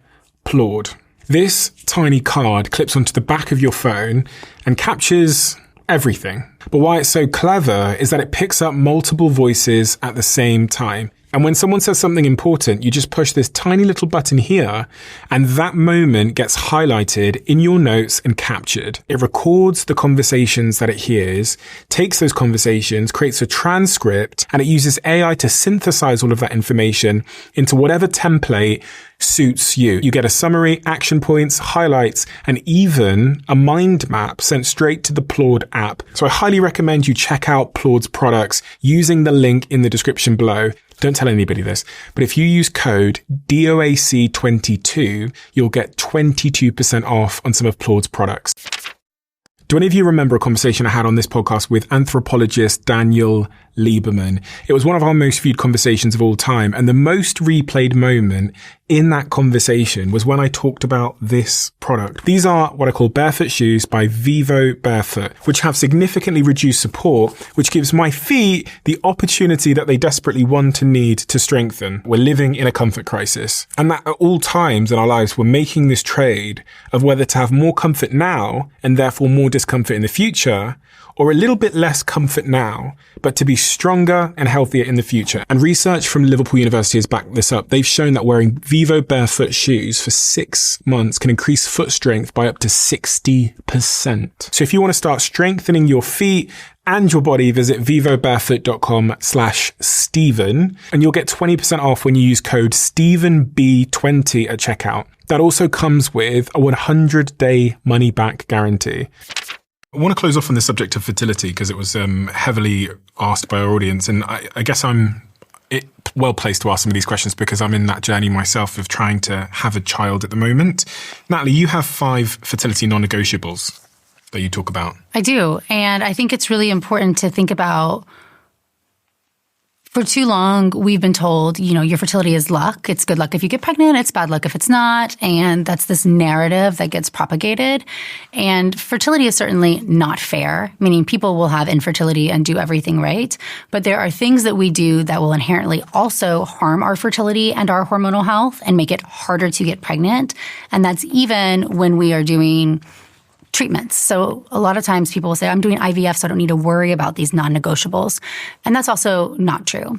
Plord. This tiny card clips onto the back of your phone and captures everything. But why it's so clever is that it picks up multiple voices at the same time. And when someone says something important, you just push this tiny little button here, and that moment gets highlighted in your notes and captured. It records the conversations that it hears, takes those conversations, creates a transcript, and it uses AI to synthesize all of that information into whatever template suits you. You get a summary, action points, highlights, and even a mind map sent straight to the Plord app. So I highly recommend you check out Plord's products using the link in the description below. Don't tell anybody this, but if you use code DOAC22, you'll get 22% off on some of Plord's products. Do any of you remember a conversation I had on this podcast with anthropologist Daniel Lieberman? It was one of our most viewed conversations of all time, and the most replayed moment in that conversation was when I talked about this product. These are what I call barefoot shoes by Vivo Barefoot, which have significantly reduced support, which gives my feet the opportunity that they desperately want and need to strengthen. We're living in a comfort crisis. And that at all times in our lives, we're making this trade of whether to have more comfort now and therefore more discomfort in the future, or a little bit less comfort now, but to be stronger and healthier in the future. And research from Liverpool University has backed this up. They've shown that wearing Vivo Barefoot shoes for 6 months can increase foot strength by up to 60%. So if you want to start strengthening your feet and your body, visit vivobarefoot.com/Stephen, and you'll get 20% off when you use code StephenB20 at checkout. That also comes with a 100-day money-back guarantee. I want to close off on the subject of fertility because it was heavily asked by our audience. And I guess I'm well placed to ask some of these questions because I'm in that journey myself of trying to have a child at the moment. Natalie, you have 5 fertility non-negotiables that you talk about. I do. And I think it's really important to think about. For too long, we've been told, your fertility is luck. It's good luck if you get pregnant. It's bad luck if it's not. And that's this narrative that gets propagated. And fertility is certainly not fair, meaning people will have infertility and do everything right. But there are things that we do that will inherently also harm our fertility and our hormonal health and make it harder to get pregnant. And that's even when we are doing treatments. So a lot of times people will say, I'm doing IVF, so I don't need to worry about these non-negotiables. And that's also not true.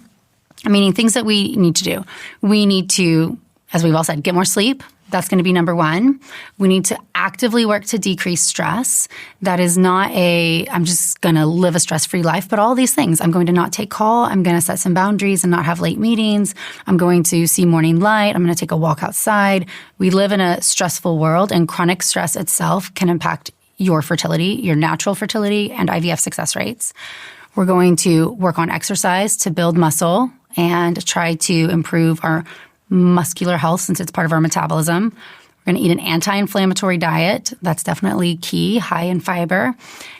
Meaning things that we need to do. We need to, as we've all said, get more sleep. That's going to be number 1. We need to actively work to decrease stress. That is not I'm just going to live a stress-free life, but all these things. I'm going to not take call. I'm going to set some boundaries and not have late meetings. I'm going to see morning light. I'm going to take a walk outside. We live in a stressful world, and chronic stress itself can impact your fertility, your natural fertility, and IVF success rates. We're going to work on exercise to build muscle and try to improve our muscular health since it's part of our metabolism. We're going to eat an anti-inflammatory diet. That's definitely key, high in fiber.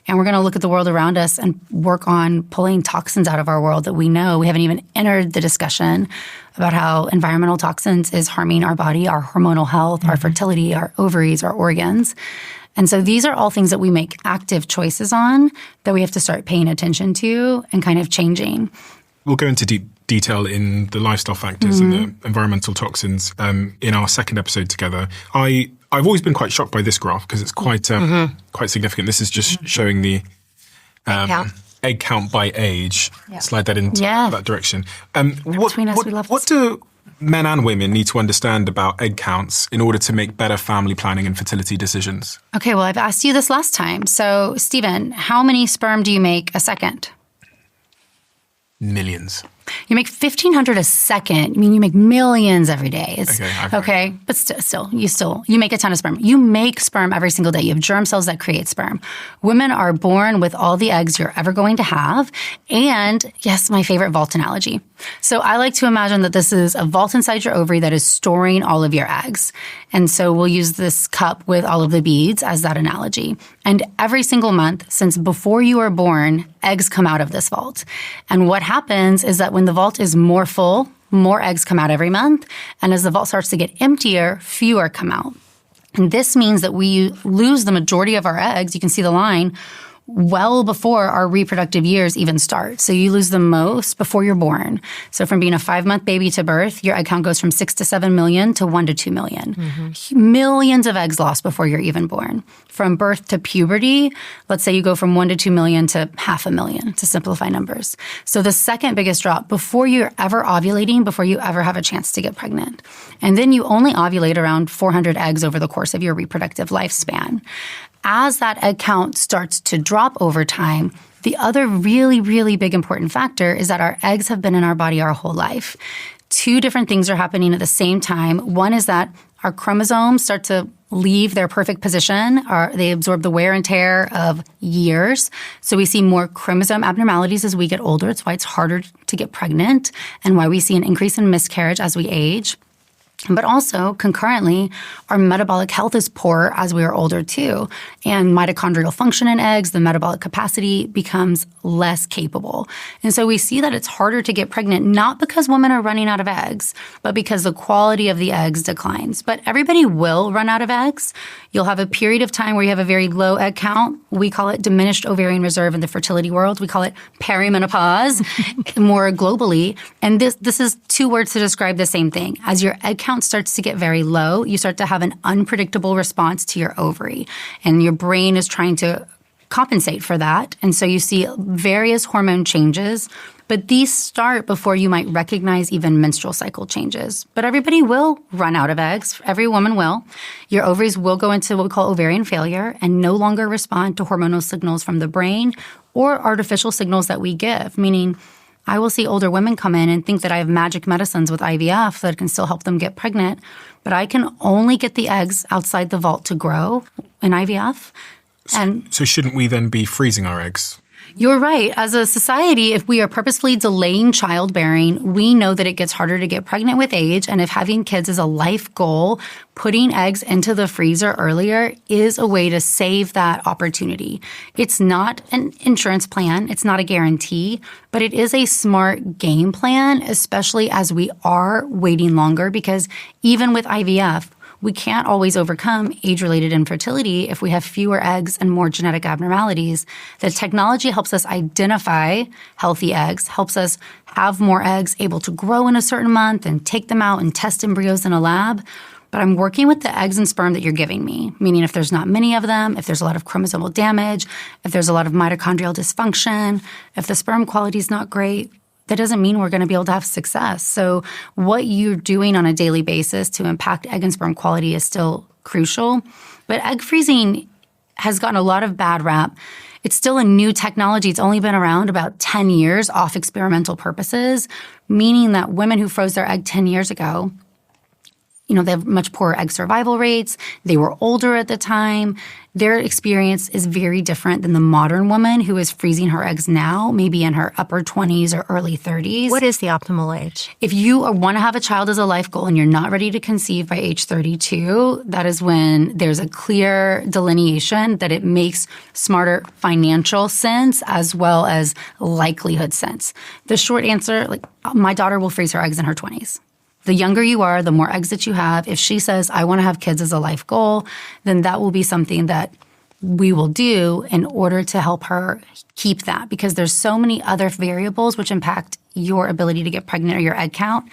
And we're going to look at the world around us and work on pulling toxins out of our world that we know. We haven't even entered the discussion about how environmental toxins is harming our body, our hormonal health, our fertility, our ovaries, our organs. And so these are all things that we make active choices on that we have to start paying attention to and kind of changing. We'll go into deep detail in the lifestyle factors and the environmental toxins in our second episode together. I've always been quite shocked by this graph because it's quite significant. This is just showing the egg count by age. Yep. Slide that into that direction. Between us, we love what do men and women need to understand about egg counts in order to make better family planning and fertility decisions? Okay, well, I've asked you this last time. So, Stephen, how many sperm do you make a second? Millions. You make 1,500 a second. I mean, you make millions every day. Okay. But still, you make a ton of sperm. You make sperm every single day. You have germ cells that create sperm. Women are born with all the eggs you're ever going to have. And yes, my favorite vault analogy. So I like to imagine that this is a vault inside your ovary that is storing all of your eggs. And so we'll use this cup with all of the beads as that analogy. And every single month since before you are born, eggs come out of this vault. And what happens is that when the vault is more full, more eggs come out every month. And as the vault starts to get emptier, fewer come out. And this means that we lose the majority of our eggs. You can see the line well before our reproductive years even start. So you lose the most before you're born. So from being a 5-month baby to birth, your egg count goes from 6 to 7 million to 1 to 2 million. Mm-hmm. Millions of eggs lost before you're even born. From birth to puberty, let's say you go from 1 to 2 million to 500,000 to simplify numbers. So the second biggest drop before you're ever ovulating, before you ever have a chance to get pregnant. And then you only ovulate around 400 eggs over the course of your reproductive lifespan. As that egg count starts to drop over time, the other really, really big important factor is that our eggs have been in our body our whole life. 2 different things are happening at the same time. One is that our chromosomes start to leave their perfect position. They absorb the wear and tear of years. So we see more chromosome abnormalities as we get older. It's why it's harder to get pregnant and why we see an increase in miscarriage as we age. But also, concurrently, our metabolic health is poor as we are older too. And mitochondrial function in eggs, the metabolic capacity becomes less capable. And so we see that it's harder to get pregnant, not because women are running out of eggs, but because the quality of the eggs declines. But everybody will run out of eggs. You'll have a period of time where you have a very low egg count. We call it diminished ovarian reserve in the fertility world. We call it perimenopause more globally. And this is two words to describe the same thing. As your egg count starts to get very low, you start to have an unpredictable response to your ovary. And your brain is trying to compensate for that. And so you see various hormone changes, but these start before you might recognize even menstrual cycle changes. But everybody will run out of eggs. Every woman will. Your ovaries will go into what we call ovarian failure and no longer respond to hormonal signals from the brain or artificial signals that we give, meaning I will see older women come in and think that I have magic medicines with IVF that can still help them get pregnant, but I can only get the eggs outside the vault to grow in IVF. So shouldn't we then be freezing our eggs? You're right. As a society, if we are purposefully delaying childbearing, we know that it gets harder to get pregnant with age. And if having kids is a life goal, putting eggs into the freezer earlier is a way to save that opportunity. It's not an insurance plan. It's not a guarantee, but it is a smart game plan, especially as we are waiting longer, because even with IVF, we can't always overcome age-related infertility if we have fewer eggs and more genetic abnormalities. The technology helps us identify healthy eggs, helps us have more eggs able to grow in a certain month and take them out and test embryos in a lab. But I'm working with the eggs and sperm that you're giving me, meaning if there's not many of them, if there's a lot of chromosomal damage, if there's a lot of mitochondrial dysfunction, if the sperm quality is not great, that doesn't mean we're going to be able to have success. So what you're doing on a daily basis to impact egg and sperm quality is still crucial. But egg freezing has gotten a lot of bad rap. It's still a new technology. It's only been around about 10 years off experimental purposes, meaning that women who froze their egg 10 years ago, they have much poorer egg survival rates. They were older at the time. Their experience is very different than the modern woman who is freezing her eggs now, maybe in her upper 20s or early 30s. What is the optimal age? If you want to have a child as a life goal and you're not ready to conceive by age 32, that is when there's a clear delineation that it makes smarter financial sense as well as likelihood sense. The short answer, my daughter will freeze her eggs in her 20s. The younger you are, the more eggs that you have. If she says, I want to have kids as a life goal, then that will be something that we will do in order to help her keep that, because there's so many other variables which impact your ability to get pregnant or your egg count.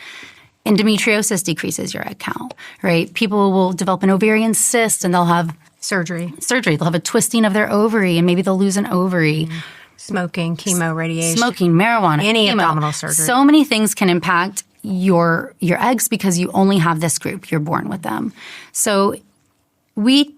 Endometriosis decreases your egg count, right? People will develop an ovarian cyst and they'll have surgery. They'll have a twisting of their ovary and maybe they'll lose an ovary. Smoking, chemo, radiation. Smoking, marijuana, any chemo. abdominal surgery. So many things can impact your eggs because you only have this group. You're born with them. So we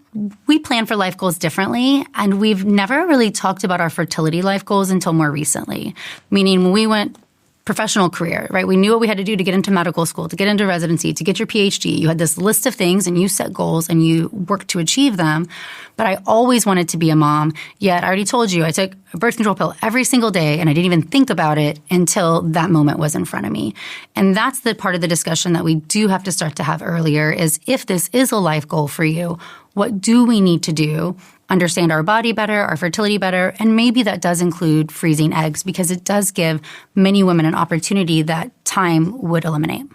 plan for life goals differently, and we've never really talked about our fertility life goals until more recently. Meaning when we went professional career, right? We knew what we had to do to get into medical school, to get into residency, to get your PhD. You had this list of things and you set goals and you worked to achieve them. But I always wanted to be a mom. Yet I already told you I took a birth control pill every single day and I didn't even think about it until that moment was in front of me. And that's the part of the discussion that we do have to start to have earlier is if this is a life goal for you, what do we need to do? Understand our body better, our fertility better, and maybe that does include freezing eggs because it does give many women an opportunity that time would eliminate.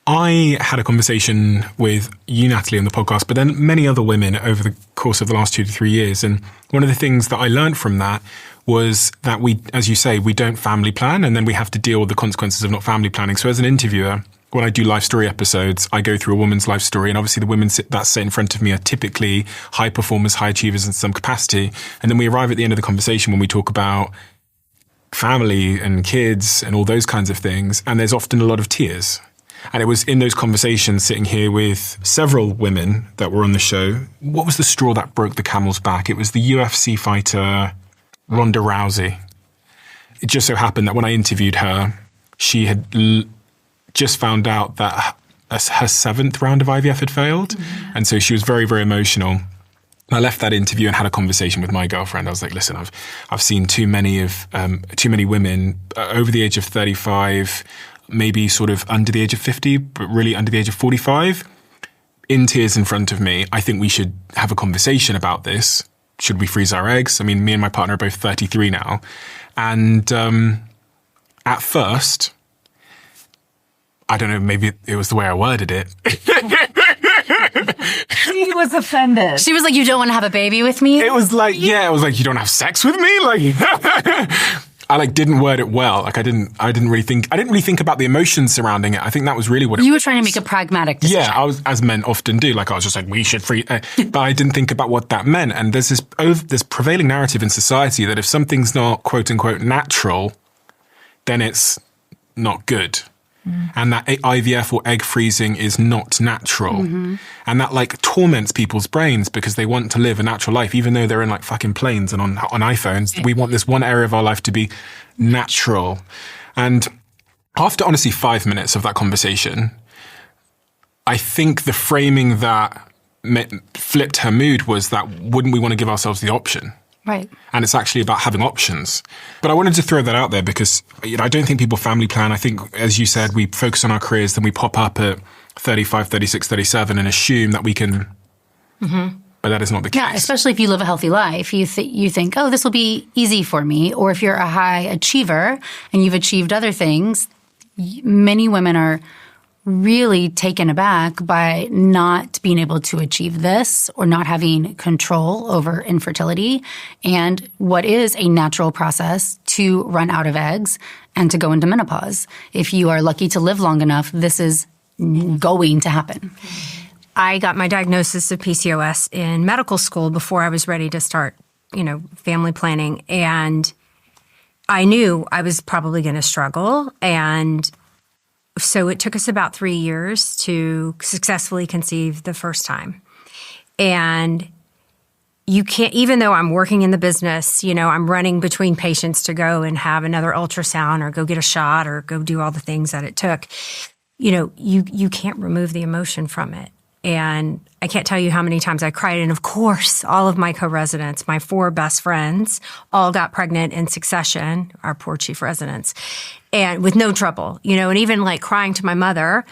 I had a conversation with you, Natalie, on the podcast, but then many other women over the course of the last 2 to 3 years. And one of the things that I learned from that was that we, as you say, we don't family plan, and then we have to deal with the consequences of not family planning. So as an interviewer, when I do life story episodes, I go through a woman's life story, and obviously the women that sit in front of me are typically high performers, high achievers in some capacity. And then we arrive at the end of the conversation when we talk about family and kids and all those kinds of things, and there's often a lot of tears. And it was in those conversations, sitting here with several women that were on the show, what was the straw that broke the camel's back? It was the UFC fighter Ronda Rousey. It just so happened that when I interviewed her, she had just found out that her 7th round of IVF had failed. Mm-hmm. And so she was very, very emotional. I left that interview and had a conversation with my girlfriend. I was like, listen, I've seen too many women over the age of 35 maybe sort of under the age of 50, but really under the age of 45, in tears in front of me. I think we should have a conversation about this. Should we freeze our eggs? I mean, me and my partner are both 33 now. And at first, I don't know, maybe it was the way I worded it. She was offended. She was like, you don't want to have a baby with me? It was like, yeah, it was like, you don't have sex with me? Like, I like didn't word it well. Like I didn't really think about the emotions surrounding it. I think that was really what it was. You were trying to make a pragmatic decision. Yeah, I was, as men often do. Like I was just like, we should free, but I didn't think about what that meant. And there's this prevailing narrative in society that if something's not quote unquote natural, then it's not good. And that IVF or egg freezing is not natural. And that like torments people's brains because they want to live a natural life, even though they're in like fucking planes and on iPhones. We want this one area of our life to be natural. And after honestly 5 minutes of that conversation, I think the framing that flipped her mood was that wouldn't we want to give ourselves the option? Right. And it's actually about having options. But I wanted to throw that out there because I don't think people family plan. I think, as you said, we focus on our careers, then we pop up at 35, 36, 37 and assume that we can. But that is not the case. Yeah, especially if you live a healthy life. You think, oh, this will be easy for me. Or if you're a high achiever and you've achieved other things, many women are really taken aback by not being able to achieve this or not having control over infertility and what is a natural process to run out of eggs and to go into menopause. If you are lucky to live long enough, this is going to happen. I got my diagnosis of PCOS in medical school before I was ready to start, family planning. And I knew I was probably going to struggle. And so it took us about 3 years to successfully conceive the first time. And you can't, even though I'm working in the business, I'm running between patients to go and have another ultrasound or go get a shot or go do all the things that it took, you can't remove the emotion from it. And I can't tell you how many times I cried. And of course, all of my co-residents, my 4 best friends, all got pregnant in succession, our poor chief residents, and with no trouble, and even like crying to my mother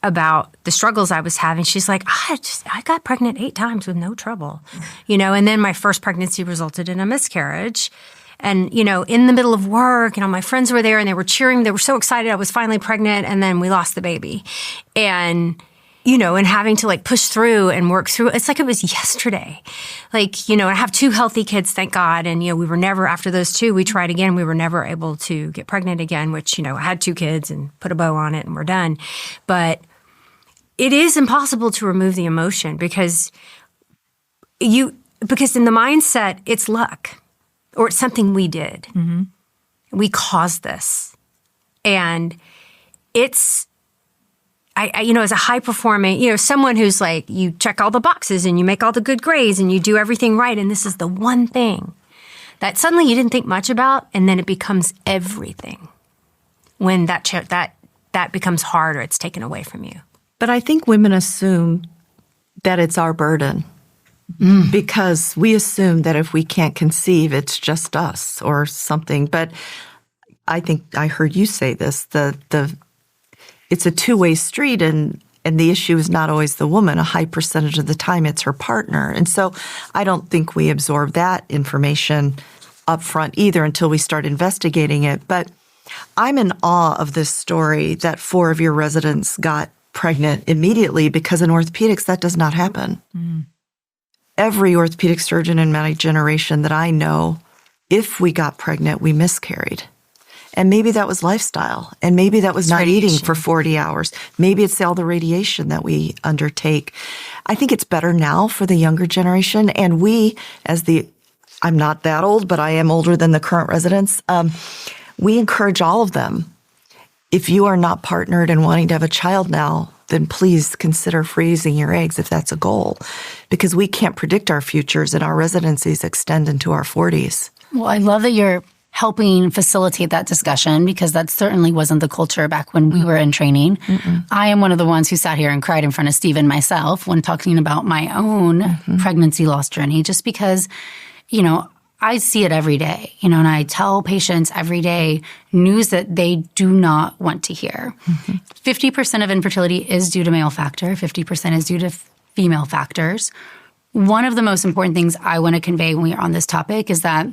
about the struggles I was having. She's like, I got pregnant 8 times with no trouble, and then my first pregnancy resulted in a miscarriage. And, in the middle of work, my friends were there and they were cheering. They were so excited I was finally pregnant. And then we lost the baby. And and having to like push through and work through. It's like it was yesterday. Like, I have 2 healthy kids, thank God. And, we were never, after those 2, we tried again. We were never able to get pregnant again, which, I had 2 kids and put a bow on it and we're done. But it is impossible to remove the emotion because in the mindset, it's luck or it's something we did. We caused this. And it's, as a high-performing, someone who's like, you check all the boxes and you make all the good grades and you do everything right, and this is the one thing that suddenly you didn't think much about, and then it becomes everything when that becomes hard or it's taken away from you. But I think women assume that it's our burden because we assume that if we can't conceive, it's just us or something. But I think I heard you say this, it's a two-way street, and the issue is not always the woman. A high percentage of the time, it's her partner. And so I don't think we absorb that information up front either until we start investigating it. But I'm in awe of this story that 4 of your residents got pregnant immediately because in orthopedics, that does not happen. Every orthopedic surgeon in my generation that I know, if we got pregnant, we miscarried. And maybe that was lifestyle. And maybe that was not eating for 40 hours. Maybe it's all the radiation that we undertake. I think it's better now for the younger generation. And we, I'm not that old, but I am older than the current residents. We encourage all of them. If you are not partnered and wanting to have a child now, then please consider freezing your eggs if that's a goal. Because we can't predict our futures and our residencies extend into our 40s. Well, I love that you're helping facilitate that discussion because that certainly wasn't the culture back when we were in training. I am one of the ones who sat here and cried in front of Stephen myself when talking about my own pregnancy loss journey, just because, I see it every day, and I tell patients every day news that they do not want to hear. 50% of infertility is due to male factor. 50% is due to female factors. One of the most important things I want to convey when we are on this topic is that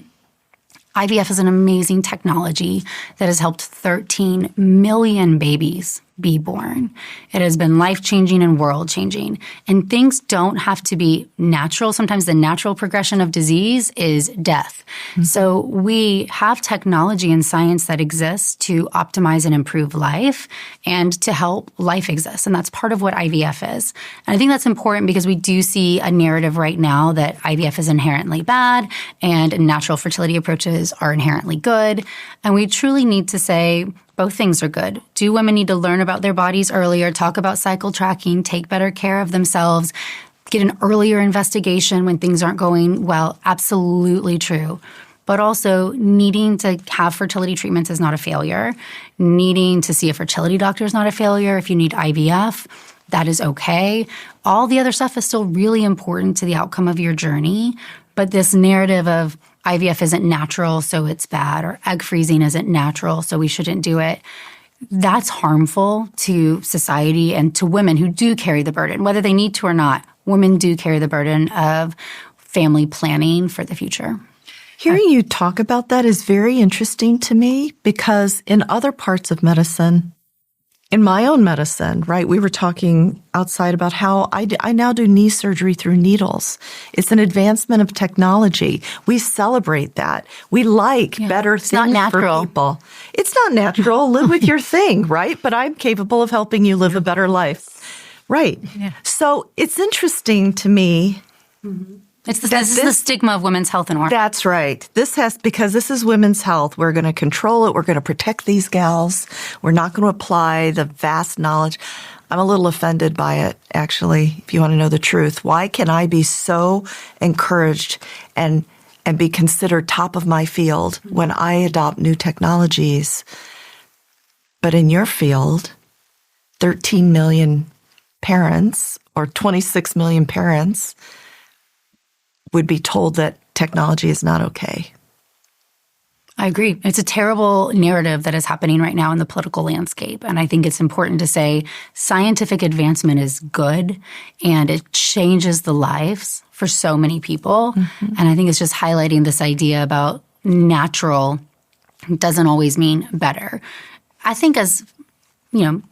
IVF is an amazing technology that has helped 13 million babies be born. It has been life-changing and world-changing. And things don't have to be natural. Sometimes the natural progression of disease is death. So we have technology and science that exists to optimize and improve life and to help life exist. And that's part of what IVF is. And I think that's important because we do see a narrative right now that IVF is inherently bad and natural fertility approaches are inherently good. And we truly need to say, both things are good. Do women need to learn about their bodies earlier, talk about cycle tracking, take better care of themselves, get an earlier investigation when things aren't going well? Absolutely true. But also needing to have fertility treatments is not a failure. Needing to see a fertility doctor is not a failure. If you need IVF, that is okay. All the other stuff is still really important to the outcome of your journey. But this narrative of IVF isn't natural, so it's bad, or egg freezing isn't natural, so we shouldn't do it. That's harmful to society and to women who do carry the burden. Whether they need to or not, women do carry the burden of family planning for the future. Hearing you talk about that is very interesting to me because in other parts of medicine, in my own medicine, right, we were talking outside about how I now do knee surgery through needles. It's an advancement of technology. We celebrate that. We like better things for people. It's not natural. Live with your thing, right? But I'm capable of helping you live a better life. Right. Yeah. So it's interesting to me. This is the stigma of women's health and hormones. That's right. Because this is women's health. We're going to control it. We're going to protect these gals. We're not going to apply the vast knowledge. I'm a little offended by it, actually, if you want to know the truth. Why can I be so encouraged and be considered top of my field when I adopt new technologies? But in your field, 13 million parents or 26 million parents would be told that technology is not okay. I agree. It's a terrible narrative that is happening right now in the political landscape. And I think it's important to say scientific advancement is good and it changes the lives for so many people. And I think it's just highlighting this idea about natural doesn't always mean better. I think as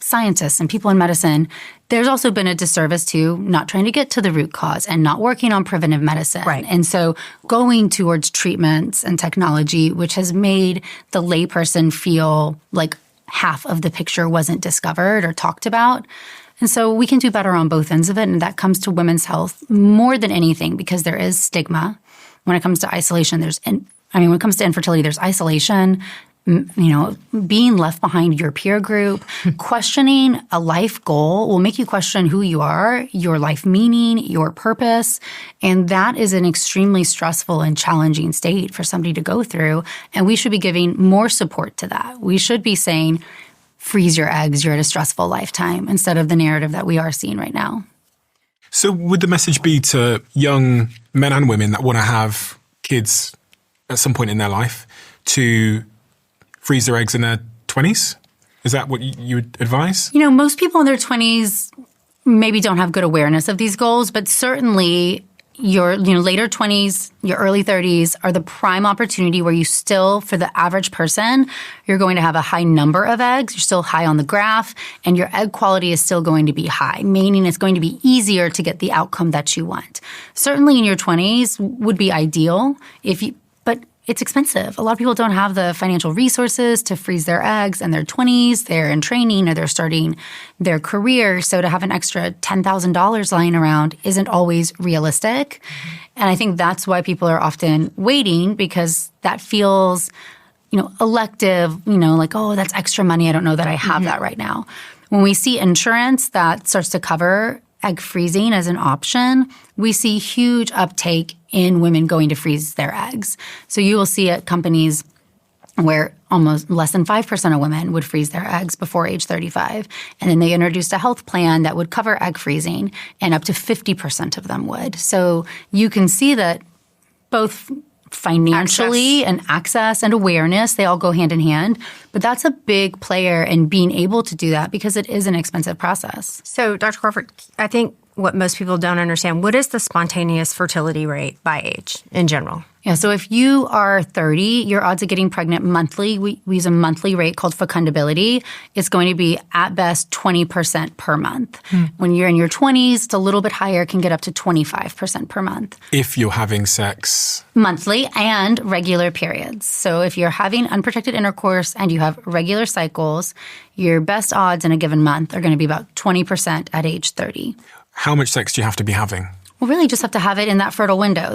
scientists and people in medicine, there's also been a disservice to not trying to get to the root cause and not working on preventive medicine. Right. And so going towards treatments and technology, which has made the layperson feel like half of the picture wasn't discovered or talked about. And so we can do better on both ends of it. And that comes to women's health more than anything because there is stigma. When it comes to isolation, when it comes to infertility, there's isolation. Being left behind your peer group, questioning a life goal will make you question who you are, your life meaning, your purpose. And that is an extremely stressful and challenging state for somebody to go through. And we should be giving more support to that. We should be saying, freeze your eggs, you're at a stressful lifetime, instead of the narrative that we are seeing right now. So would the message be to young men and women that want to have kids at some point in their life to freeze their eggs in their 20s? Is that what you would advise? Most people in their 20s maybe don't have good awareness of these goals, but certainly your later 20s, your early 30s are the prime opportunity where you still, for the average person, you're going to have a high number of eggs. You're still high on the graph, and your egg quality is still going to be high, meaning it's going to be easier to get the outcome that you want. Certainly in your 20s would be ideal but it's expensive. A lot of people don't have the financial resources to freeze their eggs in their 20s. They're in training or they're starting their career. So to have an extra $10,000 lying around isn't always realistic. And I think that's why people are often waiting because that feels, elective, like, oh, that's extra money. I don't know that I have that right now. When we see insurance that starts to cover egg freezing as an option, we see huge uptake in women going to freeze their eggs. So you will see at companies where almost less than 5% of women would freeze their eggs before age 35. And then they introduced a health plan that would cover egg freezing, and up to 50% of them would. So you can see that both financially and access and awareness. They all go hand in hand. But that's a big player in being able to do that because it is an expensive process. So, Dr. Crawford, I think what most people don't understand, what is the spontaneous fertility rate by age in general? Yeah, so if you are 30, your odds of getting pregnant monthly, we use a monthly rate called fecundability. It's going to be at best 20% per month. When you're in your 20s, it's a little bit higher, can get up to 25% per month. If you're having sex monthly and regular periods. So if you're having unprotected intercourse and you have regular cycles, your best odds in a given month are going to be about 20% at age 30. How much sex do you have to be having? Well, really just have to have it in that fertile window.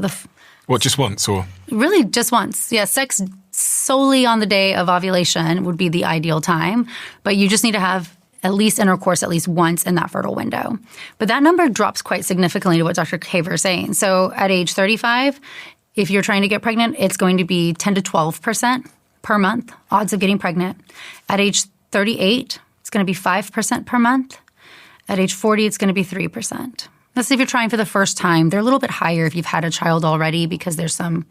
What, just once or? Really just once. Yeah, sex solely on the day of ovulation would be the ideal time, but you just need to have at least intercourse at least once in that fertile window. But that number drops quite significantly to what Dr. Haver is saying. So at age 35, if you're trying to get pregnant, it's going to be 10 to 12% per month odds of getting pregnant. At age 38, it's going to be 5% per month. At age 40, it's going to be 3%. Let's say if you're trying for the first time, they're a little bit higher if you've had a child already because there's some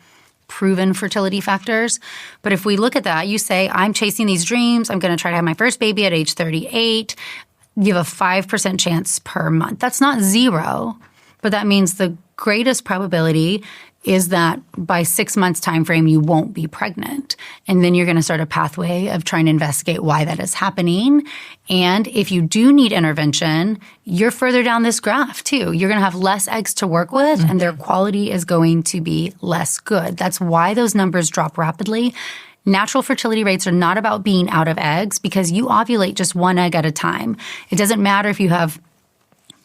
proven fertility factors. But if we look at that, you say, I'm chasing these dreams. I'm going to try to have my first baby at age 38. You have a 5% chance per month. That's not zero, but that means the greatest probability is that by 6 months time frame, you won't be pregnant. And then you're going to start a pathway of trying to investigate why that is happening. And if you do need intervention, you're further down this graph too. You're going to have less eggs to work with and their quality is going to be less good. That's why those numbers drop rapidly. Natural fertility rates are not about being out of eggs because you ovulate just one egg at a time. It doesn't matter if you have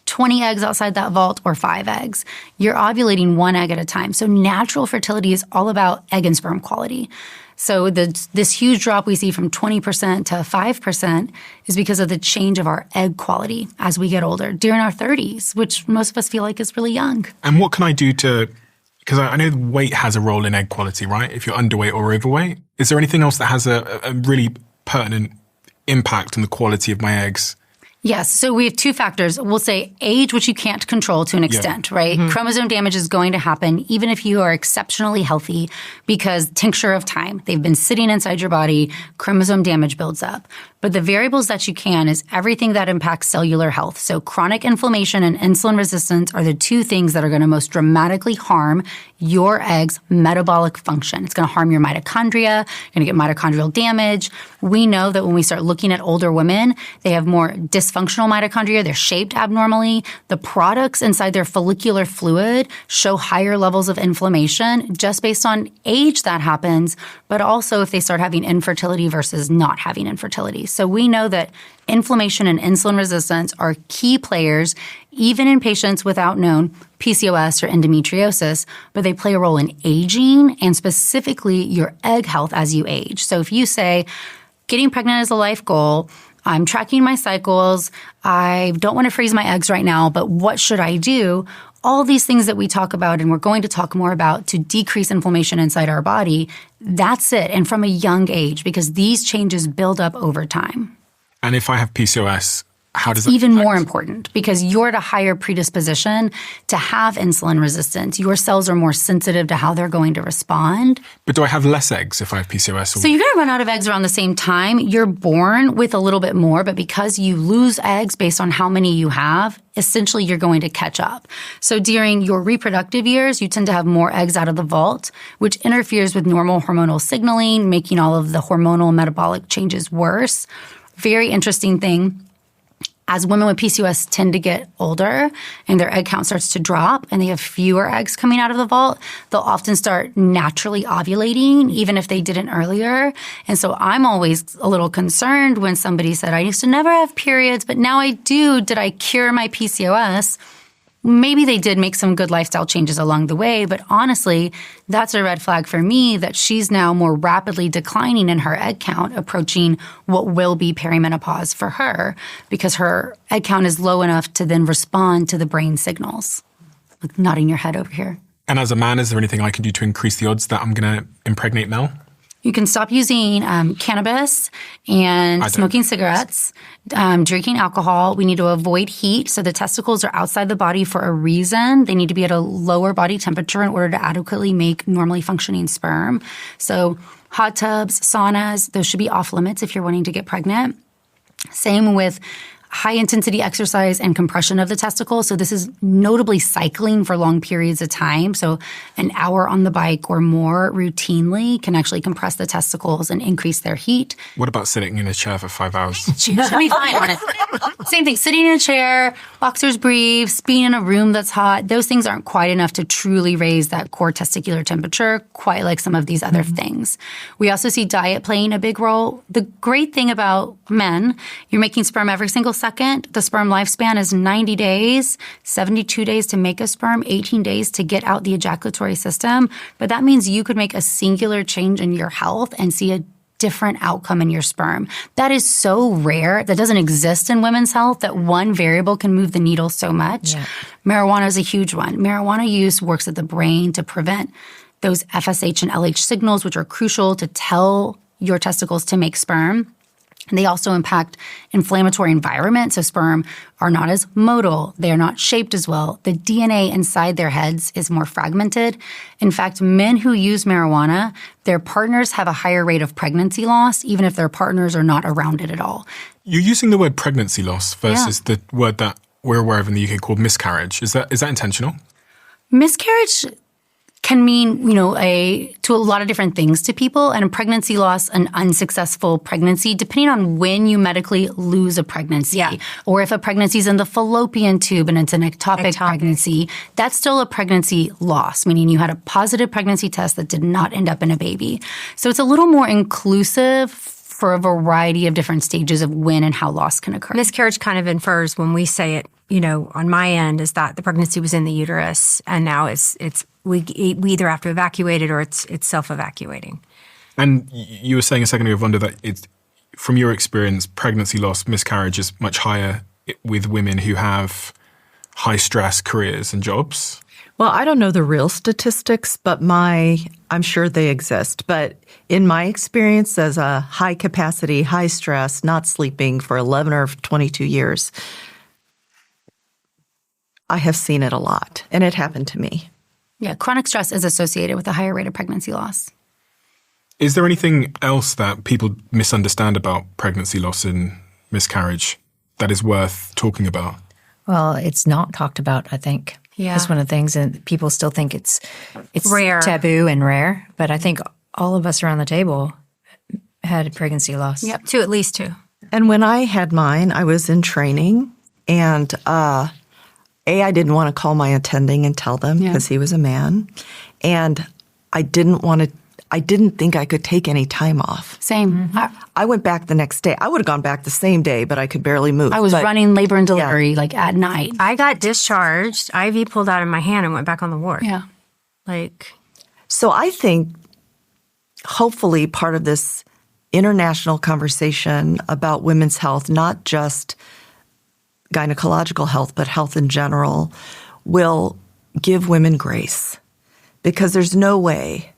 20 eggs outside that vault or 5 eggs. You're ovulating one egg at a time. So natural fertility is all about egg and sperm quality. So this huge drop we see from 20% to 5% is because of the change of our egg quality as we get older during our 30s, which most of us feel like is really young. And what can I do because I know weight has a role in egg quality, right? If you're underweight or overweight. Is there anything else that has a really pertinent impact on the quality of my eggs? Yes. So we have two factors. We'll say age, which you can't control to an extent, right? Chromosome damage is going to happen even if you are exceptionally healthy because tincture of time. They've been sitting inside your body. Chromosome damage builds up. But the variables that you can is everything that impacts cellular health. So chronic inflammation and insulin resistance are the two things that are going to most dramatically harm your egg's metabolic function. It's going to harm your mitochondria. You're going to get mitochondrial damage. We know that when we start looking at older women, they have more dysfunctional mitochondria. They're shaped abnormally. The products inside their follicular fluid show higher levels of inflammation just based on age that happens, but also if they start having infertility versus not having infertility. So we know that inflammation and insulin resistance are key players, even in patients without known PCOS or endometriosis, but they play a role in aging and specifically your egg health as you age. So if you say, getting pregnant is a life goal, I'm tracking my cycles, I don't want to freeze my eggs right now, but what should I do? All these things that we talk about and we're going to talk more about to decrease inflammation inside our body, that's it. And from a young age, because these changes build up over time. And if I have PCOS, how does that even affect? more important because you're at a higher predisposition to have insulin resistance. Your cells are more sensitive to how they're going to respond. But do I have less eggs if I have PCOS? So you're going to run out of eggs around the same time. You're born with a little bit more, but because you lose eggs based on how many you have, essentially you're going to catch up. So during your reproductive years, you tend to have more eggs out of the vault, which interferes with normal hormonal signaling, making all of the hormonal and metabolic changes worse. Very interesting thing. As women with PCOS tend to get older and their egg count starts to drop and they have fewer eggs coming out of the vault, they'll often start naturally ovulating, even if they didn't earlier. And so I'm always a little concerned when somebody said, I used to never have periods, but now I do. Did I cure my PCOS? Maybe they did make some good lifestyle changes along the way, but honestly, that's a red flag for me that she's now more rapidly declining in her egg count, approaching what will be perimenopause for her because her egg count is low enough to then respond to the brain signals. Like nodding your head over here. And as a man, is there anything I can do to increase the odds that I'm going to impregnate Mel? You can stop using cannabis and smoking cigarettes, drinking alcohol. We need to avoid heat. So the testicles are outside the body for a reason. They need to be at a lower body temperature in order to adequately make normally functioning sperm. So hot tubs, saunas, those should be off limits if you're wanting to get pregnant. Same with high-intensity exercise and compression of the testicles. So this is notably cycling for long periods of time. So an hour on the bike or more routinely can actually compress the testicles and increase their heat. What about sitting in a chair for 5 hours? Should be fine. Same thing, sitting in a chair, boxers briefs, being in a room that's hot, those things aren't quite enough to truly raise that core testicular temperature, quite like some of these other things. We also see diet playing a big role. The great thing about men, you're making sperm every single second. The sperm lifespan is 90 days, 72 days to make a sperm, 18 days to get out the ejaculatory system. But that means you could make a singular change in your health and see a different outcome in your sperm. That is so rare. That doesn't exist in women's health, that one variable can move the needle so much. Yeah. Marijuana is a huge one. Marijuana use works at the brain to prevent those FSH and LH signals, which are crucial to tell your testicles to make sperm. And they also impact inflammatory environment. So sperm are not as motile. They are not shaped as well. The DNA inside their heads is more fragmented. In fact, men who use marijuana, their partners have a higher rate of pregnancy loss, even if their partners are not around it at all. You're using the word pregnancy loss versus the word that we're aware of in the UK called miscarriage. Is that intentional? Miscarriage can mean, to a lot of different things to people. And a pregnancy loss, an unsuccessful pregnancy, depending on when you medically lose a pregnancy. Yeah. Or if a pregnancy is in the fallopian tube and it's an ectopic pregnancy, that's still a pregnancy loss, meaning you had a positive pregnancy test that did not end up in a baby. So it's a little more inclusive for a variety of different stages of when and how loss can occur. Miscarriage kind of infers when we say it, on my end, is that the pregnancy was in the uterus and now we either have to evacuate it or it's self-evacuating. And you were saying a second ago, Vonda, that it's, from your experience, pregnancy loss, miscarriage is much higher with women who have high-stress careers and jobs. Well, I don't know the real statistics, but I'm sure they exist. But in my experience as a high-capacity, high-stress, not sleeping for 11 or 22 years, I have seen it a lot, and it happened to me. Yeah, chronic stress is associated with a higher rate of pregnancy loss. Is there anything else that people misunderstand about pregnancy loss and miscarriage that is worth talking about? Well, it's not talked about, I think. Yeah. That's one of the things, and people still think it's rare, taboo and rare. But I think all of us around the table had pregnancy loss. Yep, at least two. And when I had mine, I was in training, and I didn't want to call my attending and tell them because he was a man. And I didn't think I could take any time off. Same. Mm-hmm. I went back the next day. I would have gone back the same day, but I could barely move. I was running labor and delivery at night. I got discharged, IV pulled out of my hand and went back on the ward. Yeah. So I think hopefully part of this international conversation about women's health, not just gynecological health, but health in general, will give women grace. Because there's no way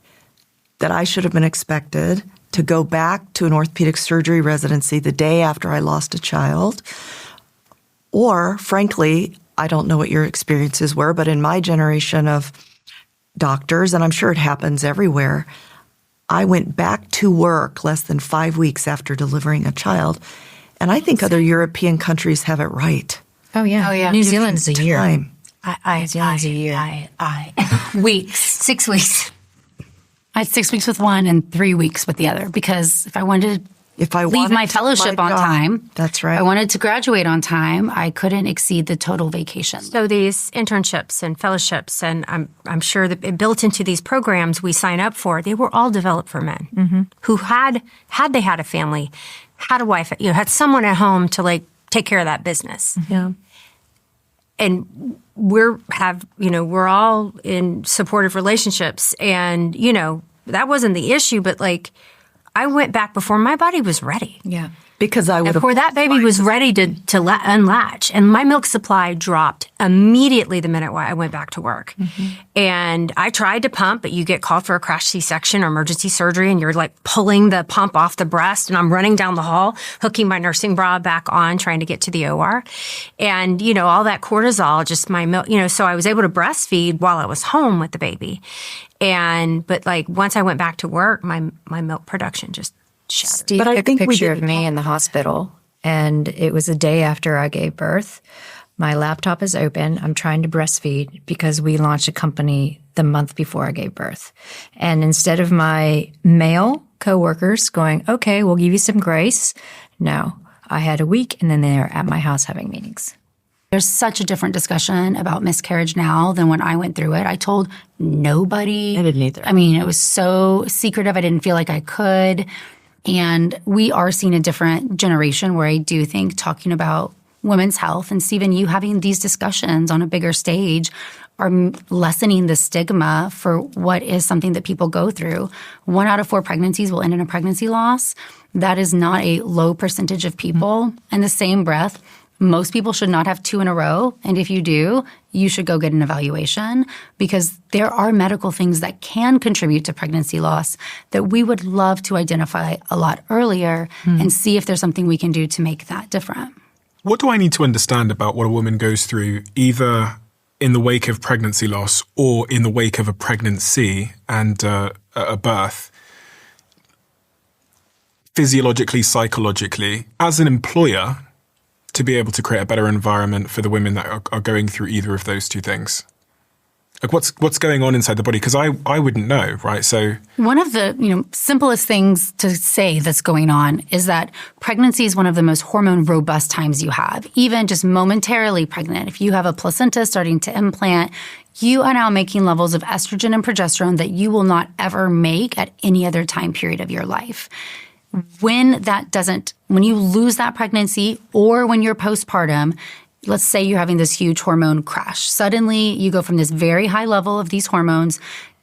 that I should have been expected to go back to an orthopedic surgery residency the day after I lost a child. Or, frankly, I don't know what your experiences were, but in my generation of doctors, and I'm sure it happens everywhere, I went back to work less than 5 weeks after delivering a child. And I think other European countries have it right. Oh, yeah. New Zealand's a year. New Zealand's a year. Weeks. 6 weeks. I had 6 weeks with one and 3 weeks with the other because if I wanted to leave my fellowship on time. That's right. I wanted to graduate on time. I couldn't exceed the total vacation. So these internships and fellowships, and I'm sure that built into these programs we sign up for, they were all developed for men who had they had a family, had a wife, had someone at home to take care of that business. Yeah. And we're all in supportive relationships, and that wasn't the issue, but I went back before my body was ready. Yeah. Because I would have... Before that baby was ready to unlatch. And my milk supply dropped immediately the minute I went back to work. And I tried to pump, but you get called for a crash C-section or emergency surgery, and you're like pulling the pump off the breast. And I'm running down the hall, hooking my nursing bra back on, trying to get to the OR. And, all that cortisol, just my milk, so I was able to breastfeed while I was home with the baby. But like once I went back to work, my milk production just shattered. Steve took a picture of me in the hospital, and it was a day after I gave birth. My laptop is open. I'm trying to breastfeed because we launched a company the month before I gave birth. And instead of my male coworkers going, okay, we'll give you some grace, no, I had a week, and then they're at my house having meetings. There's such a different discussion about miscarriage now than when I went through it. I told nobody. I didn't either. I mean, it was so secretive. I didn't feel like I could. And we are seeing a different generation where I do think talking about women's health, and Stephen, you having these discussions on a bigger stage are lessening the stigma for what is something that people go through. 1 out of 4 pregnancies will end in a pregnancy loss. That is not a low percentage of people. In the same breath, most people should not have 2 in a row. And if you do, you should go get an evaluation, because there are medical things that can contribute to pregnancy loss that we would love to identify a lot earlier and see if there's something we can do to make that different. What do I need to understand about what a woman goes through, either in the wake of pregnancy loss or in the wake of a pregnancy and a birth, physiologically, psychologically, as an employer, to be able to create a better environment for the women that are going through either of those two things? Like what's going on inside the body? Because I wouldn't know, right? So one of the simplest things to say that's going on is that pregnancy is one of the most hormone robust times you have. Even just momentarily pregnant, if you have a placenta starting to implant, you are now making levels of estrogen and progesterone that you will not ever make at any other time period of your life. When you lose that pregnancy, or when you're postpartum, let's say you're having this huge hormone crash. Suddenly you go from this very high level of these hormones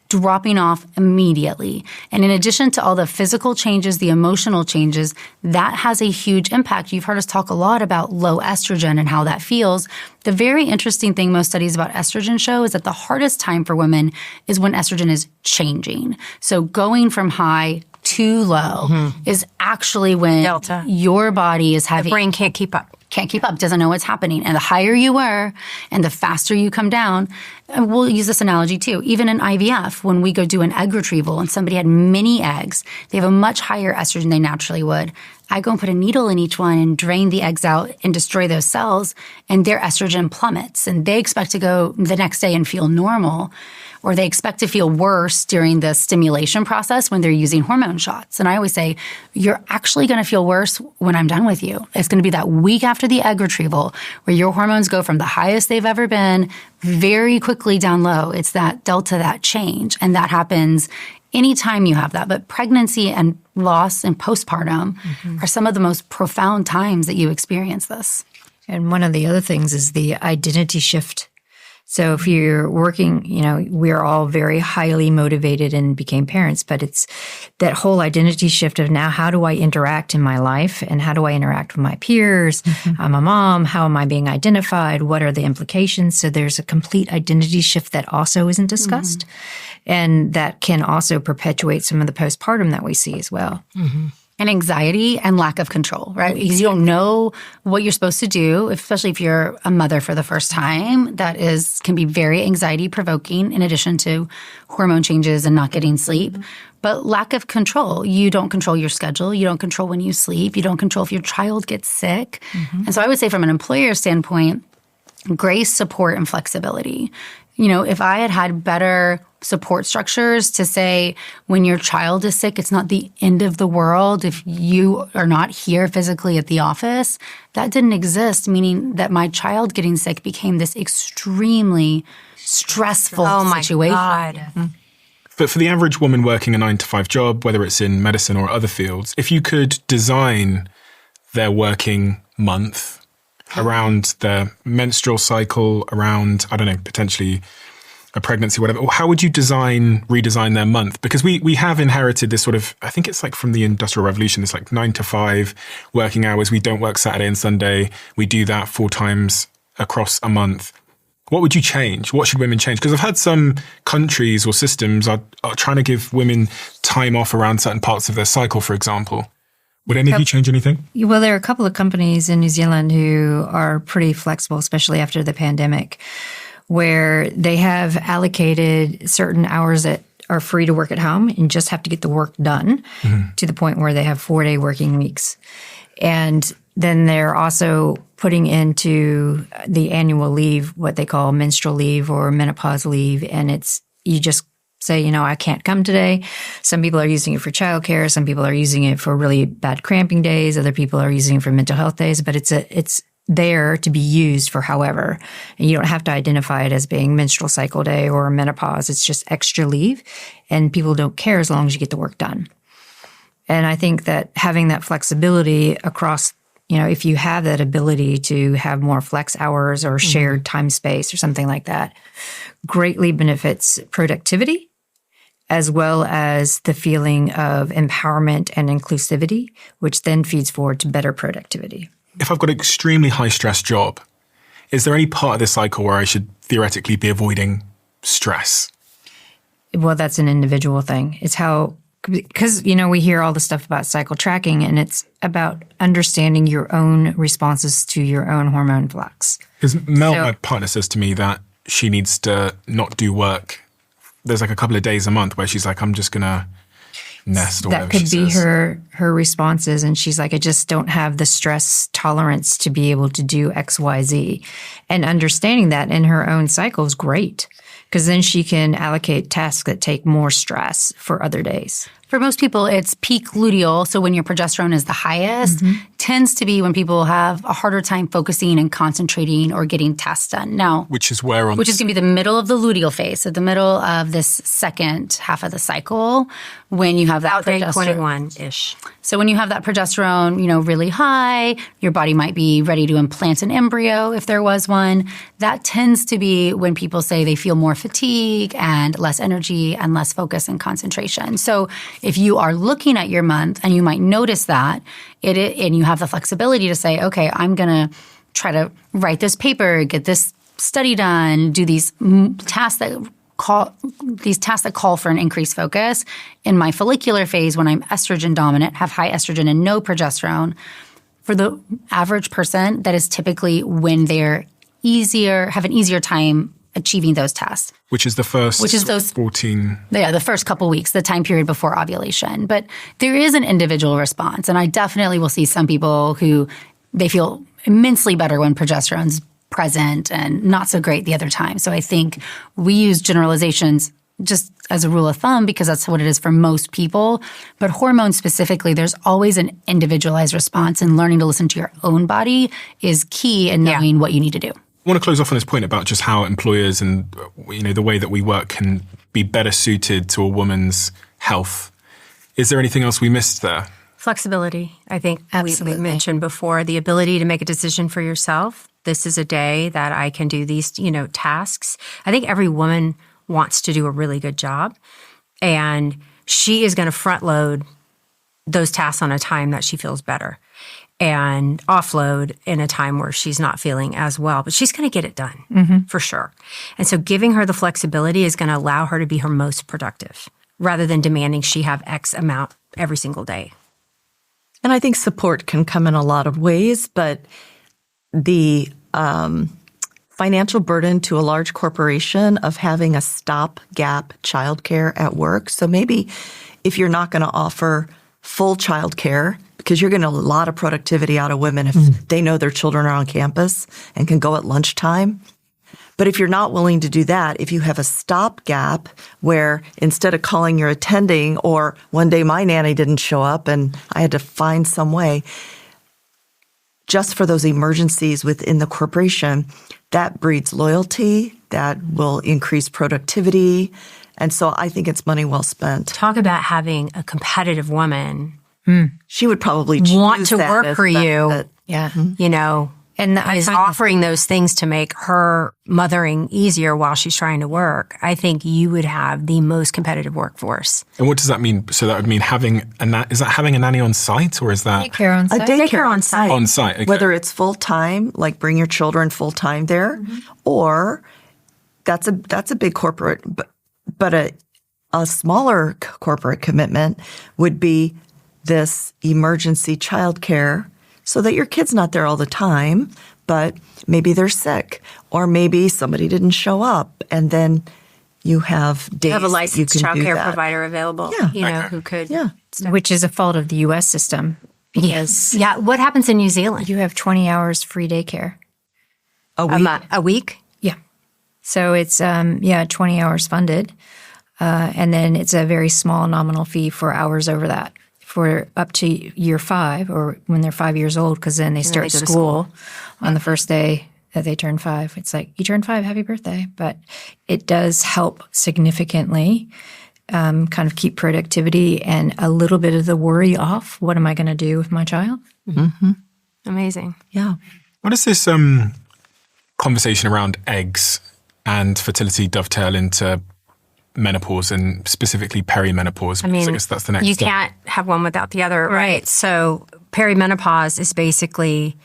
dropping off immediately. And in addition to all the physical changes, the emotional changes, that has a huge impact. You've heard us talk a lot about low estrogen and how that feels. The very interesting thing most studies about estrogen show is that the hardest time for women is when estrogen is changing. So going from high too low is actually when Delta. Your body is having... The brain can't keep up. Doesn't know what's happening. And the higher you were and the faster you come down, and we'll use this analogy too. Even in IVF, when we go do an egg retrieval and somebody had many eggs, they have a much higher estrogen than they naturally would. I go and put a needle in each one and drain the eggs out and destroy those cells, and their estrogen plummets. And they expect to go the next day and feel normal, or they expect to feel worse during the stimulation process when they're using hormone shots. And I always say, you're actually going to feel worse when I'm done with you. It's going to be that week after the egg retrieval where your hormones go from the highest they've ever been very quickly down low. It's that delta, that change. And that happens anytime you have that. But pregnancy and loss and postpartum are some of the most profound times that you experience this. And one of the other things is the identity shift. So if you're working, we're all very highly motivated and became parents, but it's that whole identity shift of now, how do I interact in my life and how do I interact with my peers? I'm a mom. How am I being identified? What are the implications? So there's a complete identity shift that also isn't discussed. And that can also perpetuate some of the postpartum that we see as well. And anxiety and lack of control, right? Because you don't know what you're supposed to do, especially if you're a mother for the first time. That can be very anxiety provoking, in addition to hormone changes and not getting sleep. But lack of control. You don't control your schedule. You don't control when you sleep. You don't control if your child gets sick. And so I would say from an employer standpoint, grace, support, and flexibility. If I had better support structures to say when your child is sick, it's not the end of the world if you are not here physically at the office. That didn't exist, meaning that my child getting sick became this extremely stressful situation. God. But for the average woman working a 9-to-5 job, whether it's in medicine or other fields, if you could design their working month around their menstrual cycle, around, potentially a pregnancy, whatever, or how would you redesign their month? Because we have inherited this sort of, I think it's like from the Industrial Revolution, it's like 9 to 5 working hours. We don't work Saturday and Sunday. We do that 4 times across a month. What would you change? What should women change? Because I've heard some countries or systems are trying to give women time off around certain parts of their cycle, for example. Would any of you change anything? Well, there are a couple of companies in New Zealand who are pretty flexible, especially after the pandemic, where they have allocated certain hours that are free to work at home and just have to get the work done to the point where they have 4-day working weeks. And then they're also putting into the annual leave what they call menstrual leave or menopause leave. And you just say, I can't come today. Some people are using it for childcare. Some people are using it for really bad cramping days. Other people are using it for mental health days. But it's there to be used for however. And you don't have to identify it as being menstrual cycle day or menopause. It's just extra leave. And people don't care as long as you get the work done. And I think that having that flexibility across, if you have that ability to have more flex hours or shared time space or something like that, greatly benefits productivity as well as the feeling of empowerment and inclusivity, which then feeds forward to better productivity. If I've got an extremely high stress job, is there any part of this cycle where I should theoretically be avoiding stress? Well, that's an individual thing. It's how, because, we hear all the stuff about cycle tracking, and it's about understanding your own responses to your own hormone flux. Because Mel, my partner, says to me that she needs to not do work. There's like a couple of days a month where she's like, I'm just going to nest or whatever she says. That could be her responses. And she's like, I just don't have the stress tolerance to be able to do X, Y, Z. And understanding that in her own cycle is great, because then she can allocate tasks that take more stress for other days. For most people, it's peak luteal. So when your progesterone is the highest, tends to be when people have a harder time focusing and concentrating or getting tasks done. Now, which is going to be the middle of the luteal phase. So the middle of this second half of the cycle, when you have that progesterone. 21-ish. So when you have that progesterone, really high, your body might be ready to implant an embryo if there was one. That tends to be when people say they feel more fatigue and less energy and less focus and concentration. So if you are looking at your month and you might notice that, and you have the flexibility to say, okay, I'm going to try to write this paper, get this study done, do these tasks that call for an increased focus. In my follicular phase, when I'm estrogen dominant, have high estrogen and no progesterone, for the average person, that is typically when they're have an easier time achieving those tasks. Which is the first 14. Yeah, the first couple weeks, the time period before ovulation. But there is an individual response. And I definitely will see some people who they feel immensely better when progesterone's present and not so great the other time. So I think we use generalizations just as a rule of thumb because that's what it is for most people. But hormones specifically, there's always an individualized response, and learning to listen to your own body is key in knowing what you need to do. I want to close off on this point about just how employers and the way that we work can be better suited to a woman's health. Is there anything else we missed there? Flexibility. I think we mentioned before, the ability to make a decision for yourself. This is a day that I can do these, tasks. I think every woman wants to do a really good job, and she is going to front load those tasks on a time that she feels better and offload in a time where she's not feeling as well, but she's going to get it done for sure. And so giving her the flexibility is going to allow her to be her most productive rather than demanding she have X amount every single day. And I think support can come in a lot of ways, but the financial burden to a large corporation of having a stopgap childcare at work. So maybe if you're not going to offer full childcare, because you're getting a lot of productivity out of women if they know their children are on campus and can go at lunchtime. But if you're not willing to do that, if you have a stopgap where instead of calling your attending, or one day my nanny didn't show up and I had to find some way, just for those emergencies within the corporation, that breeds loyalty, that will increase productivity. And so I think it's money well spent. Talk about having a competitive woman. She would probably want to work for you. And is offering those things to make her mothering easier while she's trying to work, I think you would have the most competitive workforce. And what does that mean? So that would mean is that having a nanny on site, or is that daycare on site? A daycare on site. On site, okay. Whether it's full time, like bring your children full time there, or that's a big corporate, but a smaller corporate commitment would be this emergency childcare, so that your kid's not there all the time, but maybe they're sick, or maybe somebody didn't show up, and then you have days. You have a licensed child care that. provider available, who could. Yeah. Which is a fault of the U.S. system. Because Yeah. What happens in New Zealand? you have 20 hours free daycare. A week? Yeah. So it's, 20 hours funded. And then it's a very small nominal fee for hours over that for up to year 5 or when they're 5 years old, because then they start go to school on the first day that they turn 5. It's like, you turn 5, happy birthday. But it does help significantly kind of keep productivity and a little bit of the worry off. What am I going to do with my child? Mm-hmm. Amazing. Yeah. What does this conversation around eggs and fertility dovetail into menopause and specifically perimenopause? I mean, I guess that's the next you step. can't have one without the other, right? So perimenopause is basically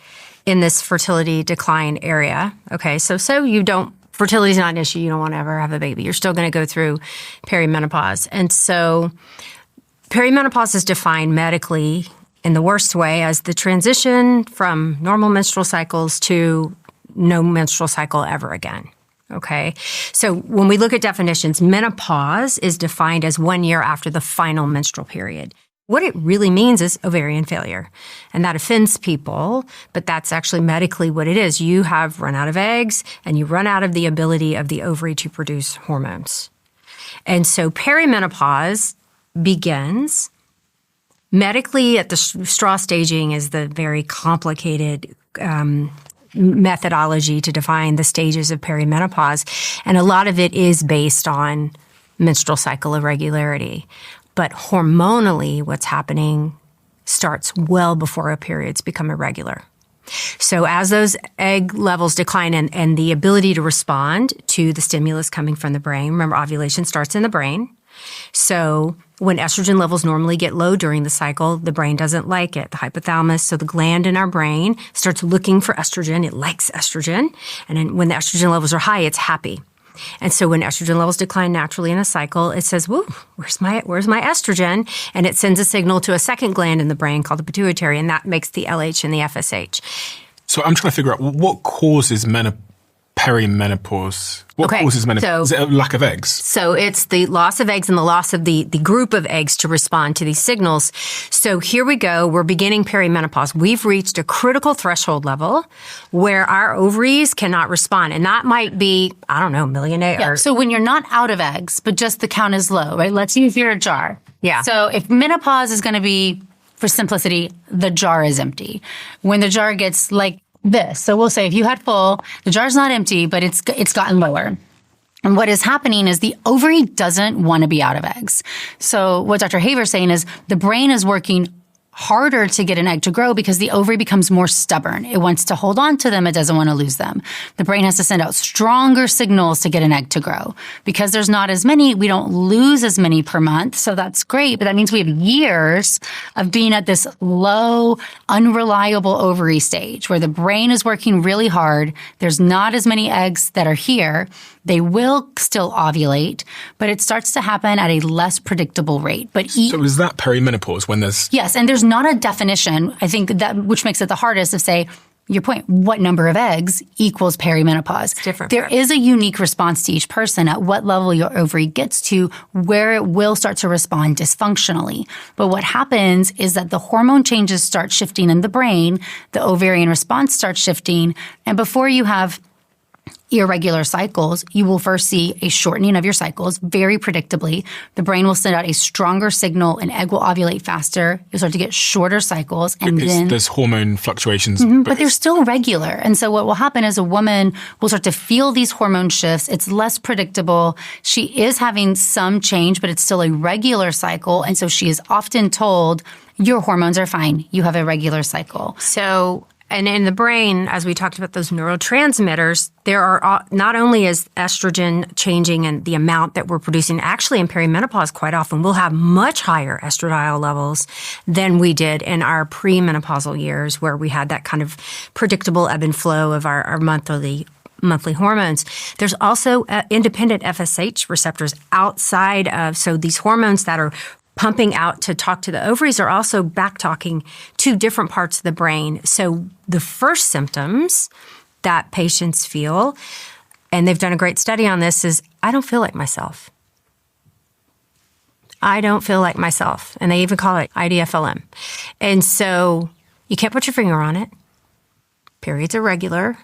in this fertility decline area. Okay, so you don't, fertility is not an issue. You don't want to ever have a baby. You're still going to go through perimenopause. And so perimenopause is defined medically in the worst way as the transition from normal menstrual cycles to no menstrual cycle ever again. Okay. So when we look at definitions, menopause is defined as 1 year after the final menstrual period. What it really means is ovarian failure. And that offends people, but that's actually medically what it is. You have run out of eggs and you run out of the ability of the ovary to produce hormones. And so perimenopause begins medically at the straw staging is the very complicated methodology to define the stages of perimenopause. And a lot of it is based on menstrual cycle irregularity. But hormonally, what's happening starts well before our periods become irregular. So as those egg levels decline and the ability to respond to the stimulus coming from the brain, remember ovulation starts in the brain. So when estrogen levels normally get low during the cycle, the brain doesn't like it. The hypothalamus, so the gland in our brain, starts looking for estrogen. It likes estrogen. And then when the estrogen levels are high, it's happy. And so when estrogen levels decline naturally in a cycle, it says, whoa, where's my estrogen? And it sends a signal to a second gland in the brain called the pituitary, and that makes the LH and the FSH. So I'm trying to figure out what causes perimenopause. What causes menopause? Is it a lack of eggs? So it's the loss of eggs and the loss of the group of eggs to respond to these signals. So here we go. We're beginning perimenopause. We've reached a critical threshold level where our ovaries cannot respond. And that might be, I don't know, a million eggs. Yeah. So when you're not out of eggs, but just the count is low, right? Let's use your jar. Yeah. So if menopause is going to be, for simplicity, the jar is empty. When the jar gets like this. So we'll say if you had full, the jar's not empty, but it's gotten lower. And what is happening is the ovary doesn't want to be out of eggs. So what Dr. Haver's saying is the brain is working harder to get an egg to grow because the ovary becomes more stubborn. It wants to hold on to them. It doesn't want to lose them. The brain has to send out stronger signals to get an egg to grow. Because there's not as many, we don't lose as many per month. So that's great. But that means we have years of being at this low, unreliable ovary stage where the brain is working really hard. There's not as many eggs that are here. They will still ovulate, but it starts to happen at a less predictable rate. So is that perimenopause when there's... Yes, and there's not a definition, I think, that which makes it the hardest to say, your point, what number of eggs equals perimenopause? It's different. There is a unique response to each person at what level your ovary gets to where it will start to respond dysfunctionally. But what happens is that the hormone changes start shifting in the brain, the ovarian response starts shifting, and before you have irregular cycles, you will first see a shortening of your cycles very predictably. The brain will send out a stronger signal, an egg will ovulate faster. You'll start to get shorter cycles. And then there's hormone fluctuations. But they're still regular. And so what will happen is a woman will start to feel these hormone shifts. It's less predictable. She is having some change, but it's still a regular cycle. And so she is often told, your hormones are fine. You have a regular cycle. So And in the brain, as we talked about those neurotransmitters, there are not only is estrogen changing and the amount that we're producing, actually in perimenopause quite often we'll have much higher estradiol levels than we did in our premenopausal years where we had that kind of predictable ebb and flow of our monthly hormones. There's also independent FSH receptors outside of, so these hormones that are pumping out to talk to the ovaries are also back talking to different parts of the brain. So the first symptoms that patients feel, and they've done a great study on this, is I don't feel like myself. I don't feel like myself. And they even call it IDFLM. And so you can't put your finger on it. Periods are regular,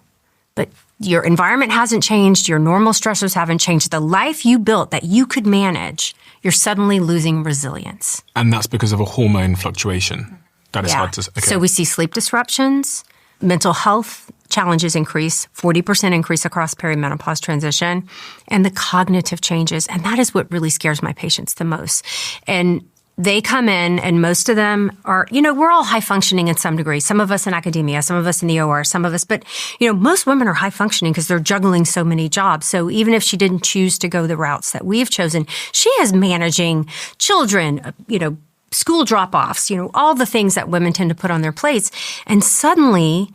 but your environment hasn't changed. Your normal stressors haven't changed. The life you built that you could manage, you're suddenly losing resilience. And that's because of a hormone fluctuation. That is hard to... Okay. So we see sleep disruptions, mental health challenges increase, 40% increase across perimenopause transition, and the cognitive changes. And that is what really scares my patients the most. And they come in and most of them are, we're all high functioning in some degree. Some of us in academia, some of us in the OR, some of us, but, most women are high functioning because they're juggling so many jobs. So even if she didn't choose to go the routes that we've chosen, she is managing children, school drop-offs, all the things that women tend to put on their plates. And suddenly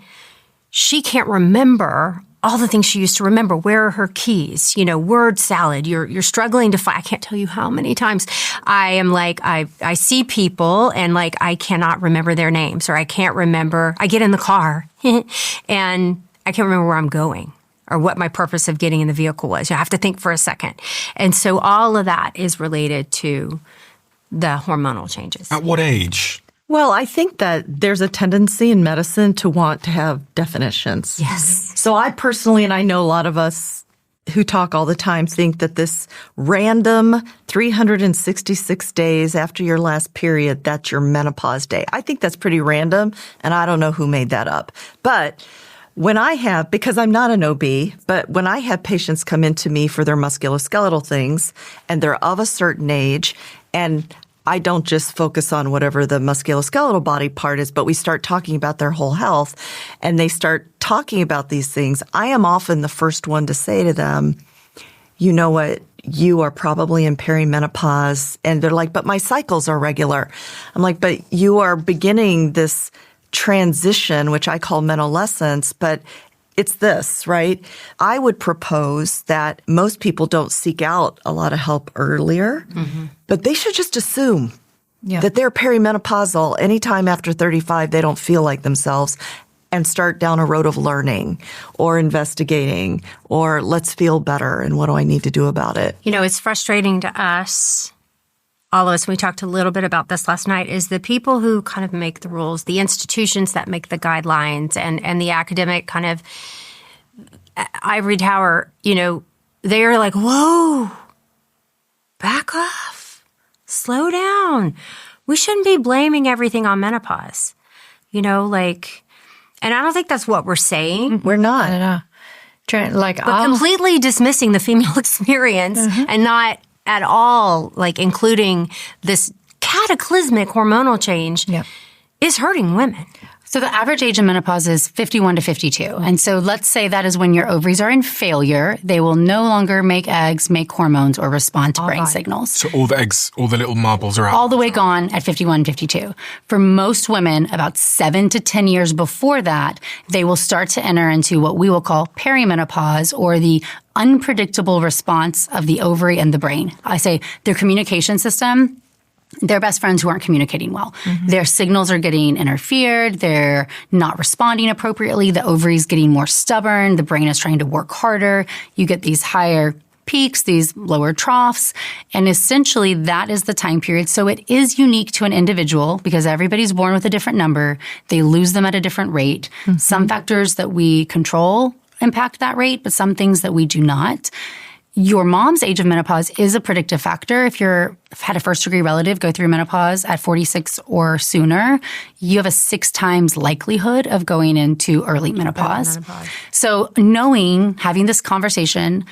she can't remember all the things she used to remember. Where are her keys? Word salad. You're struggling to find. I can't tell you how many times I am like, I see people and like, I cannot remember their names, or I can't remember. I get in the car and I can't remember where I'm going or what my purpose of getting in the vehicle was. I have to think for a second. And so all of that is related to the hormonal changes. At what age? Well, I think that there's a tendency in medicine to want to have definitions. Yes. So I personally, and I know a lot of us who talk all the time, think that this random 366 days after your last period, that's your menopause day. I think that's pretty random, and I don't know who made that up. But when I have, because I'm not an OB, but when I have patients come into me for their musculoskeletal things, and they're of a certain age, and I don't just focus on whatever the musculoskeletal body part is, but we start talking about their whole health and they start talking about these things. I am often the first one to say to them, you know what, you are probably in perimenopause. And they're like, but my cycles are regular. I'm like, but you are beginning this transition, which I call menolescence, but it's this, right? I would propose that most people don't seek out a lot of help earlier, but they should just assume that they're perimenopausal anytime after 35, they don't feel like themselves, and start down a road of learning or investigating or let's feel better and what do I need to do about it? It's frustrating to us, all of us, we talked a little bit about this last night, is the people who kind of make the rules, the institutions that make the guidelines and the academic kind of ivory tower, they're like, whoa, back off, slow down. We shouldn't be blaming everything on menopause, and I don't think that's what we're saying. We're not. But completely dismissing the female experience and not at all, including this cataclysmic hormonal change is hurting women. So the average age of menopause is 51 to 52. And so let's say that is when your ovaries are in failure. They will no longer make eggs, make hormones, or respond to brain signals. So all the eggs, all the little marbles are out. All the way gone at 51, 52. For most women, about 7 to 10 years before that, they will start to enter into what we will call perimenopause, or the unpredictable response of the ovary and the brain. I say their communication system, they're best friends who aren't communicating well. Their signals are getting interfered. They're not responding appropriately. The ovary's getting more stubborn. The brain is trying to work harder. You get these higher peaks, these lower troughs. And essentially that is the time period. So it is unique to an individual because everybody's born with a different number. They lose them at a different rate. Some factors that we control impact that rate, but some things that we do not. Your mom's age of menopause is a predictive factor. If you've had a first-degree relative go through menopause at 46 or sooner, you have a 6 times likelihood of going into early menopause. So having this conversation,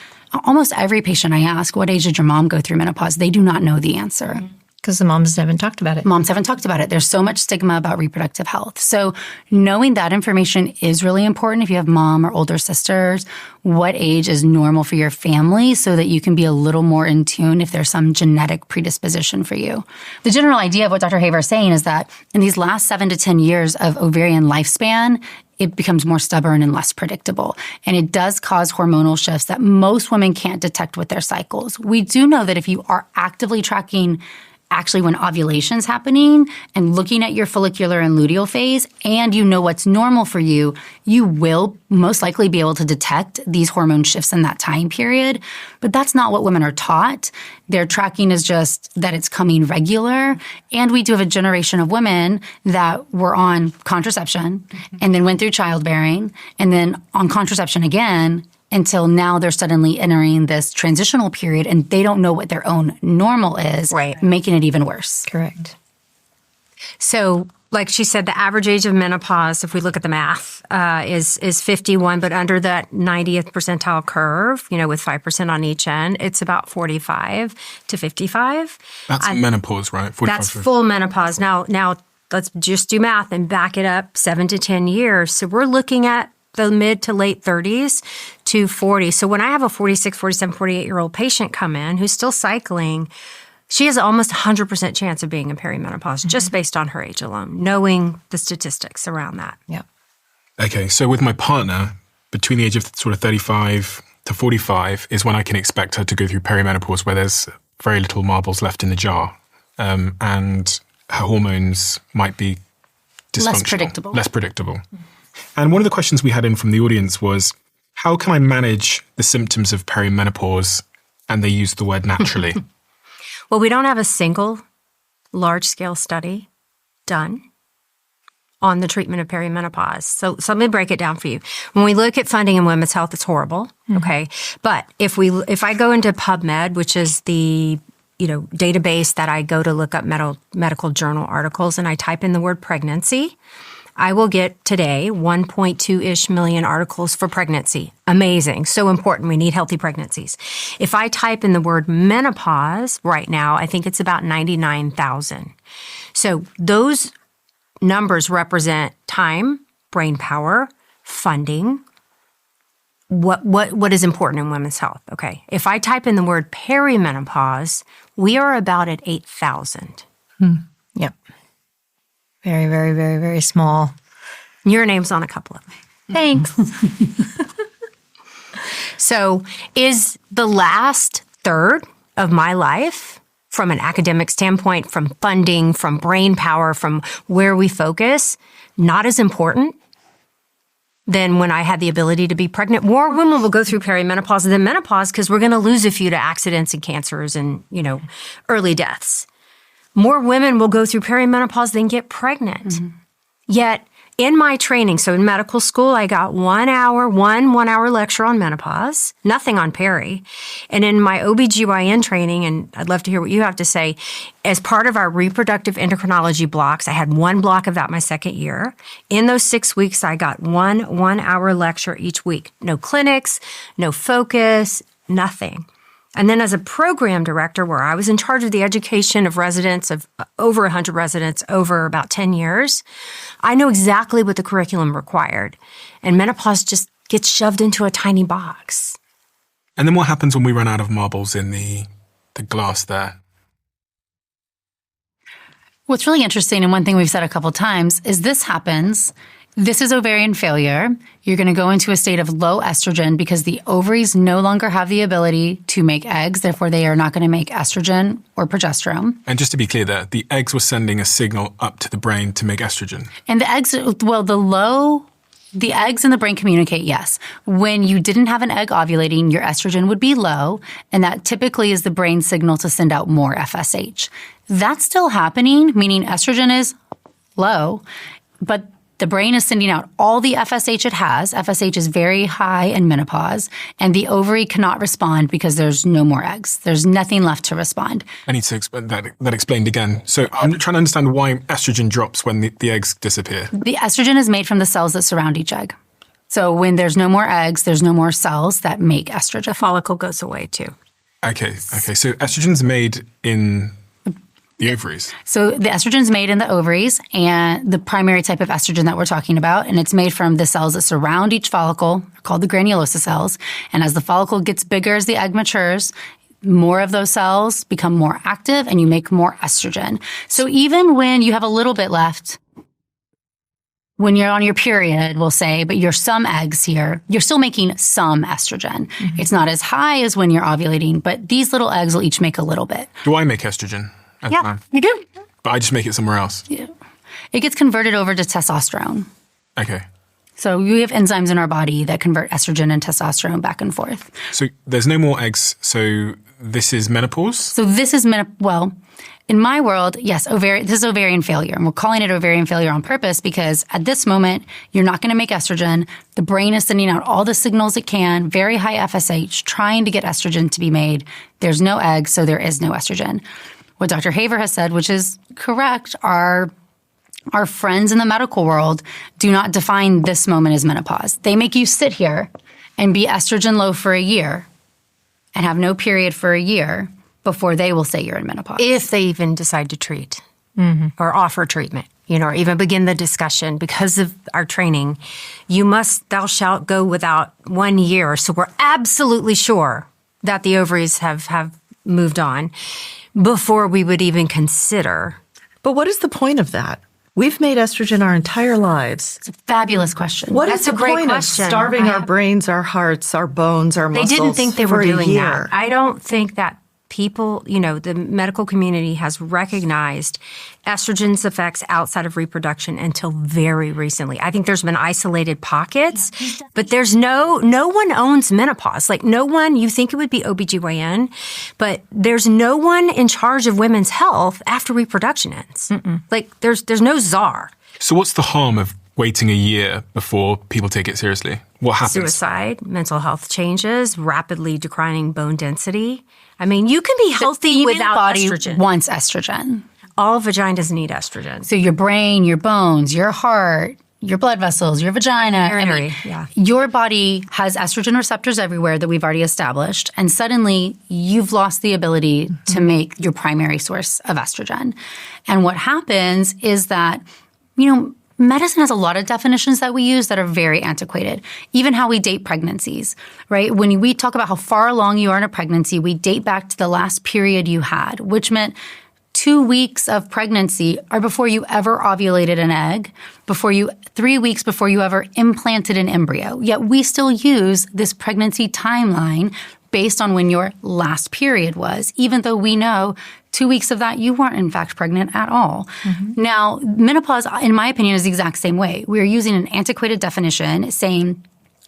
almost every patient I ask, what age did your mom go through menopause? They do not know the answer. Because the moms haven't talked about it. Moms haven't talked about it. There's so much stigma about reproductive health. So knowing that information is really important if you have mom or older sisters, what age is normal for your family so that you can be a little more in tune if there's some genetic predisposition for you. The general idea of what Dr. Haver is saying is that in these last 7 to 10 years of ovarian lifespan, it becomes more stubborn and less predictable. And it does cause hormonal shifts that most women can't detect with their cycles. We do know that if you are actively tracking actually when ovulation's happening and looking at your follicular and luteal phase, and you know what's normal for you, you will most likely be able to detect these hormone shifts in that time period. But that's not what women are taught. Their tracking is just that it's coming regular. And we do have a generation of women that were on contraception and then went through childbearing and then on contraception again until now they're suddenly entering this transitional period and they don't know what their own normal is, right, making it even worse. Correct. So, like she said, the average age of menopause, if we look at the math, is 51, but under that 90th percentile curve, with 5% on each end, it's about 45 to 55. That's menopause, right? That's full menopause. Now, let's just do math and back it up 7 to 10 years. So we're looking at the mid to late 30s to 40. So when I have a 46, 47, 48-year-old patient come in who's still cycling, she has almost 100% chance of being in perimenopause just based on her age alone, knowing the statistics around that. Yeah. Okay, so with my partner, between the age of sort of 35 to 45 is when I can expect her to go through perimenopause, where there's very little marbles left in the jar, and her hormones might be dysfunctional. Less predictable. And one of the questions we had in from the audience was, how can I manage the symptoms of perimenopause? And they used the word naturally. Well, we don't have a single large-scale study done on the treatment of perimenopause. So let me break it down for you. When we look at funding in women's health, it's horrible, okay? But if I go into PubMed, which is the database that I go to look up medical journal articles, and I type in the word pregnancy, I will get today 1.2-ish million articles for pregnancy. Amazing. So important. We need healthy pregnancies. If I type in the word menopause right now, I think it's about 99,000. So those numbers represent time, brain power, funding, what is important in women's health. Okay. If I type in the word perimenopause, we are about at 8,000. Yep. Very, very, very, very small. Your name's on a couple of them. Thanks. So is the last third of my life, from an academic standpoint, from funding, from brain power, from where we focus, not as important than when I had the ability to be pregnant? More women will go through perimenopause than menopause because we're going to lose a few to accidents and cancers and, early deaths. More women will go through perimenopause than get pregnant. Yet in my training, so in medical school, I got 1 hour lecture on menopause, nothing on peri. And in my OBGYN training, and I'd love to hear what you have to say, as part of our reproductive endocrinology blocks, I had one block of that my second year. In those 6 weeks, I got one hour lecture each week. No clinics, no focus, nothing. And then as a program director, where I was in charge of the education of residents, of over 100 residents over about 10 years, I know exactly what the curriculum required. And menopause just gets shoved into a tiny box. And then what happens when we run out of marbles in the glass there? What's really interesting, and one thing we've said a couple times, is this happens. This is ovarian failure. You're going to go into a state of low estrogen because the ovaries no longer have the ability to make eggs. Therefore, they are not going to make estrogen or progesterone. And just to be clear there, the eggs were sending a signal up to the brain to make estrogen. And the eggs, the eggs in the brain communicate, yes. When you didn't have an egg ovulating, your estrogen would be low, and that typically is the brain's signal to send out more FSH. That's still happening, meaning estrogen is low, but the brain is sending out all the FSH it has. FSH is very high in menopause, and the ovary cannot respond because there's no more eggs. There's nothing left to respond. I need to explain that explained again. So I'm trying to understand why estrogen drops when the eggs disappear. The estrogen is made from the cells that surround each egg. So when there's no more eggs, there's no more cells that make estrogen. The follicle goes away too. Okay. So estrogen's made in The ovaries. So the estrogen is made in the ovaries, and the primary type of estrogen that we're talking about, and it's made from the cells that surround each follicle, called the granulosa cells. And as the follicle gets bigger as the egg matures, more of those cells become more active and you make more estrogen. So even when you have a little bit left, when you're on your period, we'll say, but you're some eggs here, you're still making some estrogen. Mm-hmm. It's not as high as when you're ovulating, but these little eggs will each make a little bit. Do I make estrogen? Yeah, you do. But I just make it somewhere else. Yeah. It gets converted over to testosterone. Okay. So we have enzymes in our body that convert estrogen and testosterone back and forth. So there's no more eggs. So this is menopause? So this is well, in my world, yes, this is ovarian failure. And we're calling it ovarian failure on purpose because at this moment, you're not going to make estrogen. The brain is sending out all the signals it can, very high FSH, trying to get estrogen to be made. There's no eggs, so there is no estrogen. What Dr. Haver has said, which is correct, our friends in the medical world do not define this moment as menopause. They make you sit here and be estrogen low for a year and have no period for a year before they will say you're in menopause. If they even decide to treat or offer treatment, or even begin the discussion because of our training, thou shalt go without 1 year. So we're absolutely sure that the ovaries have moved on before we would even consider. But what is the point of that? We've made estrogen our entire lives. It's a fabulous question. That's the point of starving our brains, our hearts, our bones, our muscles? They didn't think they were doing that. I don't think that people, the medical community has recognized estrogen's effects outside of reproduction until very recently. I think there's been isolated pockets, but there's no one owns menopause. Like no one, you think it would be OBGYN, but there's no one in charge of women's health after reproduction ends. Mm-mm. Like there's no czar. So what's the harm of waiting a year before people take it seriously? What happens? Suicide, mental health changes, rapidly declining bone density. I mean, you can be healthy without body estrogen. Wants estrogen. All vaginas need estrogen. So your brain, your bones, your heart, your blood vessels, your vagina. Your body has estrogen receptors everywhere that we've already established. And suddenly you've lost the ability to make your primary source of estrogen. And what happens is that, medicine has a lot of definitions that we use that are very antiquated. Even how we date pregnancies, right? When we talk about how far along you are in a pregnancy, we date back to the last period you had, which meant 2 weeks of pregnancy are before you ever ovulated an egg, 3 weeks before you ever implanted an embryo. Yet we still use this pregnancy timeline based on when your last period was, even though we know 2 weeks of that you weren't in fact pregnant at all. Mm-hmm. Now, menopause, in my opinion, is the exact same way. We're using an antiquated definition saying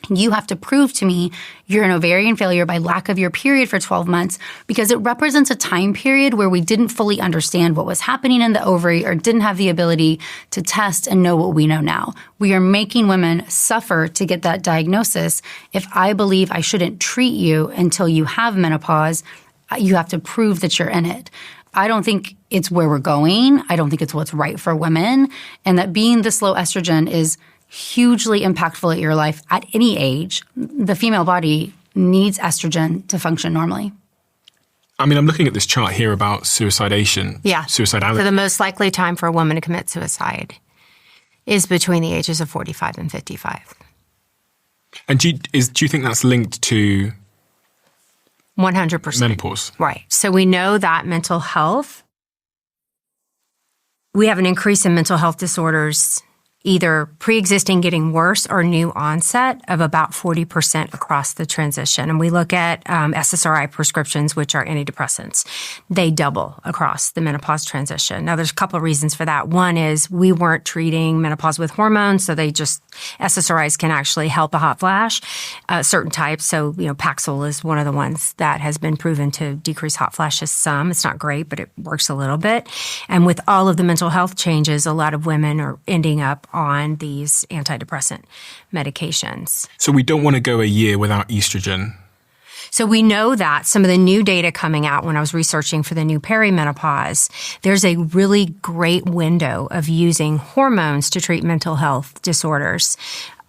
you have to prove to me you're an ovarian failure by lack of your period for 12 months because it represents a time period where we didn't fully understand what was happening in the ovary or didn't have the ability to test and know what we know now. We are making women suffer to get that diagnosis. If I believe I shouldn't treat you until you have menopause, you have to prove that you're in it. I don't think it's where we're going. I don't think it's what's right for women. And that being this low estrogen is hugely impactful at your life at any age. The female body needs estrogen to function normally. I mean, I'm looking at this chart here about suicidality. So the most likely time for a woman to commit suicide is between the ages of 45 and 55. And do you think that's linked to 100%. menopause? Right. So we know that mental health, we have an increase in mental health disorders, either pre-existing getting worse or new onset of about 40% across the transition. And we look at SSRI prescriptions, which are antidepressants. They double across the menopause transition. Now, there's a couple of reasons for that. One is we weren't treating menopause with hormones, so SSRIs can actually help a hot flash, certain types. So, Paxil is one of the ones that has been proven to decrease hot flashes some. It's not great, but it works a little bit. And with all of the mental health changes, a lot of women are ending up on these antidepressant medications. So we don't want to go a year without estrogen. So we know that some of the new data coming out when I was researching for the new perimenopause, there's a really great window of using hormones to treat mental health disorders.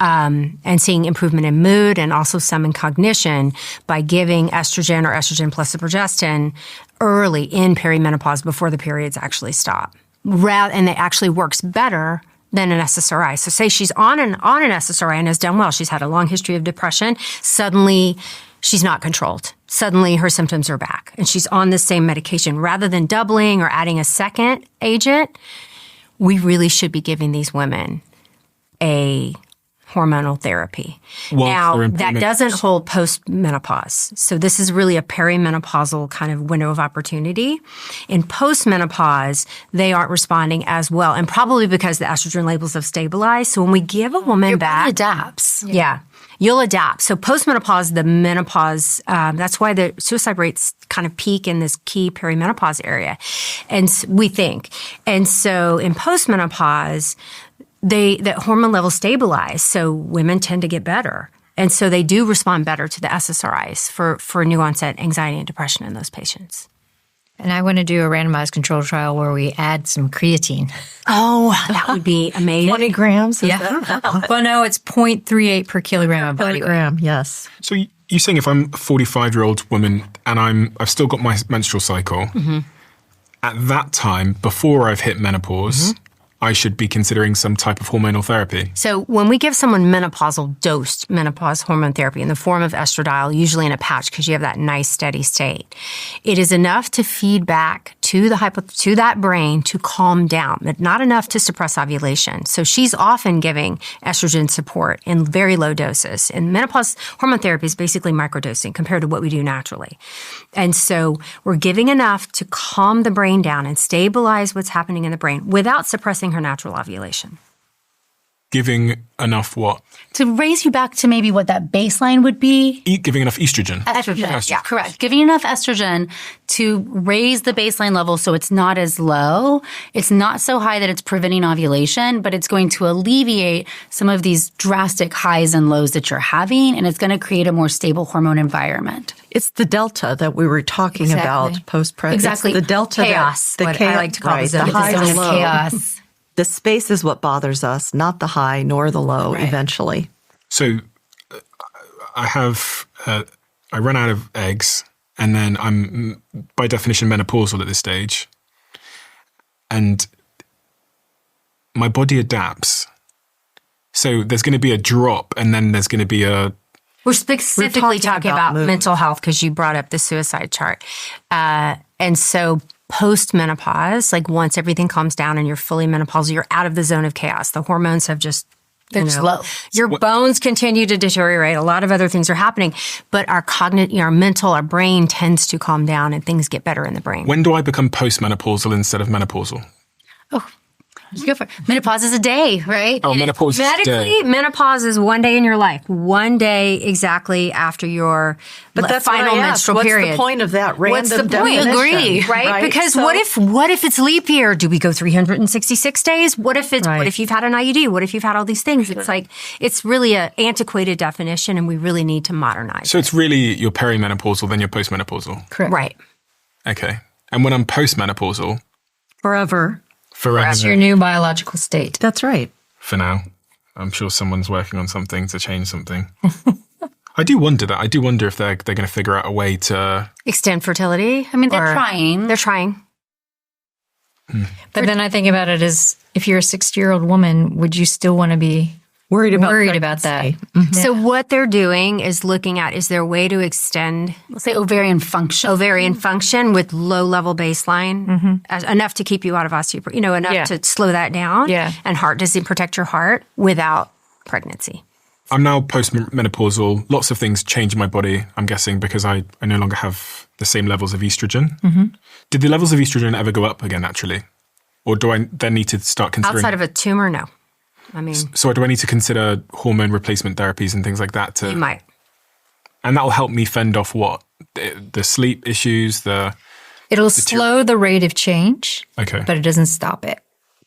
And seeing improvement in mood and also some in cognition by giving estrogen or estrogen plus progestin early in perimenopause before the periods actually stop. And it actually works better than an SSRI. So say she's on an SSRI and has done well. She's had a long history of depression. Suddenly, she's not controlled. Suddenly, her symptoms are back, and she's on the same medication. Rather than doubling or adding a second agent, we really should be giving these women a hormonal therapy. Now, that doesn't hold post-menopause. So this is really a perimenopausal kind of window of opportunity. In post-menopause, they aren't responding as well, and probably because the estrogen levels have stabilized. So when we give a woman back— Your body adapts. Yeah. You'll adapt. So post-menopause, the menopause, that's why the suicide rates kind of peak in this key perimenopause area, and we think. And so in post-menopause, the hormone levels stabilize, so women tend to get better. And so they do respond better to the SSRIs for new onset anxiety and depression in those patients. And I want to do a randomized control trial where we add some creatine. Oh, that would be amazing. 20 grams? Well, no, it's 0.38 per kilogram of body weight. Yes. So you're saying if I'm a 45-year-old woman and I've still got my menstrual cycle, at that time, before I've hit menopause, I should be considering some type of hormonal therapy. So when we give someone menopausal dosed menopause hormone therapy in the form of estradiol, usually in a patch because you have that nice steady state, it is enough to feed back to that brain to calm down, but not enough to suppress ovulation. So she's often giving estrogen support in very low doses. And menopause hormone therapy is basically microdosing compared to what we do naturally. And so we're giving enough to calm the brain down and stabilize what's happening in the brain without suppressing her natural ovulation. Giving enough what? To raise you back to maybe what that baseline would be. Giving enough estrogen. Estrogen, yeah, correct. Giving enough estrogen to raise the baseline level so it's not as low. It's not so high that it's preventing ovulation, but it's going to alleviate some of these drastic highs and lows that you're having, and it's going to create a more stable hormone environment. It's the delta that we were talking about post-pregnancy. Exactly. It's the delta. Chaos. The what chaos, I like to call right, the high zone and of low. chaos. The space is what bothers us, not the high nor the low eventually. So I run out of eggs, and then I'm, by definition, menopausal at this stage. And my body adapts. So there's going to be a drop, and then there's going to be a... We're specifically talking about mental health because you brought up the suicide chart. And so post-menopause, like once everything calms down and you're fully menopausal, you're out of the zone of chaos. The hormones have just... They're slow. Your bones continue to deteriorate. A lot of other things are happening, but our our mental, our brain tends to calm down and things get better in the brain. When do I become post-menopausal instead of menopausal? Oh, you go for it. Menopause is a day, right? Oh, menopause Medically, is a day. menopause is one day in your life. One day exactly after your final menstrual period. What's the point of that random What's the point? definition? Agree, right? Because So, what if it's leap year? Do we go 366 days? What if you've had an IUD? What if you've had all these things? It's like, it's really an antiquated definition and we really need to modernize. So it's really you're perimenopausal, then you're postmenopausal. Correct. Right. Okay. And when I'm postmenopausal, forever. That's your new biological state. That's right. For now. I'm sure someone's working on something to change something. I do wonder that. I do wonder if they're going to figure out a way to... Extend fertility. I mean, they're trying. They're trying. But then I think about it as if you're a 60-year-old woman, would you still want to be worried about that? Mm-hmm. So what they're doing is looking at, is there a way to extend, Let's say ovarian function with low-level baseline, enough to keep you out of osteoporosis, enough to slow that down, and heart, does it protect your heart without pregnancy? I'm now postmenopausal. Lots of things change in my body, I'm guessing, because I no longer have the same levels of estrogen. Mm-hmm. Did the levels of estrogen ever go up again, naturally? Or do I then need to start considering... Outside of a tumor, no. I mean... So do I need to consider hormone replacement therapies and things like that? You might. And that will help me fend off what? The sleep issues, It'll slow the rate of change, Okay. but it doesn't stop it.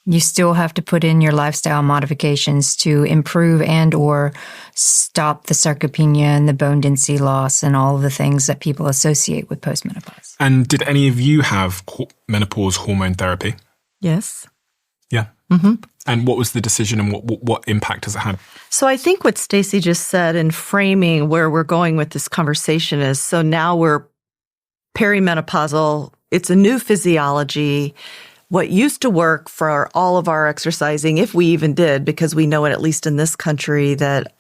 You still have to put in your lifestyle modifications to improve and or stop the sarcopenia and the bone density loss and all of the things that people associate with postmenopause. And did any of you have menopause hormone therapy? Yes. Yeah. Mm-hmm. And what was the decision and what impact has it had? So I think what Stacy just said in framing where we're going with this conversation is, so now we're perimenopausal It's a new physiology. What used to work for all of our exercising, if we even did, because we know it, at least in this country, that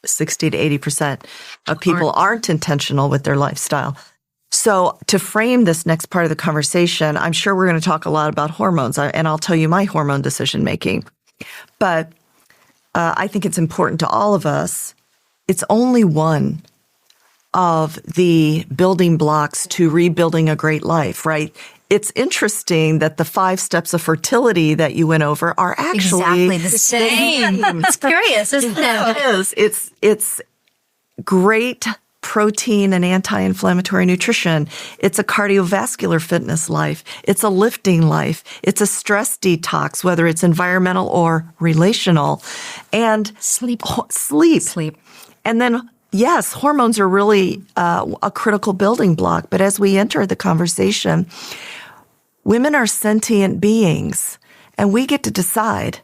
60 to 80% of people aren't intentional with their lifestyle. So to frame this next part of the conversation, I'm sure we're going to talk a lot about hormones, and I'll tell you my hormone decision-making. But I think it's important to all of us. It's only one of the building blocks to rebuilding a great life, right? It's interesting that the 5 steps of fertility that you went over are actually exactly the same. It's curious, isn't it? It is. It's great protein and anti-inflammatory nutrition. It's a cardiovascular fitness life. It's a lifting life. It's a stress detox, whether it's environmental or relational. And Sleep. And then, yes, hormones are really a critical building block. But as we enter the conversation, women are sentient beings, and we get to decide.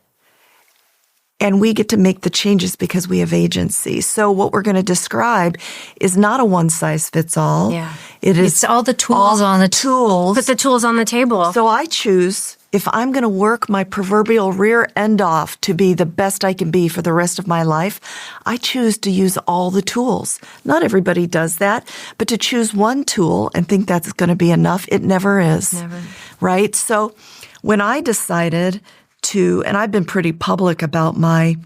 And we get to make the changes because we have agency. So what we're going to describe is not a one-size-fits-all. Yeah. It's all the tools on the tools. Put the tools on the table. So I choose, if I'm going to work my proverbial rear end off to be the best I can be for the rest of my life, I choose to use all the tools. Not everybody does that, but to choose one tool and think that's going to be enough, it never is. Never. Right? So when I decided and I've been pretty public about my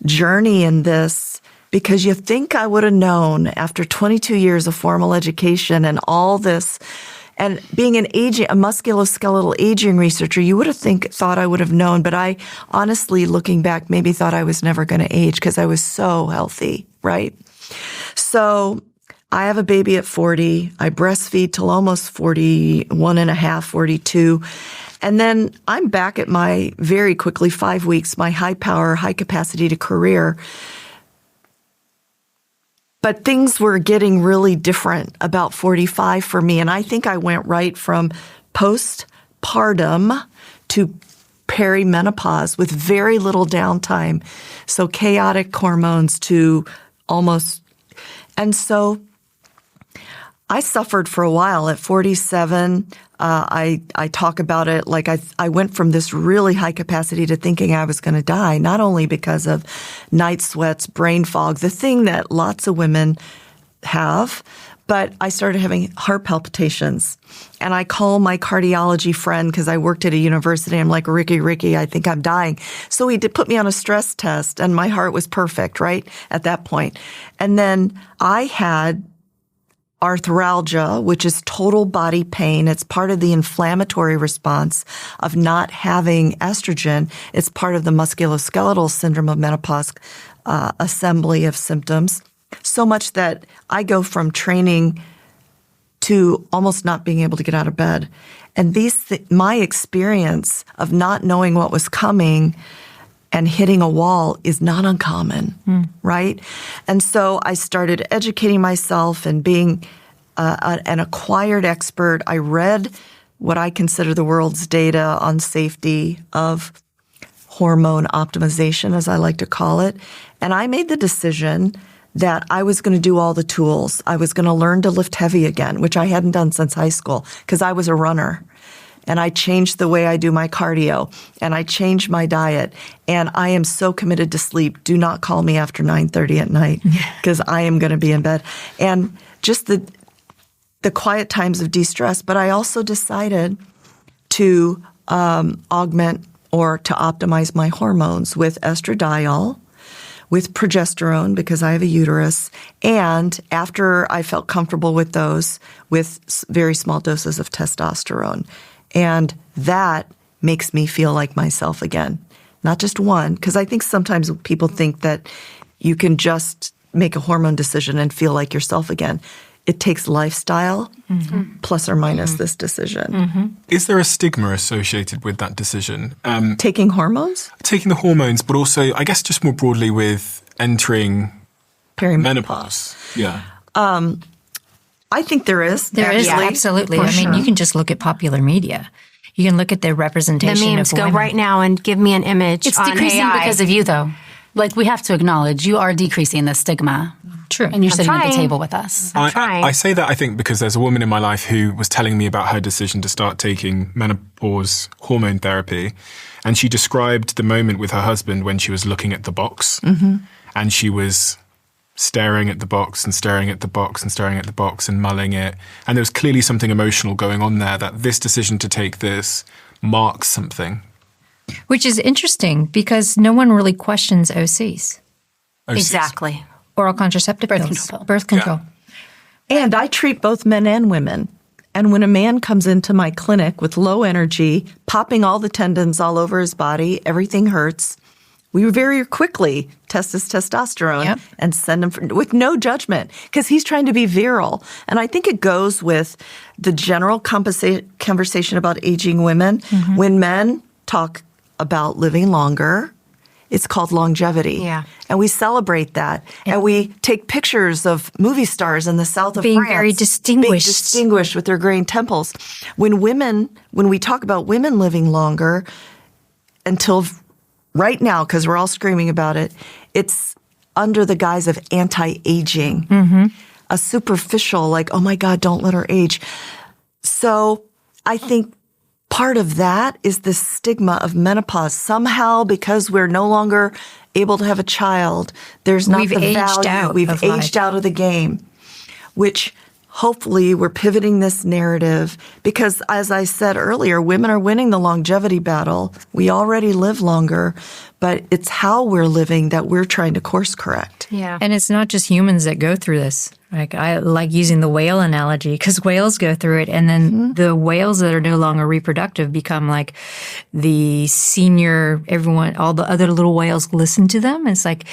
journey in this, because you think I would have known after 22 years of formal education and all this, and being a musculoskeletal aging researcher, you would have thought I would have known, but I honestly, looking back, maybe thought I was never going to age because I was so healthy, right? So I have a baby at 40. I breastfeed till almost 41 and a half, 42. And then I'm back at my, very quickly, 5 weeks, my high power, high capacity to career. But things were getting really different about 45 for me. And I think I went right from postpartum to perimenopause with very little downtime. So chaotic hormones to almost, and so I suffered for a while. At 47, I talk about it like I went from this really high capacity to thinking I was going to die, not only because of night sweats, brain fog, the thing that lots of women have, but I started having heart palpitations. And I call my cardiology friend because I worked at a university. I'm like, Ricky, I think I'm dying. So he did put me on a stress test, and my heart was perfect, right, at that point. And then I had arthralgia, which is total body pain. It's part of the inflammatory response of not having estrogen. It's part of the musculoskeletal syndrome of menopause assembly of symptoms. So much that I go from training to almost not being able to get out of bed. And my experience of not knowing what was coming and hitting a wall is not uncommon, right? And so I started educating myself and being an acquired expert. I read what I consider the world's data on safety of hormone optimization, as I like to call it. And I made the decision that I was going to do all the tools. I was going to learn to lift heavy again, which I hadn't done since high school because I was a runner. And I changed the way I do my cardio, and I changed my diet, and I am so committed to sleep. Do not call me after 9:30 at night because I am going to be in bed. And just the quiet times of de-stress. But I also decided to augment or to optimize my hormones with estradiol, with progesterone because I have a uterus, and after I felt comfortable with those, with very small doses of testosterone. And that makes me feel like myself again. Not just one, because I think sometimes people think that you can just make a hormone decision and feel like yourself again. It takes lifestyle plus or minus this decision. Is there a stigma associated with that decision? Taking hormones? Taking the hormones, but also, I guess just more broadly with entering Perimenopause. Yeah. I think there is. There is, absolutely. I mean, you can just look at popular media. You can look at their representation The memes of go women. right now and give me an image It's on decreasing AI. because of you, though. Like, we have to acknowledge you are decreasing the stigma. True. And you're sitting at trying. the table with us. I say that, I think, because there's a woman in my life who was telling me about her decision to start taking menopause hormone therapy. And she described the moment with her husband when she was looking at the box. And she was staring at the box and staring at the box and staring at the box and mulling it. And there was clearly something emotional going on there, that this decision to take this marks something. Which is interesting because no one really questions OCs. Exactly. Oral contraceptive Birth pills. control pill. Birth control. And I treat both men and women. And when a man comes into my clinic with low energy, popping all the tendons all over his body, everything hurts, we very quickly test his testosterone and send him with no judgment because he's trying to be virile. And I think it goes with the general conversation about aging women. When men talk about living longer, it's called longevity. Yeah. And we celebrate that. And we take pictures of movie stars in the south of Being France. very distinguished. Being distinguished with their graying temples. When we talk about women living longer, until right now, because we're all screaming about it, it's under the guise of anti-aging. A superficial, like, oh my God, don't let her age. So I think part of that is the stigma of menopause. Somehow, because we're no longer able to have a child, there's not the value. We've aged out of the game, which hopefully we're pivoting this narrative because, as I said earlier, women are winning the longevity battle. We already live longer, but it's how we're living that we're trying to course correct. Yeah. And it's not just humans that go through this. Like I like using the whale analogy because whales go through it, and then the whales that are no longer reproductive become like the senior. Everyone, all the other little whales listen to them. It's like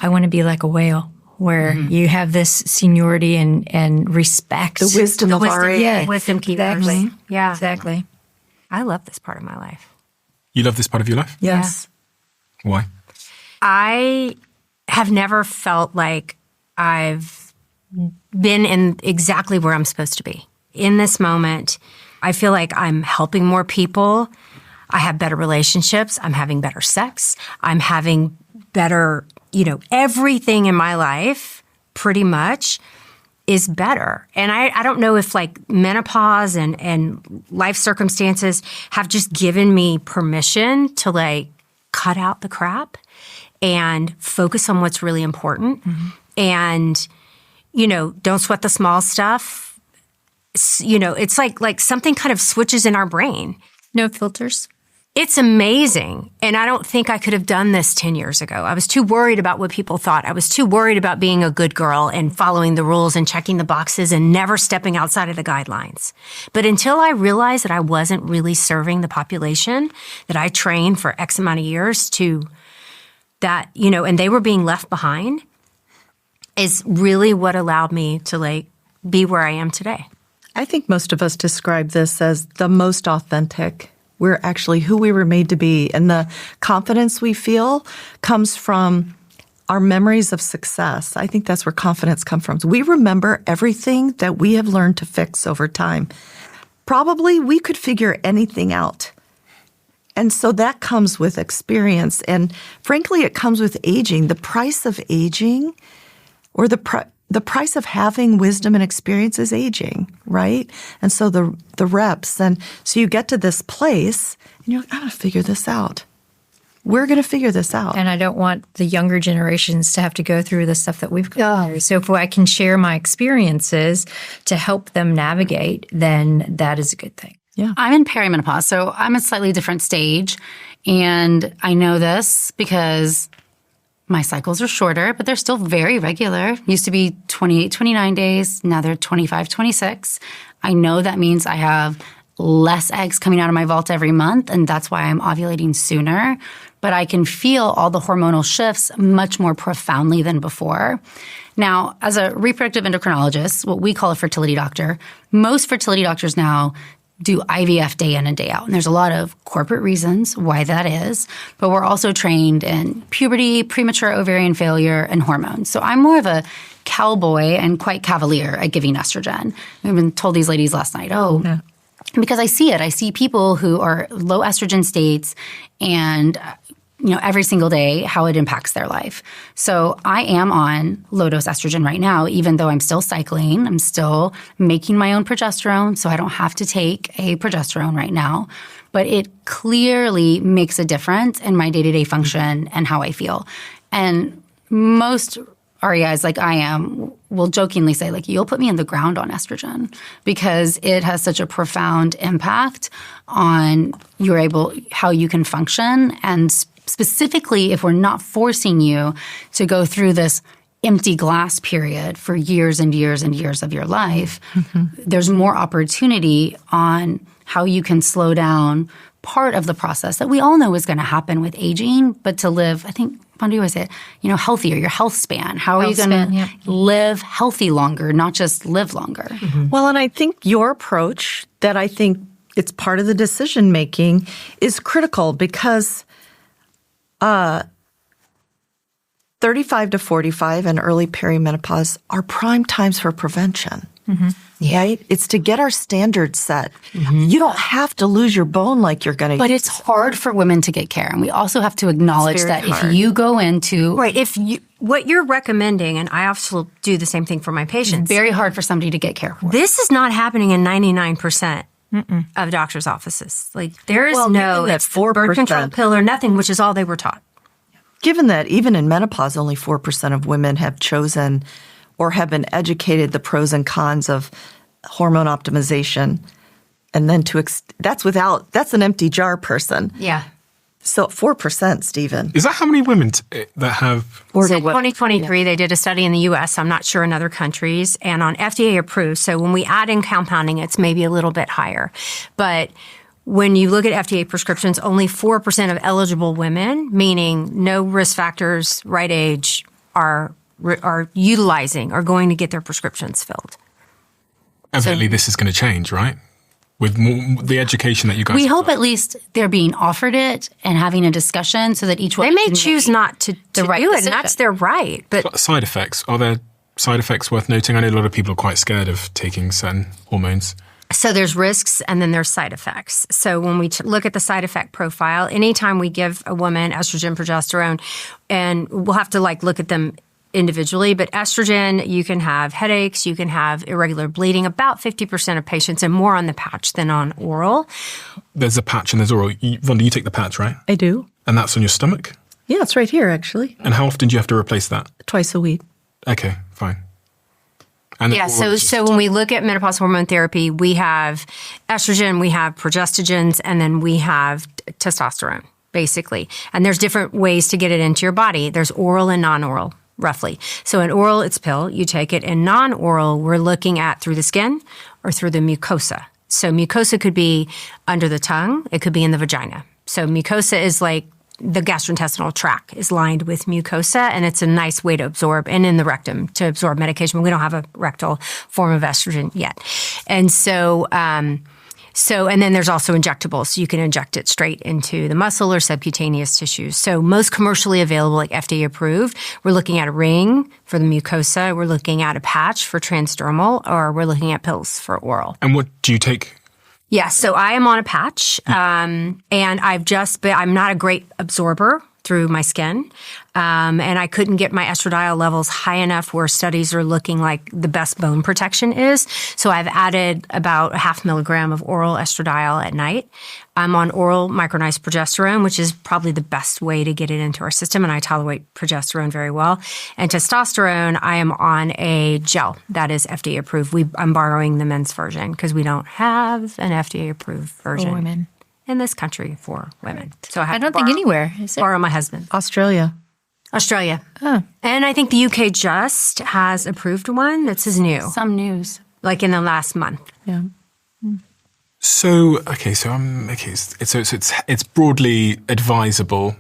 I want to be like a whale, where you have this seniority and respect. The wisdom of our age. Yeah, Wisdom keepers. exactly. Yeah. Exactly. I love this part of my life. You love this part of your life? Yes. Why? I have never felt like I've been in exactly where I'm supposed to be. In this moment, I feel like I'm helping more people. I have better relationships. I'm having better sex. I'm having better, everything in my life pretty much is better. And I don't know if like menopause and life circumstances have just given me permission to like cut out the crap and focus on what's really important. And don't sweat the small stuff. It's like something kind of switches in our brain. No filters. It's amazing. And I don't think I could have done this 10 years ago. I was too worried about what people thought. I was too worried about being a good girl and following the rules and checking the boxes and never stepping outside of the guidelines. But until I realized that I wasn't really serving the population that I trained for X amount of years to that, and they were being left behind, is really what allowed me to like be where I am today. I think most of us describe this as the most authentic. We're actually who we were made to be. And the confidence we feel comes from our memories of success. I think that's where confidence comes from. We remember everything that we have learned to fix over time. Probably we could figure anything out. And so that comes with experience. And frankly, it comes with aging. The price of aging, or the price of having wisdom and experience, is aging, right? And so the reps. And so you get to this place and you're like, I'm going to figure this out. We're going to figure this out. And I don't want the younger generations to have to go through the stuff that we've gone through. So if I can share my experiences to help them navigate, then that is a good thing. Yeah. I'm in perimenopause, so I'm at a slightly different stage. And I know this because my cycles are shorter, but they're still very regular. Used to be 28, 29 days. Now they're 25, 26. I know that means I have less eggs coming out of my vault every month, and that's why I'm ovulating sooner. But I can feel all the hormonal shifts much more profoundly than before. Now, as a reproductive endocrinologist, what we call a fertility doctor, most fertility doctors now do IVF day in and day out. And there's a lot of corporate reasons why that is. But we're also trained in puberty, premature ovarian failure, and hormones. So I'm more of a cowboy and quite cavalier at giving estrogen. I've been told these ladies last night, because I see it. I see people who are low estrogen states and every single day, how it impacts their life. So I am on low-dose estrogen right now, even though I'm still cycling. I'm still making my own progesterone, so I don't have to take a progesterone right now. But it clearly makes a difference in my day-to-day function and how I feel. And most REIs, like I am, will jokingly say, like, you'll put me in the ground on estrogen because it has such a profound impact on how you can function. And specifically, if we're not forcing you to go through this empty glass period for years and years and years of your life, there's more opportunity on how you can slow down part of the process that we all know is going to happen with aging, but to live, I think, Vonda, you always say, healthier, your health span. How are you going to live healthy longer, not just live longer? Well, and I think your approach that I think it's part of the decision making is critical because 35 to 45 and early perimenopause are prime times for prevention. Right? It's to get our standards set. You don't have to lose your bone like you're going to. But it's hard for women to get care. And we also have to acknowledge that if you go into... Right. What you're recommending, and I also do the same thing for my patients. It's very hard for somebody to get care for. This is not happening in 99% of doctors' offices. Like, there is no birth control pill or nothing, which is all they were taught. Given that even in menopause, only 4% of women have chosen or have been educated the pros and cons of hormone optimization, and then that's an empty jar person. Yeah. So 4%, Stephen. Is that how many women that have? So in 2023, they did a study in the U.S., I'm not sure in other countries, and on FDA approved. So when we add in compounding, it's maybe a little bit higher. But when you look at FDA prescriptions, only 4% of eligible women, meaning no risk factors, right age, are utilizing or going to get their prescriptions filled. Evidently, this is going to change, right? With the education that you guys we have hope got. at least they're being offered it and having a discussion so that each one they may choose not to do it, and that's their right. But side effects, are there side effects worth noting? I know a lot of people are quite scared of taking certain hormones. So there's risks and then there's side effects. So when we look at the side effect profile, anytime we give a woman estrogen, progesterone, and we'll have to look at them individually, but estrogen, you can have headaches, you can have irregular bleeding, about 50% of patients, and more on the patch than on oral. There's a patch and there's oral. Vonda, you take the patch, right? I do. And that's on your stomach? Yeah, it's right here, actually. And how often do you have to replace that? Twice a week. Okay, fine. And so when we look at menopause hormone therapy, we have estrogen, we have progestogens, and then we have testosterone, basically. And there's different ways to get it into your body. There's oral and non-oral, roughly. So in oral, it's pill. You take it. In non-oral, we're looking at through the skin or through the mucosa. So mucosa could be under the tongue. It could be in the vagina. So mucosa is like the gastrointestinal tract is lined with mucosa, and it's a nice way to absorb, and in the rectum to absorb medication. We don't have a rectal form of estrogen yet. And so, and then there's also injectables. So you can inject it straight into the muscle or subcutaneous tissues. So most commercially available, like FDA approved, we're looking at a ring for the mucosa. We're looking at a patch for transdermal, or we're looking at pills for oral. And what do you take? Yeah, so I am on a patch, and I'm not a great absorber through my skin, and I couldn't get my estradiol levels high enough where studies are looking like the best bone protection is. So I've added about 0.5 milligram of oral estradiol at night. I'm on oral micronized progesterone, which is probably the best way to get it into our system, and I tolerate progesterone very well. And testosterone, I am on a gel that is FDA approved. I'm borrowing the men's version because we don't have an FDA approved version for women in this country for women. So I don't think anywhere. Is it? Borrow my husband. Australia. Oh. And I think the UK just has approved one. This is new. Some news. Like in the last month. Yeah. So it's broadly advisable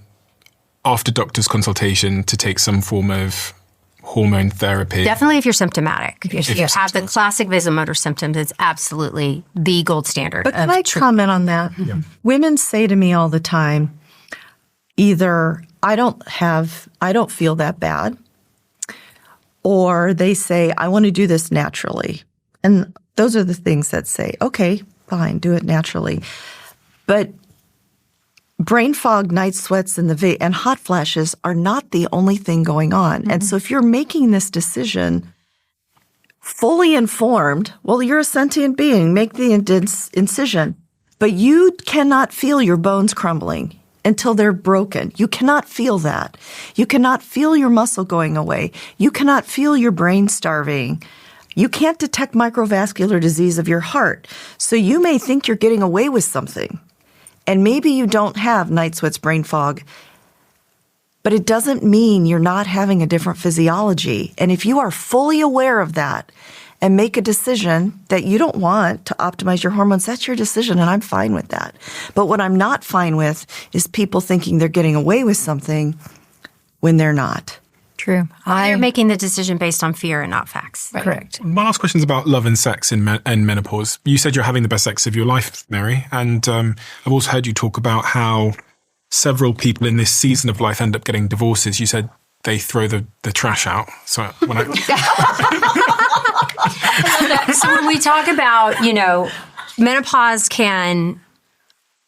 after doctor's consultation to take some form of hormone therapy. Definitely if you're symptomatic. If you have the classic vasomotor symptoms, it's absolutely the gold standard. But can I comment on that? Yeah. Women say to me all the time, either I don't feel that bad, or they say, I want to do this naturally. And those are the things that say, okay, fine, do it naturally. But brain fog, night sweats, and hot flashes are not the only thing going on. Mm-hmm. And so if you're making this decision fully informed, well, you're a sentient being, make the incision, but you cannot feel your bones crumbling until they're broken. You cannot feel that. You cannot feel your muscle going away. You cannot feel your brain starving. You can't detect microvascular disease of your heart. So you may think you're getting away with something. And maybe you don't have night sweats, brain fog, but it doesn't mean you're not having a different physiology. And if you are fully aware of that and make a decision that you don't want to optimize your hormones, that's your decision, and I'm fine with that. But what I'm not fine with is people thinking they're getting away with something when they're not. True. You're making the decision based on fear and not facts. Right. Correct. My last question is about love and sex in menopause. You said you're having the best sex of your life, Mary, and I've also heard you talk about how several people in this season of life end up getting divorces. You said they throw the trash out. So when So when we talk about, menopause can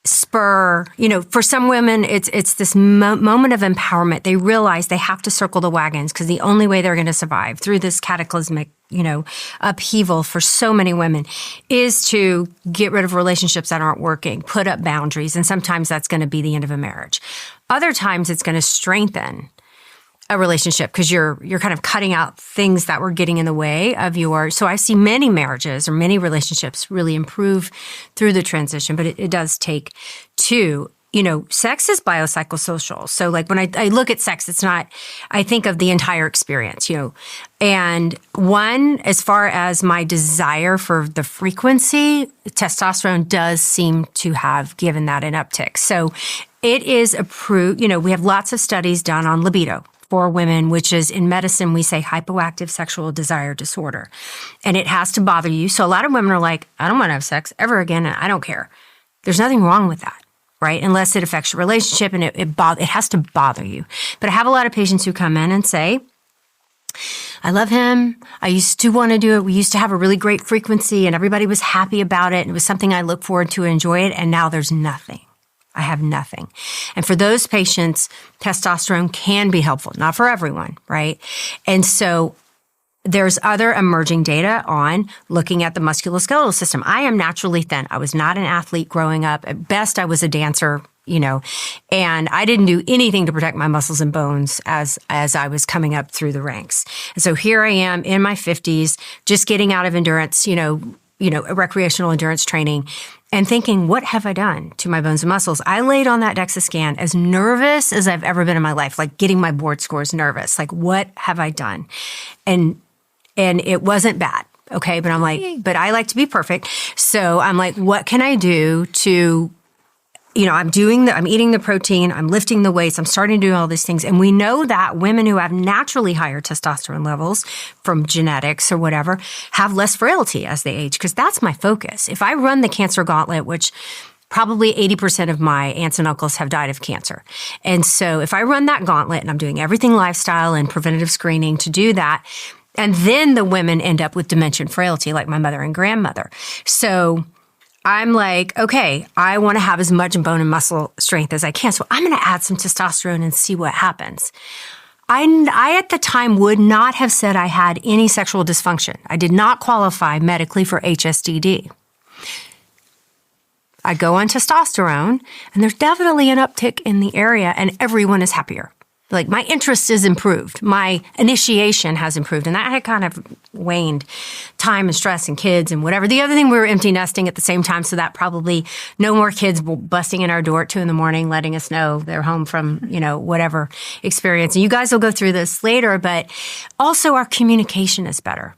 spur, for some women, it's this moment of empowerment. They realize they have to circle the wagons because the only way they're going to survive through this cataclysmic, upheaval for so many women is to get rid of relationships that aren't working, put up boundaries, and sometimes that's going to be the end of a marriage. Other times it's going to strengthen a relationship because you're kind of cutting out things that were getting in the way of so I see many marriages or many relationships really improve through the transition, but it does take two. Sex is biopsychosocial. So like when I look at sex, it's not, I think of the entire experience, and one, as far as my desire for the frequency, testosterone does seem to have given that an uptick. So it is approved, we have lots of studies done on libido for women, which is in medicine, we say hypoactive sexual desire disorder. And it has to bother you. So a lot of women are like, I don't want to have sex ever again, and I don't care. There's nothing wrong with that, right? Unless it affects your relationship and it has to bother you. But I have a lot of patients who come in and say, I love him. I used to want to do it. We used to have a really great frequency and everybody was happy about it. It was something I look forward to, enjoy it. And now there's nothing. I have nothing. And for those patients, testosterone can be helpful, not for everyone, right? And so there's other emerging data on looking at the musculoskeletal system. I am naturally thin. I was not an athlete growing up. At best, I was a dancer, and I didn't do anything to protect my muscles and bones as I was coming up through the ranks. And so here I am in my 50s, just getting out of endurance, recreational endurance training, and thinking, what have I done to my bones and muscles? I laid on that DEXA scan as nervous as I've ever been in my life, like getting my board scores nervous. Like, what have I done? And it wasn't bad, okay? But I'm like, but I like to be perfect. So I'm like, what can I do to, I'm eating the protein, I'm lifting the weights, I'm starting to do all these things. And we know that women who have naturally higher testosterone levels from genetics or whatever have less frailty as they age, because that's my focus. If I run the cancer gauntlet, which probably 80% of my aunts and uncles have died of cancer. And so if I run that gauntlet and I'm doing everything lifestyle and preventative screening to do that, and then the women end up with dementia and frailty like my mother and grandmother. So I'm like, okay, I want to have as much bone and muscle strength as I can. So I'm going to add some testosterone and see what happens. I at the time would not have said I had any sexual dysfunction. I did not qualify medically for HSDD. I go on testosterone and there's definitely an uptick in the area and everyone is happier. Like my interest is improved. My initiation has improved. And that had kind of waned time and stress and kids and whatever. The other thing, we were empty nesting at the same time. So that probably no more kids busting in our door at 2 a.m, letting us know they're home from, whatever experience. And you guys will go through this later, but also our communication is better.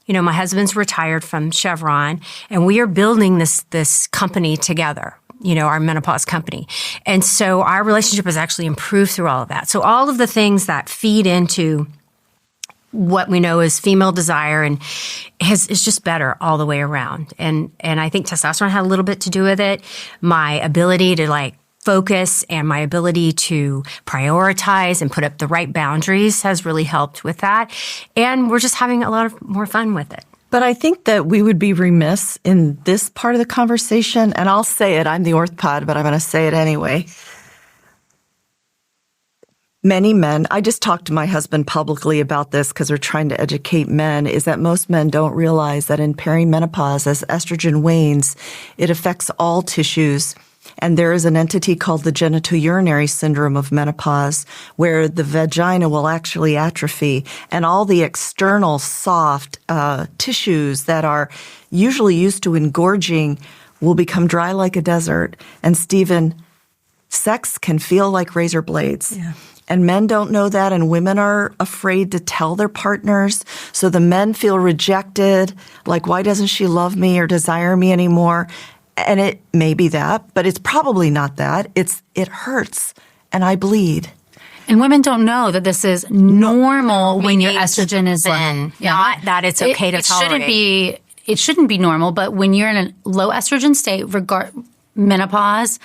My husband's retired from Chevron and we are building this company together. Our menopause company. And so our relationship has actually improved through all of that. So all of the things that feed into what we know is female desire and is just better all the way around. And I think testosterone had a little bit to do with it. My ability to focus and my ability to prioritize and put up the right boundaries has really helped with that. And we're just having a lot of more fun with it. But I think that we would be remiss in this part of the conversation, and I'll say it, I'm the orthopod, but I'm going to say it anyway. Many men, I just talked to my husband publicly about this because we're trying to educate men, is that most men don't realize that in perimenopause, as estrogen wanes, it affects all tissues. And there is an entity called the genitourinary syndrome of menopause, where the vagina will actually atrophy, and all the external soft tissues that are usually used to engorging will become dry like a desert. And Stephen, sex can feel like razor blades. Yeah. And men don't know that, and women are afraid to tell their partners. So the men feel rejected, like, why doesn't she love me or desire me anymore? And it may be that, but it's probably not that. It hurts, and I bleed. And women don't know that this is normal when your estrogen is low. Not that it's okay to tolerate. It shouldn't be normal, but when you're in a low estrogen state, menopause,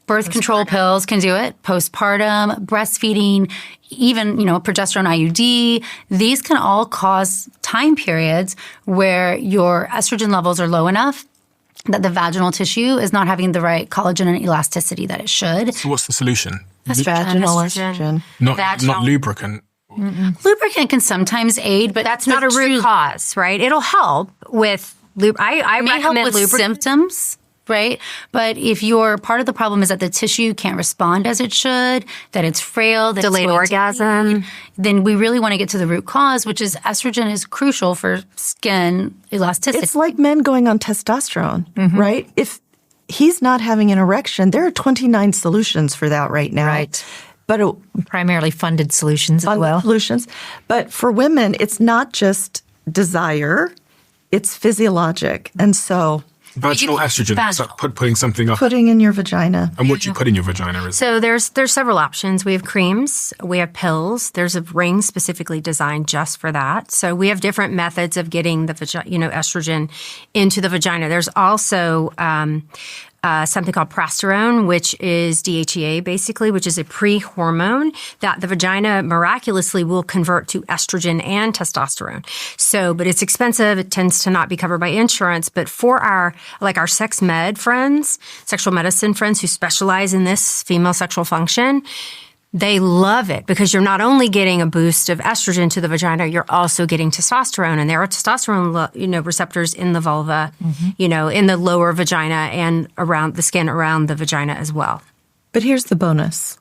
birth control pills can do it, postpartum, breastfeeding, even, progesterone IUD. These can all cause time periods where your estrogen levels are low enough that the vaginal tissue is not having the right collagen and elasticity that it should. So what's the solution? Vaginal estrogen. Not lubricant. Mm-mm. Lubricant can sometimes aid, but that's not a root cause, right? It'll help with I recommend with symptoms. Right? But if part of the problem is that the tissue can't respond as it should, that it's frail, that delayed orgasm, then we really want to get to the root cause, which is estrogen is crucial for skin elasticity. It's like men going on testosterone, right? If he's not having an erection, there are 29 solutions for that right now. Right. But primarily funded solutions as well. Solutions. But for women, it's not just it's physiologic. And so vaginal estrogen, putting something up. Putting in your vagina. And what do you put in your vagina? So there's several options. We have creams, we have pills. There's a ring specifically designed just for that. So we have different methods of getting the estrogen into the vagina. There's also something called progesterone, which is DHEA basically, which is a pre-hormone that the vagina miraculously will convert to estrogen and testosterone. So, but it's expensive. It tends to not be covered by insurance. But for our sex med friends, sexual medicine friends who specialize in this female sexual function, they love it because you're not only getting a boost of estrogen to the vagina, you're also getting testosterone. And there are testosterone, receptors in the vulva, in the lower vagina and around the skin around the vagina as well. But here's the bonus.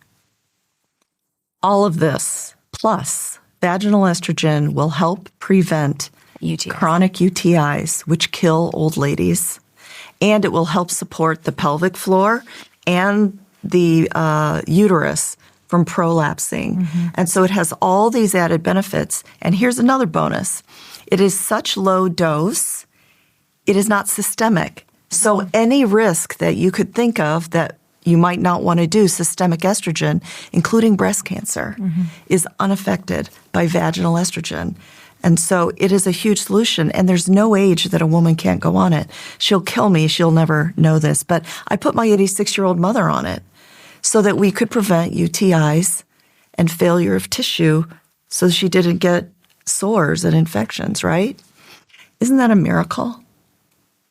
All of this, plus vaginal estrogen, will help prevent chronic UTIs, which kill old ladies. And it will help support the pelvic floor and the uterus from prolapsing. And so it has all these added benefits. And here's another bonus. It is such low dose, it is not systemic. So any risk that you could think of that you might not want to do, systemic estrogen, including breast cancer, is unaffected by vaginal estrogen. And so it is a huge solution, and there's no age that a woman can't go on it. She'll kill me. She'll never know this. But I put my 86-year-old mother on it, so that we could prevent UTIs and failure of tissue so she didn't get sores and infections, right? Isn't that a miracle?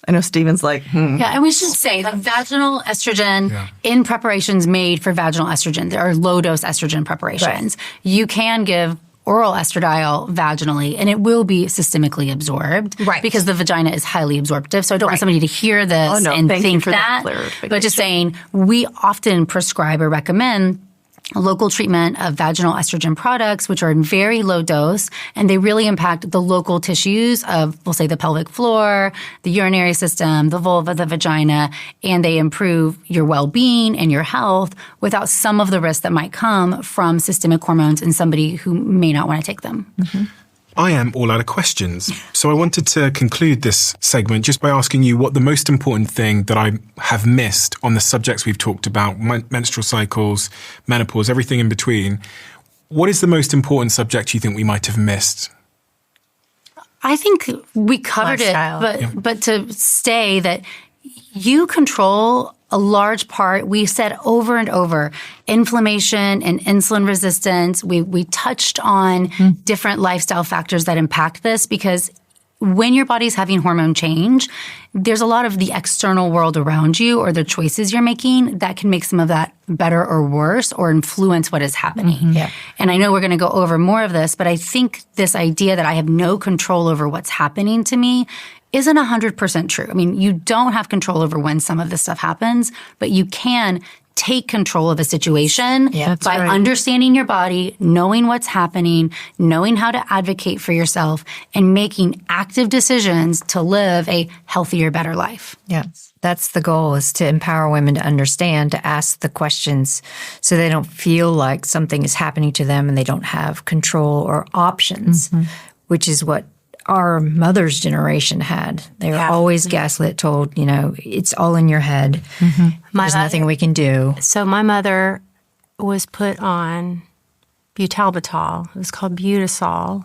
I know Stephen's like, Yeah, and we should say that vaginal estrogen in preparations made for vaginal estrogen, there are low-dose estrogen preparations. Right. You can give oral estradiol vaginally, and it will be systemically absorbed, right? Because the vagina is highly absorptive. So I don't want somebody to hear this and think that. But just saying, we often prescribe or recommend local treatment of vaginal estrogen products, which are in very low dose, and they really impact the local tissues of, we'll say, the pelvic floor, the urinary system, the vulva, the vagina, and they improve your well-being and your health without some of the risks that might come from systemic hormones in somebody who may not want to take them. I am all out of questions. So I wanted to conclude this segment just by asking you what the most important thing that I have missed on the subjects we've talked about, menstrual cycles, menopause, everything in between. What is the most important subject you think we might have missed? I think we covered but to say that you control a large part, we said over and over, inflammation and insulin resistance. We touched on different lifestyle factors that impact this because when your body's having hormone change, there's a lot of the external world around you or the choices you're making that can make some of that better or worse or influence what is happening. Mm-hmm. Yeah. And I know we're going to go over more of this, but I think this idea that I have no control over what's happening to me isn't 100% true. I mean, you don't have control over when some of this stuff happens, but you can take control of a situation by understanding your body, knowing what's happening, knowing how to advocate for yourself, and making active decisions to live a healthier, better life. Yes. That's the goal, is to empower women to understand, to ask the questions so they don't feel like something is happening to them and they don't have control or options, which is what our mother's generation had. They were always gaslit, told, it's all in your head. There's nothing we can do. So my mother was put on butalbital. It was called Butasol.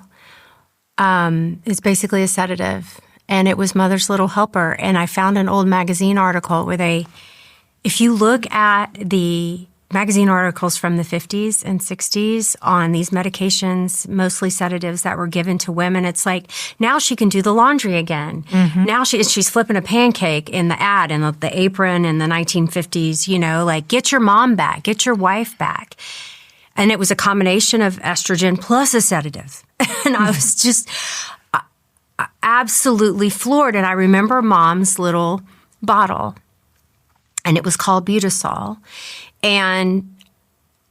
It's basically a sedative. And it was Mother's Little Helper. And I found an old magazine article where if you look at the magazine articles from the 50s and 60s on these medications, mostly sedatives that were given to women, it's like, now she can do the laundry again. Now she's flipping a pancake in the ad and the apron in the 1950s, like, get your mom back, get your wife back. And it was a combination of estrogen plus a sedative. And I was just absolutely floored. And I remember Mom's little bottle, and it was called Butasol. And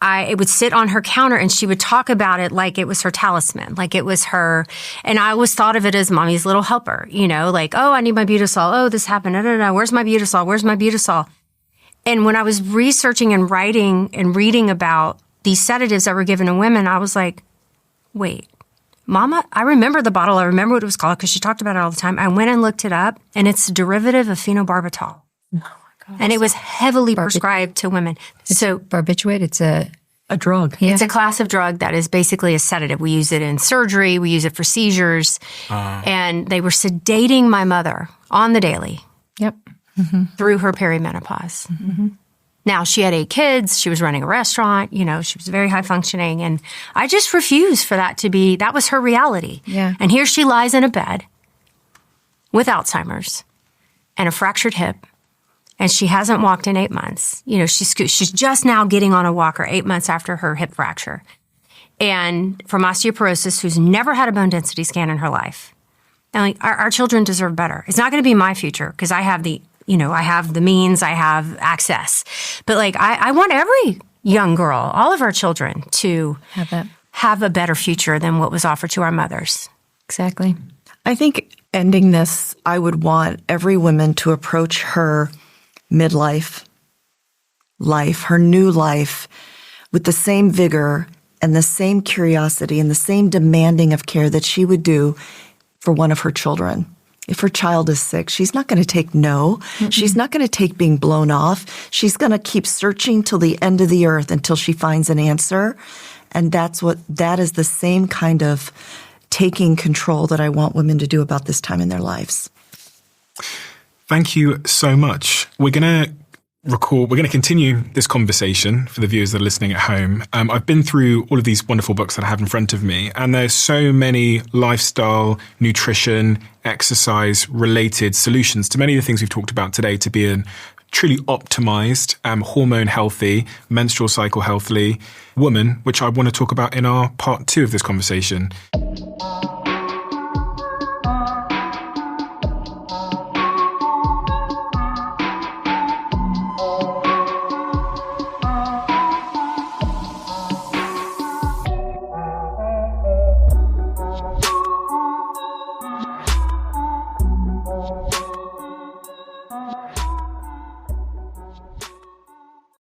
it would sit on her counter, and she would talk about it like it was her talisman, like it was her. And I always thought of it as Mommy's little helper, like, oh, I need my Butasol. Oh, this happened. No. Where's my Butasol? Where's my Butasol? And when I was researching and writing and reading about these sedatives that were given to women, I was like, wait, Mama, I remember the bottle. I remember what it was called because she talked about it all the time. I went and looked it up, and it's a derivative of phenobarbital. And it was heavily prescribed to women. So barbiturate, it's a drug. Yeah. It's a class of drug that is basically a sedative. We use it in surgery. We use it for seizures. And they were sedating my mother on the daily. Yep. Through her perimenopause. Now, she had 8 kids. She was running a restaurant. She was very high functioning. And I just refused for that that was her reality. Yeah. And here she lies in a bed with Alzheimer's and a fractured hip. And she hasn't walked in 8 months. She's just now getting on a walker 8 months after her hip fracture. And from osteoporosis, who's never had a bone density scan in her life. And our children deserve better. It's not going to be my future because I have the means, I have access. But I want every young girl, all of our children, to have a better future than what was offered to our mothers. Exactly. I think ending this, I would want every woman to approach her midlife life, her new life, with the same vigor and the same curiosity and the same demanding of care that she would do for one of her children. If her child is sick, she's not going to take no. She's not going to take being blown off. She's going to keep searching till the end of the earth until she finds an answer. And that is the same kind of taking control that I want women to do about this time in their lives. Thank you so much. We're going to continue this conversation for the viewers that are listening at home. I've been through all of these wonderful books that I have in front of me, and there's so many lifestyle, nutrition, exercise related solutions to many of the things we've talked about today to be a truly optimized, hormone healthy, menstrual cycle healthy woman, which I want to talk about in our part 2 of this conversation.